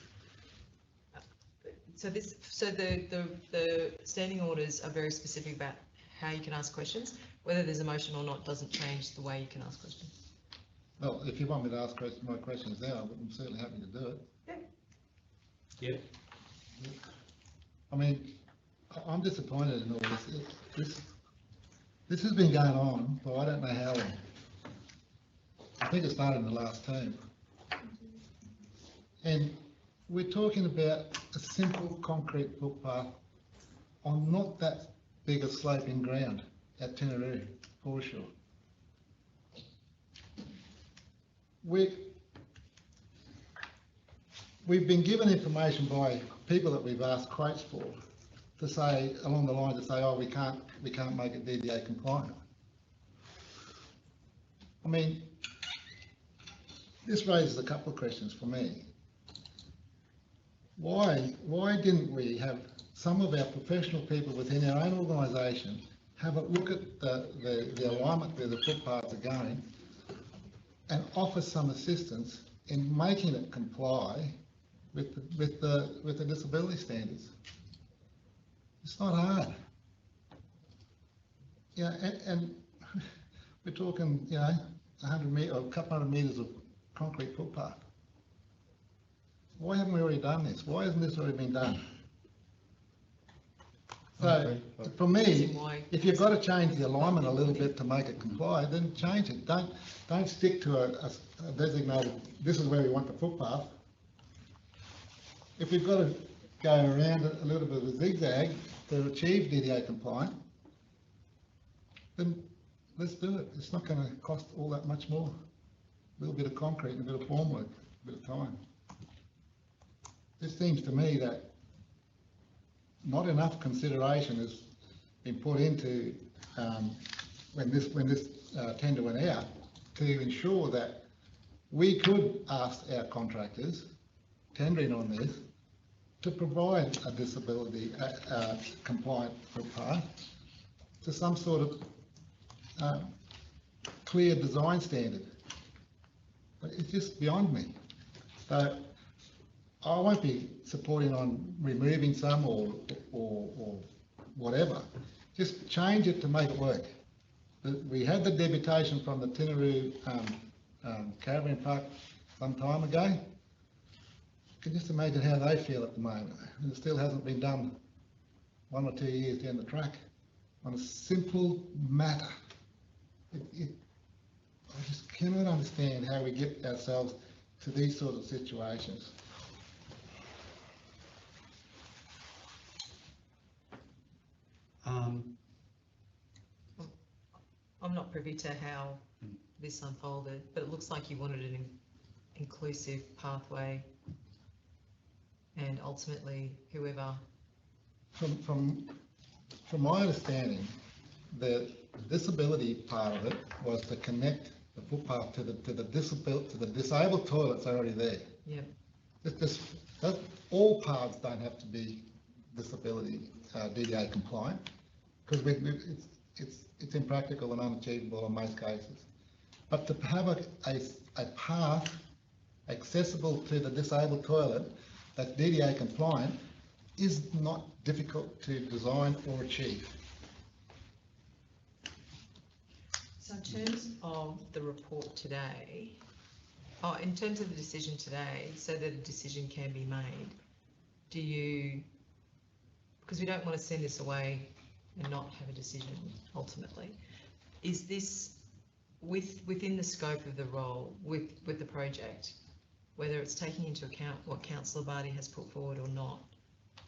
So the standing orders are very specific about how you can ask questions. Whether there's a motion or not doesn't change the way you can ask questions. Well, if you want me to ask my questions now, I'm certainly happy to do it. Yeah. I mean, I'm disappointed in all this. This has been going on for I don't know how long. I think it started in the last term. And we're talking about a simple concrete footpath on not that big a sloping ground at Tinaroo foreshore. We've been given information by people that we've asked quotes for to say, along the line to say, oh, we can't make it DDA compliant. I mean, this raises a couple of questions for me. Why didn't we have some of our professional people within our own organisation have a look at the alignment where the footpaths are going and offer some assistance in making it comply with the disability standards? It's not hard. Yeah, and we're talking, 100 metres or a couple hundred metres of concrete footpath. Why haven't we already done this? Why hasn't this already been done? So, for me, if you've got to change the alignment a little bit to make it comply, then change it. Don't stick to a designated, this is where we want the footpath. If we've got to go around a little bit of a zigzag to achieve DDA compliant, then let's do it. It's not going to cost all that much more. A little bit of concrete and a bit of formwork, a bit of time. This seems to me that not enough consideration has been put into when this tender went out to ensure that we could ask our contractors tendering on this to provide a disability compliant footpath to some sort of clear design standard. But it's just beyond me. So I won't be supporting on removing some or whatever. Just change it to make it work. We had the deputation from the Tinaroo caravan park some time ago. You can just imagine how they feel at the moment. And it still hasn't been done 1 or 2 years down the track on a simple matter. I just cannot understand how we get ourselves to these sort of situations. I'm not privy to how this unfolded, but it looks like you wanted an inclusive pathway, and ultimately whoever. From my understanding, the disability part of it was to connect the footpath to the disabled toilets already there. Yep. All paths don't have to be disability DDA compliant, because it's impractical and unachievable in most cases. But to have a path accessible to the disabled toilet that's DDA compliant is not difficult to design or achieve. So in terms of the report today, in terms of the decision today, so that a decision can be made, do you, because we don't want to send this away and not have a decision ultimately, is this within the scope of the role with the project, whether it's taking into account what Councillor Barty has put forward or not,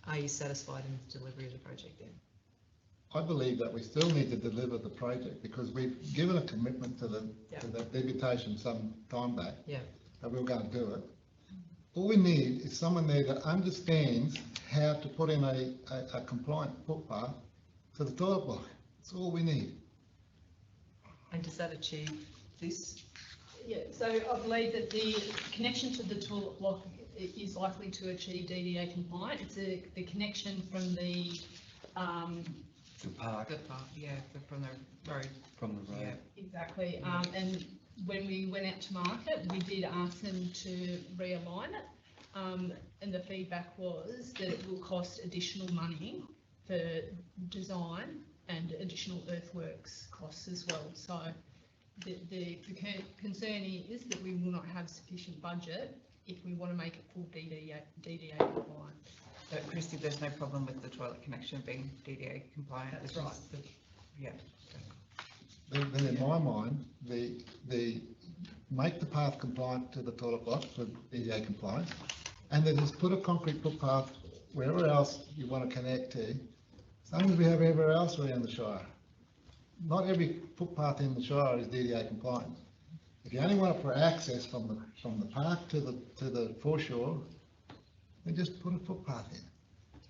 are you satisfied in the delivery of the project then? I believe that we still need to deliver the project because we've given a commitment to the deputation some time back that we were going to do it. All we need is someone there that understands how to put in a compliant footpath to the toilet block. That's all we need. And does that achieve this? Yeah, so I believe that the connection to the toilet block is likely to achieve DDA compliant. It's the connection from the, The park. The part, yeah, from the road. From the road. Yeah. exactly, and when we went out to market, we did ask them to realign it. And the feedback was that it will cost additional money for design and additional earthworks costs as well. So the concern is that we will not have sufficient budget if we want to make it full DDA compliant. But Christy, there's no problem with the toilet connection being DDA compliant. That's it's right. just yeah. Then in my mind, the make the path compliant to the toilet block for DDA compliance, and then just put a concrete footpath wherever else you want to connect to, same as we have everywhere else around the Shire. Not every footpath in the Shire is DDA compliant. If you only want it for access from the park to the foreshore, then just put a footpath in.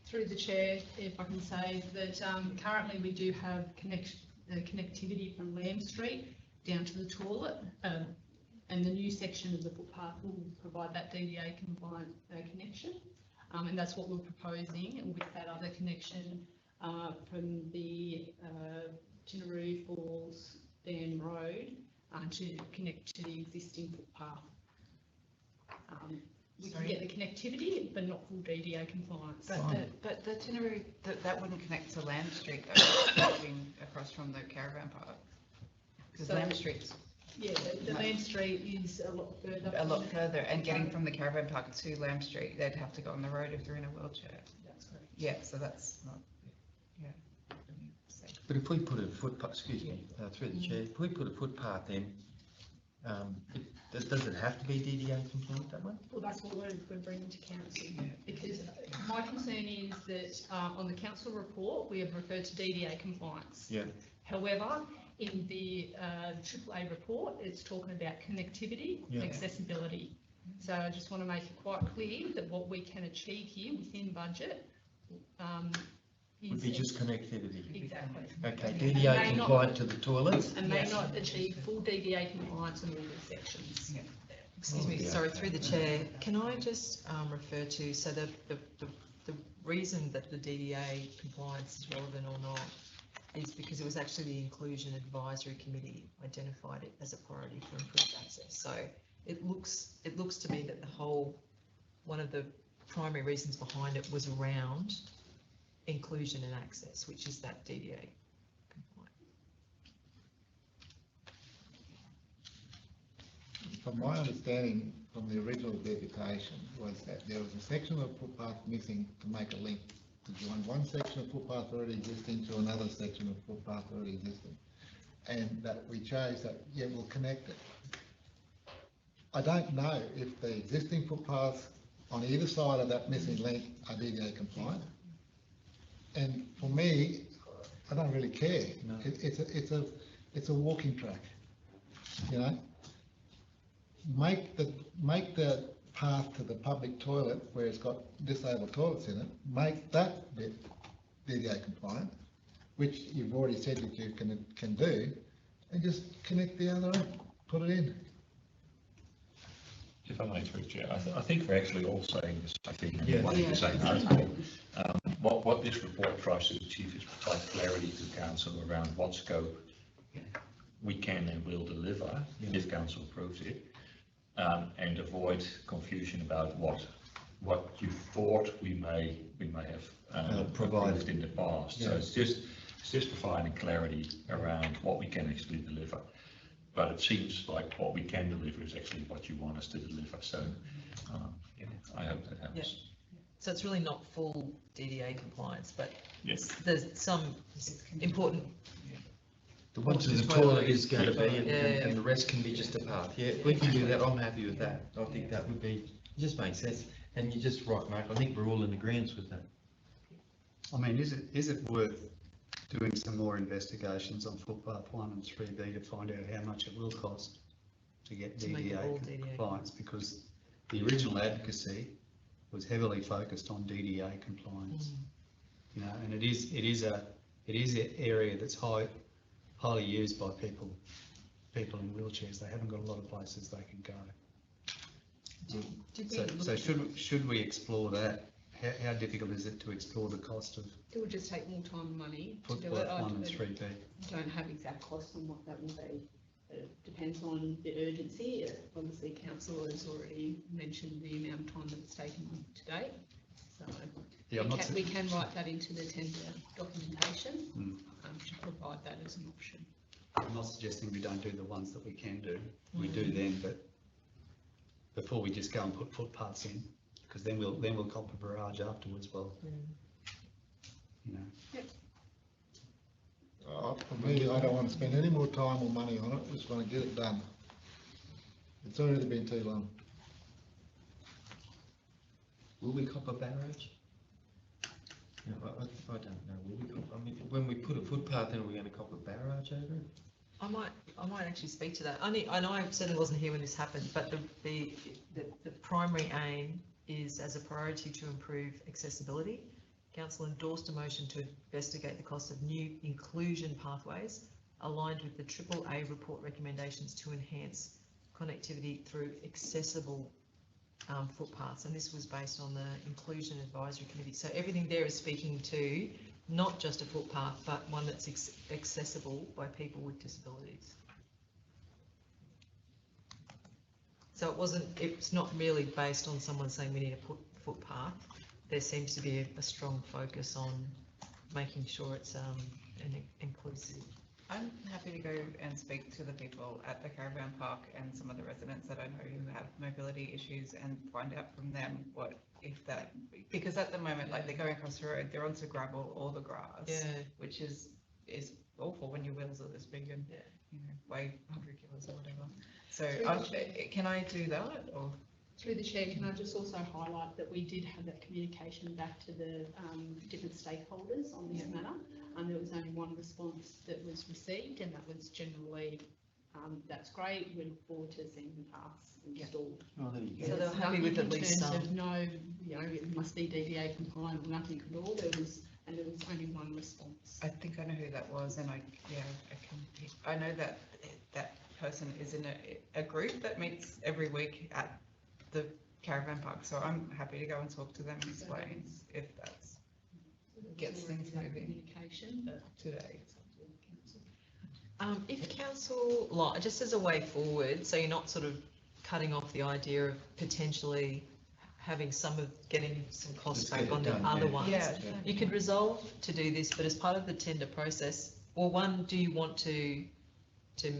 Through the chair, if I can say that currently we do have connectivity from Lamb Street down to the toilet, and the new section of the footpath will provide that DDA compliant connection, and that's what we're proposing with that other connection from the Tinaroo Falls Dam Road to connect to the existing footpath. We can get the connectivity, but not full DDA compliance. But the Tinaroo, that wouldn't connect to Lamb Street though, walking across from the caravan park. Because So- Lamb Street's Yeah, the Lamb Street is a lot further. a lot further, and getting from the caravan park to Lamb Street, they'd have to go on the road if they're in a wheelchair. That's correct. Yeah, so that's not, yeah. But if we put a footpath, excuse me, through the chair, if we put a footpath in, does it have to be DDA compliant, that one? Well, that's what we're bringing to council, because my concern is that on the council report, we have referred to DDA compliance. Yeah. However, in the AAA report, it's talking about connectivity and Yeah. accessibility. So I just want to make it quite clear that what we can achieve here within budget Would be just connectivity. Exactly. Okay, And DDA may not- compliant to the toilets? And may not achieve full DDA compliance in all the sections. Excuse me, Oh, yeah. sorry, through the chair, can I just refer to, so the reason that the DDA compliance is relevant or not is because it was actually the Inclusion Advisory Committee identified it as a priority for improved access. So it looks to me that one of the primary reasons behind it was around inclusion and access, which is that DDA compliant. From my understanding from the original dedication was that there was a section of footpath missing to make a link, to join one section of footpath already existing to another section of footpath already existing. And that we chose that, yeah, we'll connect it. I don't know if the existing footpaths on either side of that missing link are DDA compliant. And for me, I don't really care. No. It's a walking track, you know? Make the path to the public toilet where it's got disabled toilets in it, make that bit DDA compliant, which you've already said that you can do, and just connect the other end, put it in. If I may, through Chair, I think we're actually all saying the same thing, Yeah. and wanting the same outcome. What this report tries to achieve is provide clarity to council around what scope we can and will deliver if council approves it, and avoid confusion about what you thought we may have provided in the past. So it's just providing clarity around what we can actually deliver. But it seems like what we can deliver is actually what you want us to deliver. So I hope that helps. Yeah. So it's really not full DDA compliance, but Yes. there's some important. The one to the toilet is going to be, and the rest can be just a path. Yeah, if we can do that, I'm happy with that. I think that would be, it just makes sense. And you're just right, Mark, I think we're all in agreement with that. I mean, is it worth doing some more investigations on footpath 1 and 3B to find out how much it will cost to get To make it all DDA DDA compliance? Because the original advocacy was heavily focused on DDA compliance, you know, and it is an area that's highly used by people people in wheelchairs. They haven't got a lot of places they can go. Did we So, look so at- should we explore that? How difficult is it to explore the cost of It would just take more time and money to do footpath it. 1 and 3B? Don't have exact costs on what that will be. It depends on the urgency. Obviously, council has already mentioned the amount of time that it's taken to date. So Yeah, I'm not we can write that into the tender documentation to provide that as an option. I'm not suggesting we don't do the ones that we can do. We do them, but before we just go and put footpaths in, because then we'll cop a barrage afterwards. Well, you know. For me, I don't want to spend any more time or money on it, just want to get it done. It's already been too long. Will we cop a barrage? No, I don't know. Will we cop, I mean, when we put a footpath in, are we going to cop a barrage over it? I might actually speak to that. I know I certainly wasn't here when this happened, but the primary aim is as a priority to improve accessibility. Council endorsed a motion to investigate the cost of new inclusion pathways aligned with the AAA report recommendations to enhance connectivity through accessible footpaths, and this was based on the Inclusion Advisory Committee. So everything there is speaking to not just a footpath, but one that's accessible by people with disabilities. So it's not really based on someone saying we need a footpath. There seems to be a strong focus on making sure it's inclusive. I'm happy to go and speak to the people at the caravan park and some of the residents that I know who have mobility issues and find out from them what if that, because at the moment, like they're going across the road, they're onto gravel or the grass, which is awful when your wheels are this big and you know, weigh 100 kilos or whatever. So can I do that or? Through the chair, can I just also highlight that we did have that communication back to the different stakeholders on this matter, and there was only one response that was received, and that was generally, that's great, we look forward to seeing the paths installed. Oh, there you go. So they're happy with at least some. In terms of no, you know, it must be DDA compliant or nothing at all, there was only one response. I think I know who that was, and I know that that person is in a group that meets every week at the caravan park, so I'm happy to go and talk to them and explain if that's gets things moving communication today. If council, like, just as a way forward, so you're not sort of cutting off the idea of potentially having getting some costs Let's back get on it the done, other yeah. ones. Yeah. You could resolve to do this, but as part of the tender process, or one, do you want to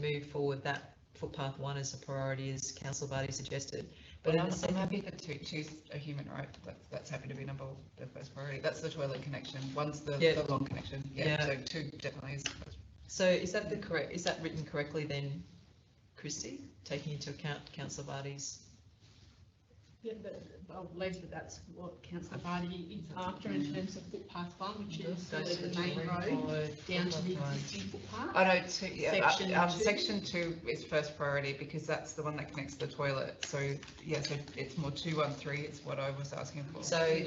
move forward that footpath 1 as a priority, as councillor Vardy suggested? But I'm happy to choose a human right. That's happy to be the first priority. That's the toilet connection. One's the long connection. So 2 definitely is. So is that written correctly then, Christy, taking into account councillor Vardy's? Yeah, but I believe that that's what councillor Vardy is after in terms of footpath 1, which is the main road down to the existing footpath. I know, Section 2. section 2 is first priority because that's the one that connects the toilet. So yeah, so it's more 213 is what I was asking for. So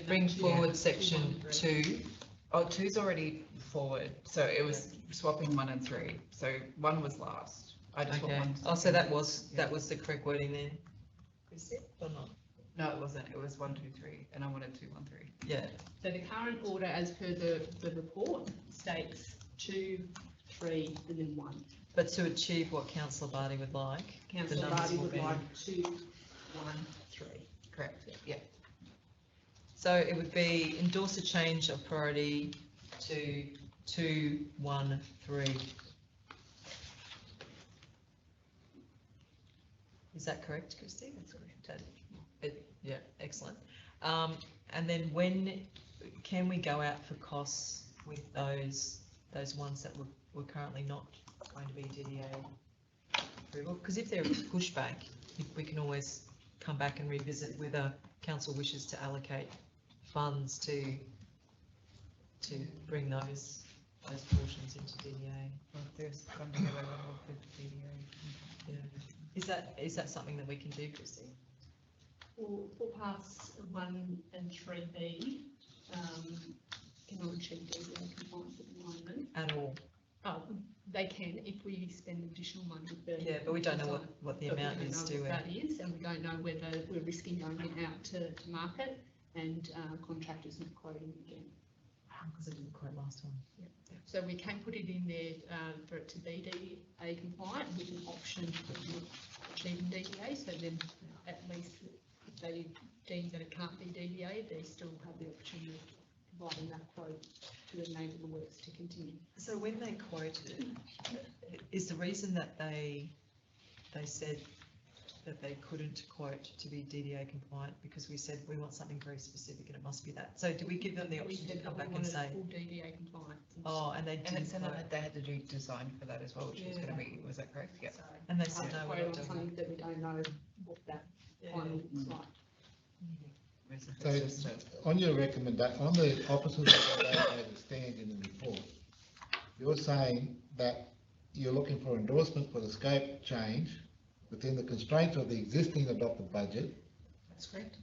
bring forward section 2. Oh, 2's already forward, so it was swapping 1 and 3. So 1 was last. I just want Okay. 1. Oh, so that was the correct wording then? Is it or not? No, it wasn't. It was 1, 2, 3, and I wanted 2, 1, 3. Yeah. So the current order, as per the report, states 2, 3, and then 1. But to achieve what councillor Vardy would like, Councillor Vardy would like 2, 1, 3. Correct. Yeah. So it would be endorse a change of priority to 2, 1, 3. Is that correct, Christy? That's correct. Yeah, excellent. And then when can we go out for costs with those ones that we're currently not going to be DDA approval? Because if they're pushback, we can always come back and revisit whether council wishes to allocate funds to bring those portions into DDA. Well, if there's funding available for DDA. Yeah. Is that something that we can do, Christy? For footpaths 1 and 3B, cannot achieve DDA compliance at the moment. At all? They can if we spend additional money. Yeah, but we don't know what the But we amount don't is, know do what we? that is, and we don't know whether we're risking going it out to market and contractors not quoting again. Because it didn't quote last time. So we can put it in there for it to be DDA compliant with an option of not achieving DDA, so then at least if they deem that it can't be DDA, they still have the option of providing that quote to enable the works to continue. So when they quoted, is the reason that they said that they couldn't quote to be DDA compliant because we said we want something very specific and it must be that? So did we give them the option to come back and say? Full DDA compliant. Oh, and they And didn't it sounded quote. like they had to do design for that as well, which was going to be, was that correct? Yeah. And they said, no, we're Quote not on doing something that we don't know what that final looks like. So on your recommendation, on the officers that stand in the report, you're saying that you're looking for endorsement for the scope change within the constraints of the existing adopted budget, That's correct.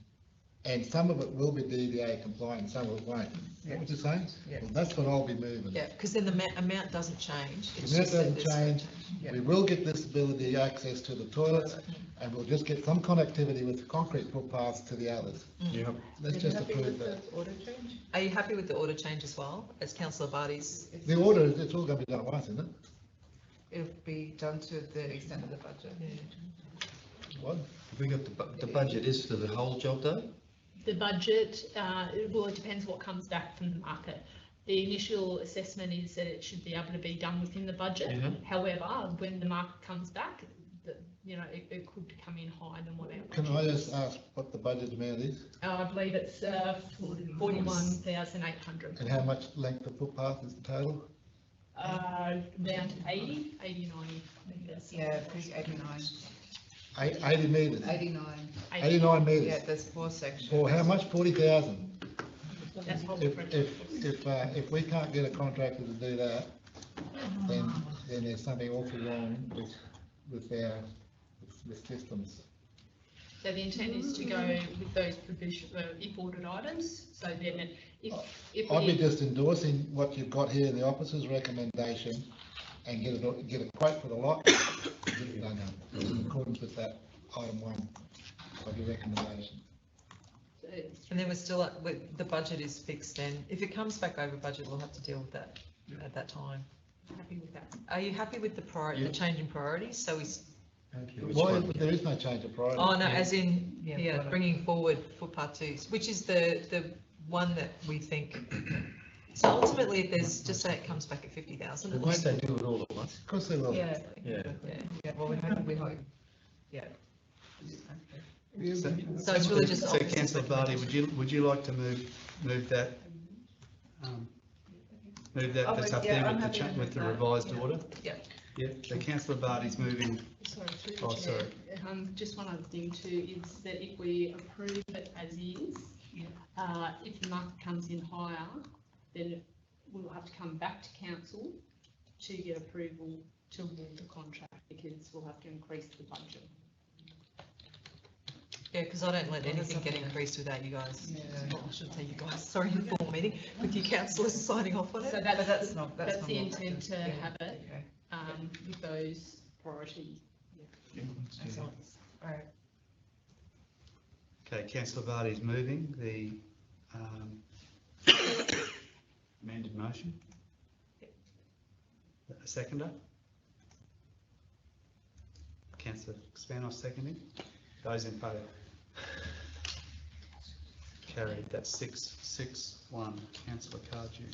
and some of it will be DDA compliant, some of it won't. Is that what you're saying? Yeah. Well, that's what I'll be moving. Yeah, because then the amount doesn't change. The it's amount just that doesn't there's- change, we will get disability access to the toilets, and we'll just get some connectivity with the concrete footpaths to the others. Yeah. Let's just approve that. Order change? Are you happy with the order change as well, as councillor Barty's? The order, it's all gonna be done at once, isn't it? It'll be done to the extent of the budget. What? We got the budget is for the whole job though? The budget, well, it depends what comes back from the market. The initial assessment is that it should be able to be done within the budget. Mhm. However, when the market comes back, it could come in higher than what our. Can I just ask what the budget amount is, I believe it's 41,800. and how much length of footpath is the total? Down to 80, 90 meters. Yeah, 89. 80 metres, 89. 89 metres. Yeah, there's 4 sections. For how much? 40,000? That's what If we can't get a contractor to do that, then there's something awfully wrong with our systems. So the intent is to go with those provision, if ordered items, so then if I'd be we, just endorsing what you've got here, the officer's recommendation, and get a quote for the lot, get it done in accordance with that item 1 of your recommendation. And then we're still, the budget is fixed then. If it comes back over budget, we'll have to deal with that at that time. happy with that. Are you happy with the change in priorities? So we, Why, there is no change of priority. oh no, as in, Yeah, yeah, got it. bringing forward footpath 2, which is the one that we think. So ultimately, if there's, just say it comes back at 50,000. Won't they do it all at once? Of course they will. Yeah, Yeah. yeah, well, we hope, yeah. So it's really just. So officers' councillor Barty, would you like to move that, that's up yeah, there I'm with the, happy to with the move that. revised Yeah. order? Yeah. Yeah, so councillor Barty's moving, Sorry, through Oh, the chair. sorry. Just one other thing too, is that if we approve it as is, if the market comes in higher, then we'll have to come back to council to get approval to award the contract, because we'll have to increase the budget. Yeah, because I don't let anything get increased without you guys. Well, I shouldn't say you guys, sorry, the formal meeting, with you councillors signing off on it. So But that's not the what- intent to yeah, have it, okay. with those priorities. Excellent. All right. okay, councillor Barty's moving the amended motion. A seconder? Councillor Spanos seconding. Those in favour? Carried, that's 6-1, councillor Cardew.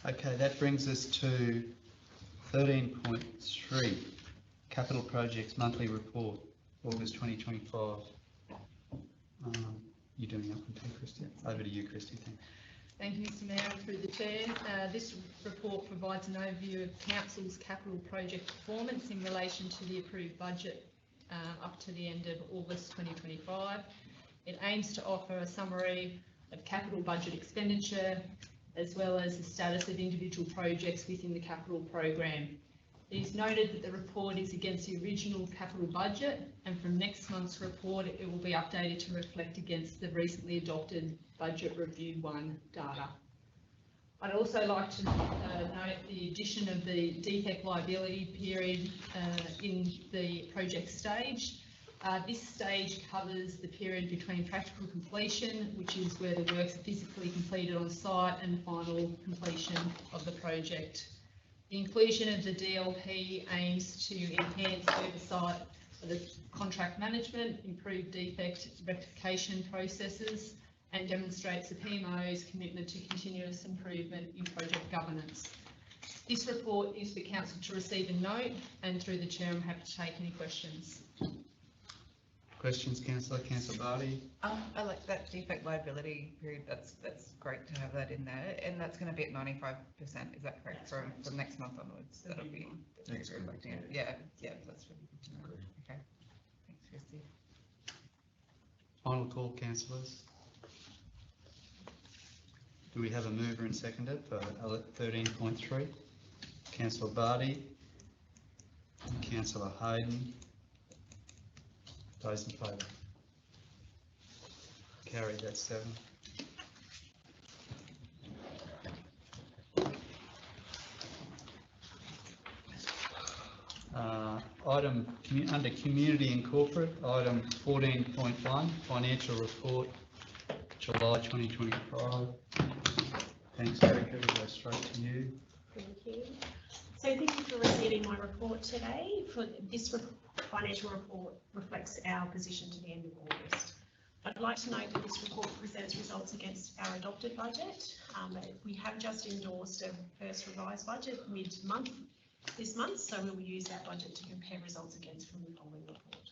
Okay, that brings us to 13.3, Capital Projects Monthly Report, August 2025. You're doing that one too, Christy? Over to you, Christy. Thank you, Mr Mayor, and through the Chair. This report provides an overview of Council's capital project performance in relation to the approved budget up to the end of August 2025. It aims to offer a summary of capital budget expenditure, as well as the status of individual projects within the capital program. It is noted that the report is against the original capital budget, and from next month's report it will be updated to reflect against the recently adopted Budget Review 1 data. I'd also like to note the addition of the DHEC liability period in the project stage. This stage covers the period between practical completion, which is where the works are physically completed on site, and final completion of the project. The inclusion of the DLP aims to enhance oversight of the contract management, improve defect rectification processes, and demonstrates the PMO's commitment to continuous improvement in project governance. This report is for Council to receive and note, and through the Chair I'm happy to take any questions. Questions, Councillor? Councillor Barty? I like that defect liability period. That's great to have that in there, and that's going to be at 95%. Is that correct? From next month onwards, that'll be reflecting it. Yeah, that's really good to know. Okay, thanks, Christy. Final call, councillors. Do we have a mover and seconder for 13.3? Councillor Barty, Councillor Hayden. Those in favour? Carried, that's 7. Item under Community and Corporate, item 14.1, Financial Report, July 2025. Thanks, Erica. We'll go straight to you. Thank you. So thank you for receiving my report today. For this financial report reflects our position to the end of August. I'd like to note that this report presents results against our adopted budget. We have just endorsed a first revised budget mid-month this month, so we will use that budget to compare results against from the following report.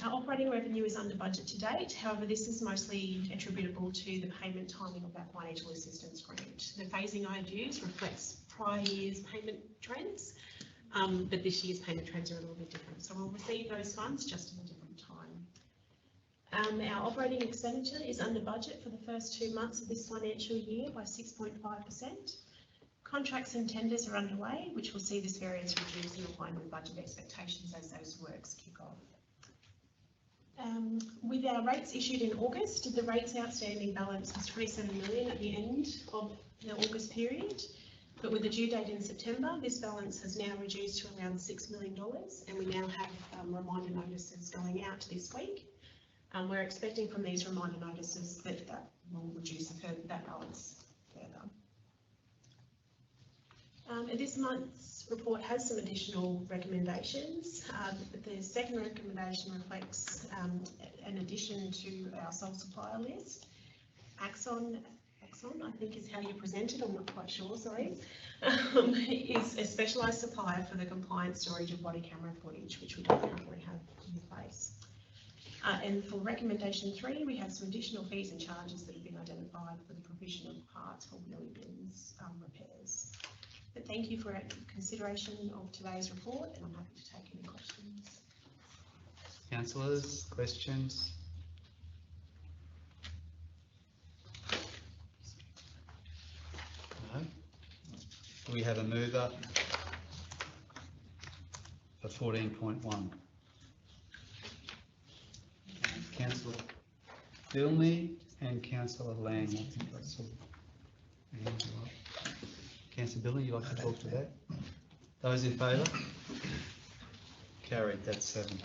Our operating revenue is under budget to date. However, this is mostly attributable to the payment timing of that financial assistance grant. The phasing I use reflects prior year's payment trends, but this year's payment trends are a little bit different. So we'll receive those funds just in a different time. Our operating expenditure is under budget for the first 2 months of this financial year by 6.5%. Contracts and tenders are underway, which will see this variance reduced in line with budget expectations as those works kick off. With our rates issued in August, the rates outstanding balance was 27 million at the end of the August period, but with the due date in September, this balance has now reduced to around $6 million, and we now have reminder notices going out this week. We're expecting from these reminder notices that will reduce that balance further. This month's report has some additional recommendations. The second recommendation reflects an addition to our sole supplier list. Axon, I think is how you present it, I'm not quite sure, sorry, is a specialised supplier for the compliant storage of body camera footage, which we don't currently have in place. And for recommendation 3, we have some additional fees and charges that have been identified for the provision of parts for wheelie bins repairs. But thank you for your consideration of today's report, and I'm happy to take any questions. Councillors, questions? No? Do we have a mover for 14.1? Councillor Bilney and Councillor Lang. I think that's all. Councillor Bilney, you'd like to talk to that? Those in favour? Carried, that's 7.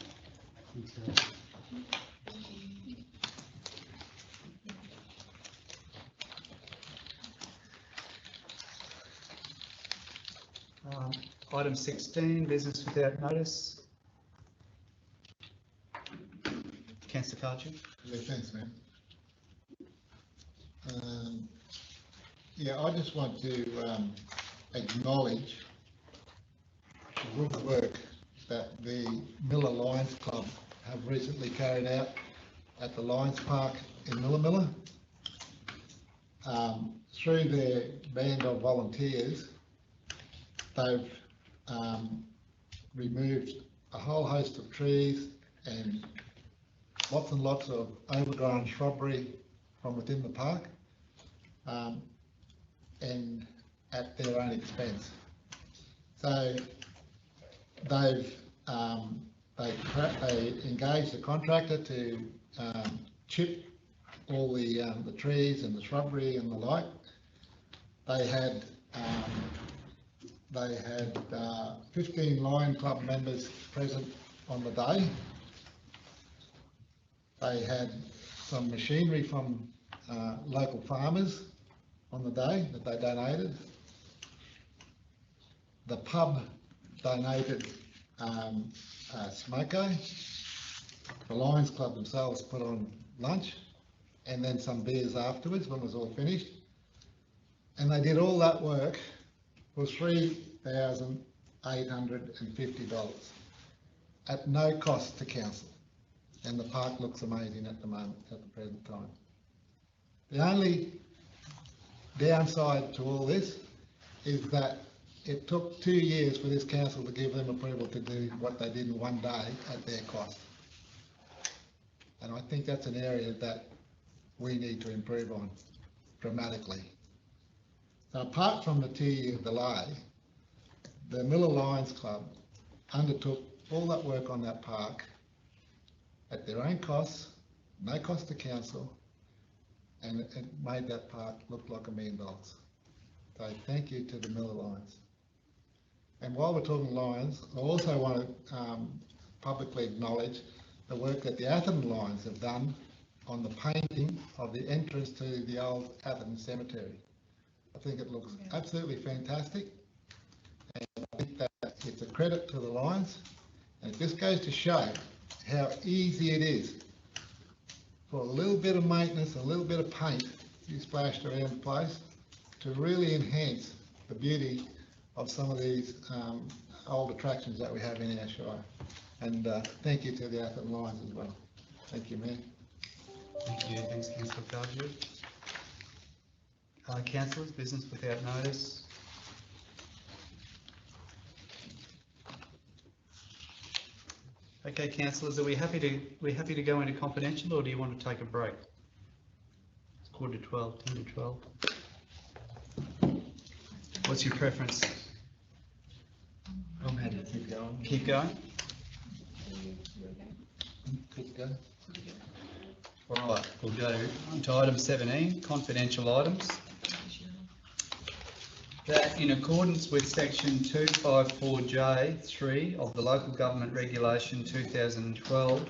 Item 16, business without notice. Councillor Cardew. Yeah, thanks, man. Yeah, I just want to acknowledge the good work that the Miller Lions Club have recently carried out at the Lions Park in Millamilla. Through their band of volunteers, they've removed a whole host of trees and lots of overgrown shrubbery from within the park. and at their own expense. So they've they engaged a contractor to chip all the trees and the shrubbery and the like. They had 15 Lion Club members present on the day. They had some machinery from local farmers on the day that they donated. The pub donated smoko. The Lions Club themselves put on lunch and then some beers afterwards when it was all finished. And they did all that work for $3,850 at no cost to council. And the park looks amazing at the moment, at the present time. The only downside to all this is that it took 2 years for this council to give them approval to do what they did in one day at their cost. And I think that's an area that we need to improve on dramatically. So apart from the 2-year delay, the Miller Lions Club undertook all that work on that park at their own costs, no cost to council, and it made that park look like $1 million. So thank you to the Miller Lions. And while we're talking Lions, I also want to publicly acknowledge the work that the Atherton Lions have done on the painting of the entrance to the old Atherton Cemetery. I think it looks absolutely fantastic, and I think that it's a credit to the Lions, and it just goes to show how easy it is for a little bit of maintenance, a little bit of paint you splashed around the place to really enhance the beauty of some of these old attractions that we have in our Shire. And thank you to the Atherton Lions as well. Thank you, Mayor. Thank you. Thanks, Councillor Cardew. Councillors, business without notice. Okay, councillors, are we happy to go into confidential, or do you want to take a break? It's 11:45, 10 to 12. What's your preference? I'm happy to keep going. Keep going? Keep going. All right, we'll go on to item 17, confidential items. That in accordance with section 254J3 of the Local Government Regulation 2012,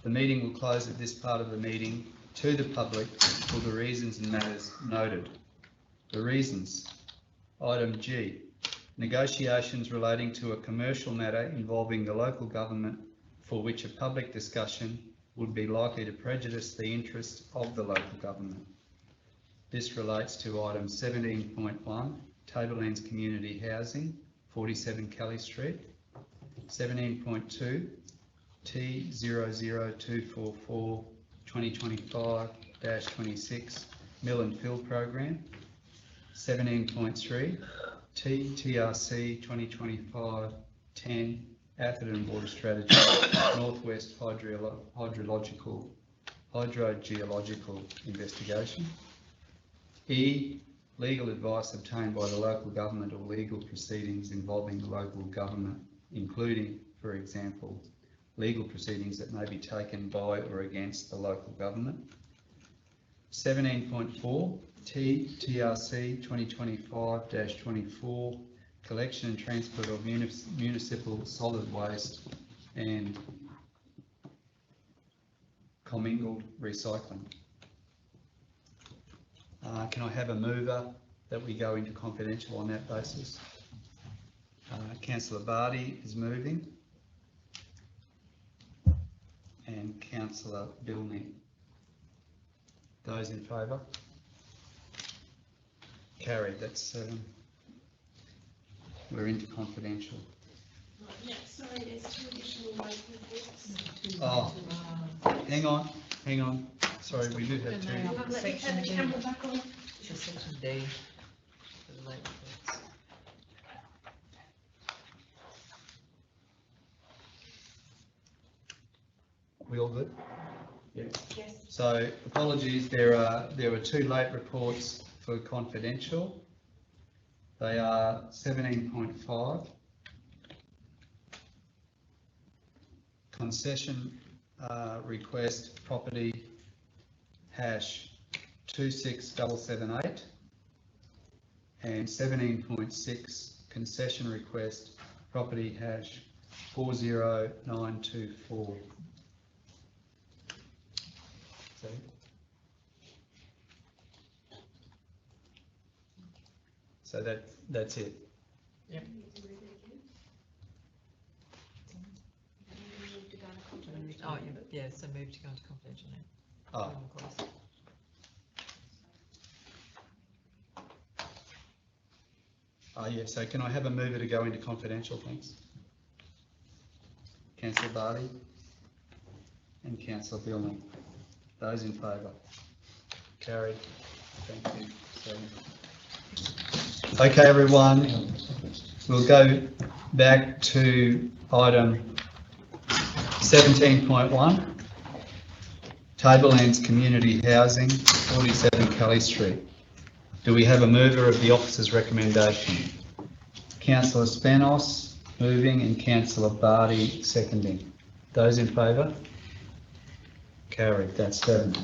the meeting will close at this part of the meeting to the public for the reasons and matters noted. The reasons. Item G, negotiations relating to a commercial matter involving the local government for which a public discussion would be likely to prejudice the interests of the local government. This relates to item 17.1, Tablelands Community Housing, 47 Kelly Street. 17.2, T00244 2025-26 Mill and Fill Program. 17.3, TRC 2025-10 Atherton Water Strategy, Northwest Hydrogeological Investigation. E, legal advice obtained by the local government or legal proceedings involving the local government, including, for example, legal proceedings that may be taken by or against the local government. 17.4, TRC 2025-24 collection and transport of municipal solid waste and commingled recycling. Can I have a mover that we go into confidential on that basis? Councillor Barty is moving, and Councillor Billney. Those in favour? Carried. That's we're into confidential. Yeah, sorry, there's 2 additional local reports. Oh, hang on. Sorry, we do have 2. Section D. Camera back on. Section D. For the late reports. We all good? Yeah. Yes. So apologies, there were 2 late reports for confidential. They are 17.5. Concession request property hash 26778 and 17.6 concession request property hash 40924. So that's it. Yep. Oh, yeah, so move to go into confidential now. Oh. Yeah, so can I have a mover to go into confidential, thanks? Councillor Barty and Councillor Billman. Those in favour? Carried. Thank you. Okay, everyone, we'll go back to item 17.1, Tablelands Community Housing, 47 Kelly Street. Do we have a mover of the officer's recommendation? Councillor Spanos moving and Councillor Barty seconding. Those in favour? Carried, that's 7.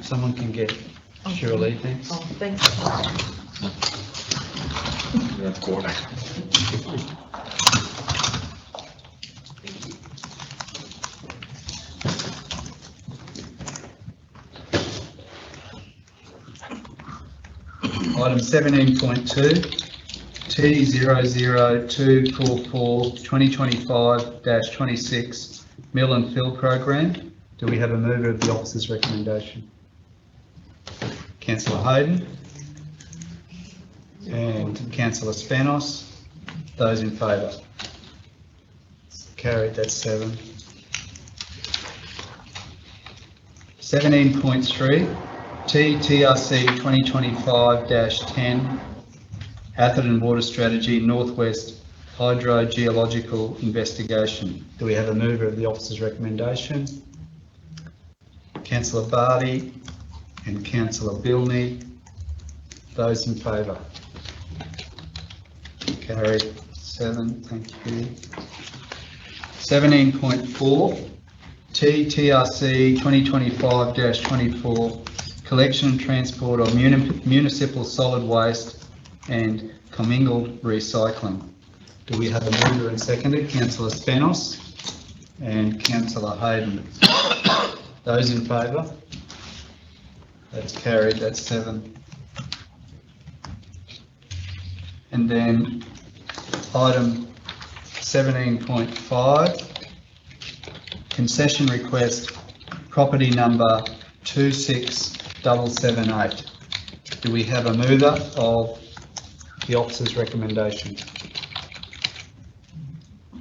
Someone can get Shirley, thanks. Oh, thanks. That's corner. Item 17.2, T00244 2025-26 Mill and Fill Program. Do we have a mover of the officer's recommendation? Councillor Hayden and Councillor Spanos. Those in favour? Carried, that's 7. 17.3, TTRC 2025-10 Atherton Water Strategy Northwest Hydrogeological Investigation. Do we have a mover of the officer's recommendation? Councillor Barty and Councillor Bilney. Those in favour? Carried, 7, thank you. 17.4, TTRC 2025-24 Collection and Transport of Municipal Solid Waste and Commingled Recycling. Do we have a mover and seconded? Councillor Spanos and Councillor Hayden. Those in favour? That's carried, that's 7. And then item 17.5, concession request, property number 26778. Do we have a mover of the officer's recommendation?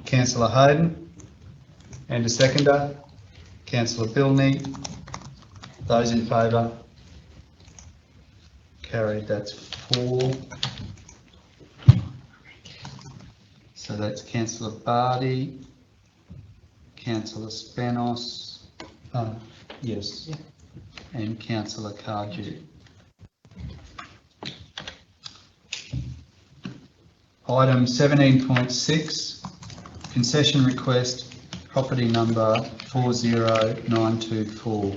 Councillor Hayden, and a seconder, Councillor Bilney. Those in favour? Carried, that's 4. So that's Councillor Barty, Councillor Spanos, yes, and Councillor Cardew. Item 17.6, concession request, property number 40924.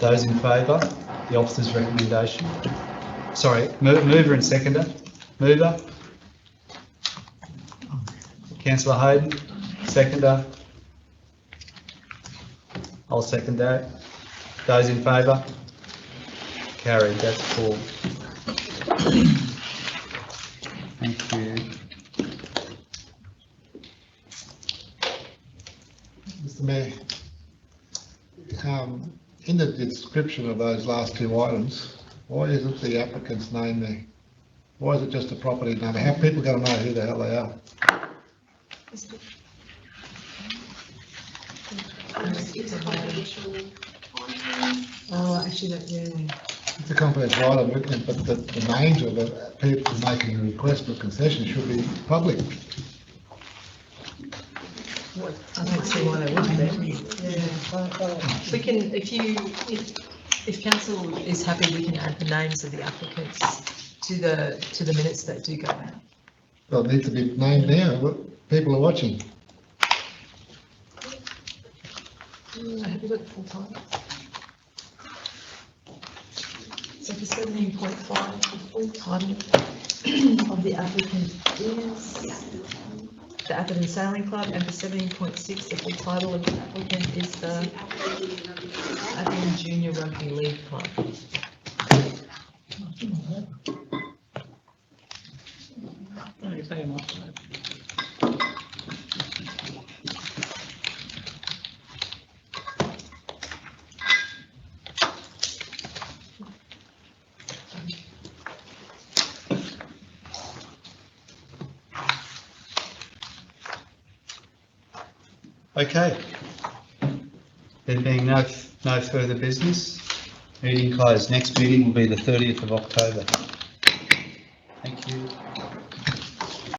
Those in favour, the officer's recommendation. Sorry, mover and seconder. Mover. Councillor Hayden, seconder. I'll second that. Those in favour? Carried, that's 4. Thank you. Mr Mayor, in the description of those last 2 items, why isn't the applicant's name there? Why is it just a property number? How are people going to know who the hell they are? Oh, actually, that, yeah. It's a confidential item, but the names of the people making a request for concession should be public. I don't see why they wouldn't be. Yeah. We can, if If council is happy, we can add the names of the applicants to the minutes that do go out. Well, it needs to be named now. People are watching. Have you got the full title? So for 17.5, the full title of the applicant is the Atherton Sailing Club, and for 17.6, the full title of the applicant is the Atherton Junior Rugby League Club. Okay. There being no further business, meeting closed. Next meeting will be the 30th of October. Thank you.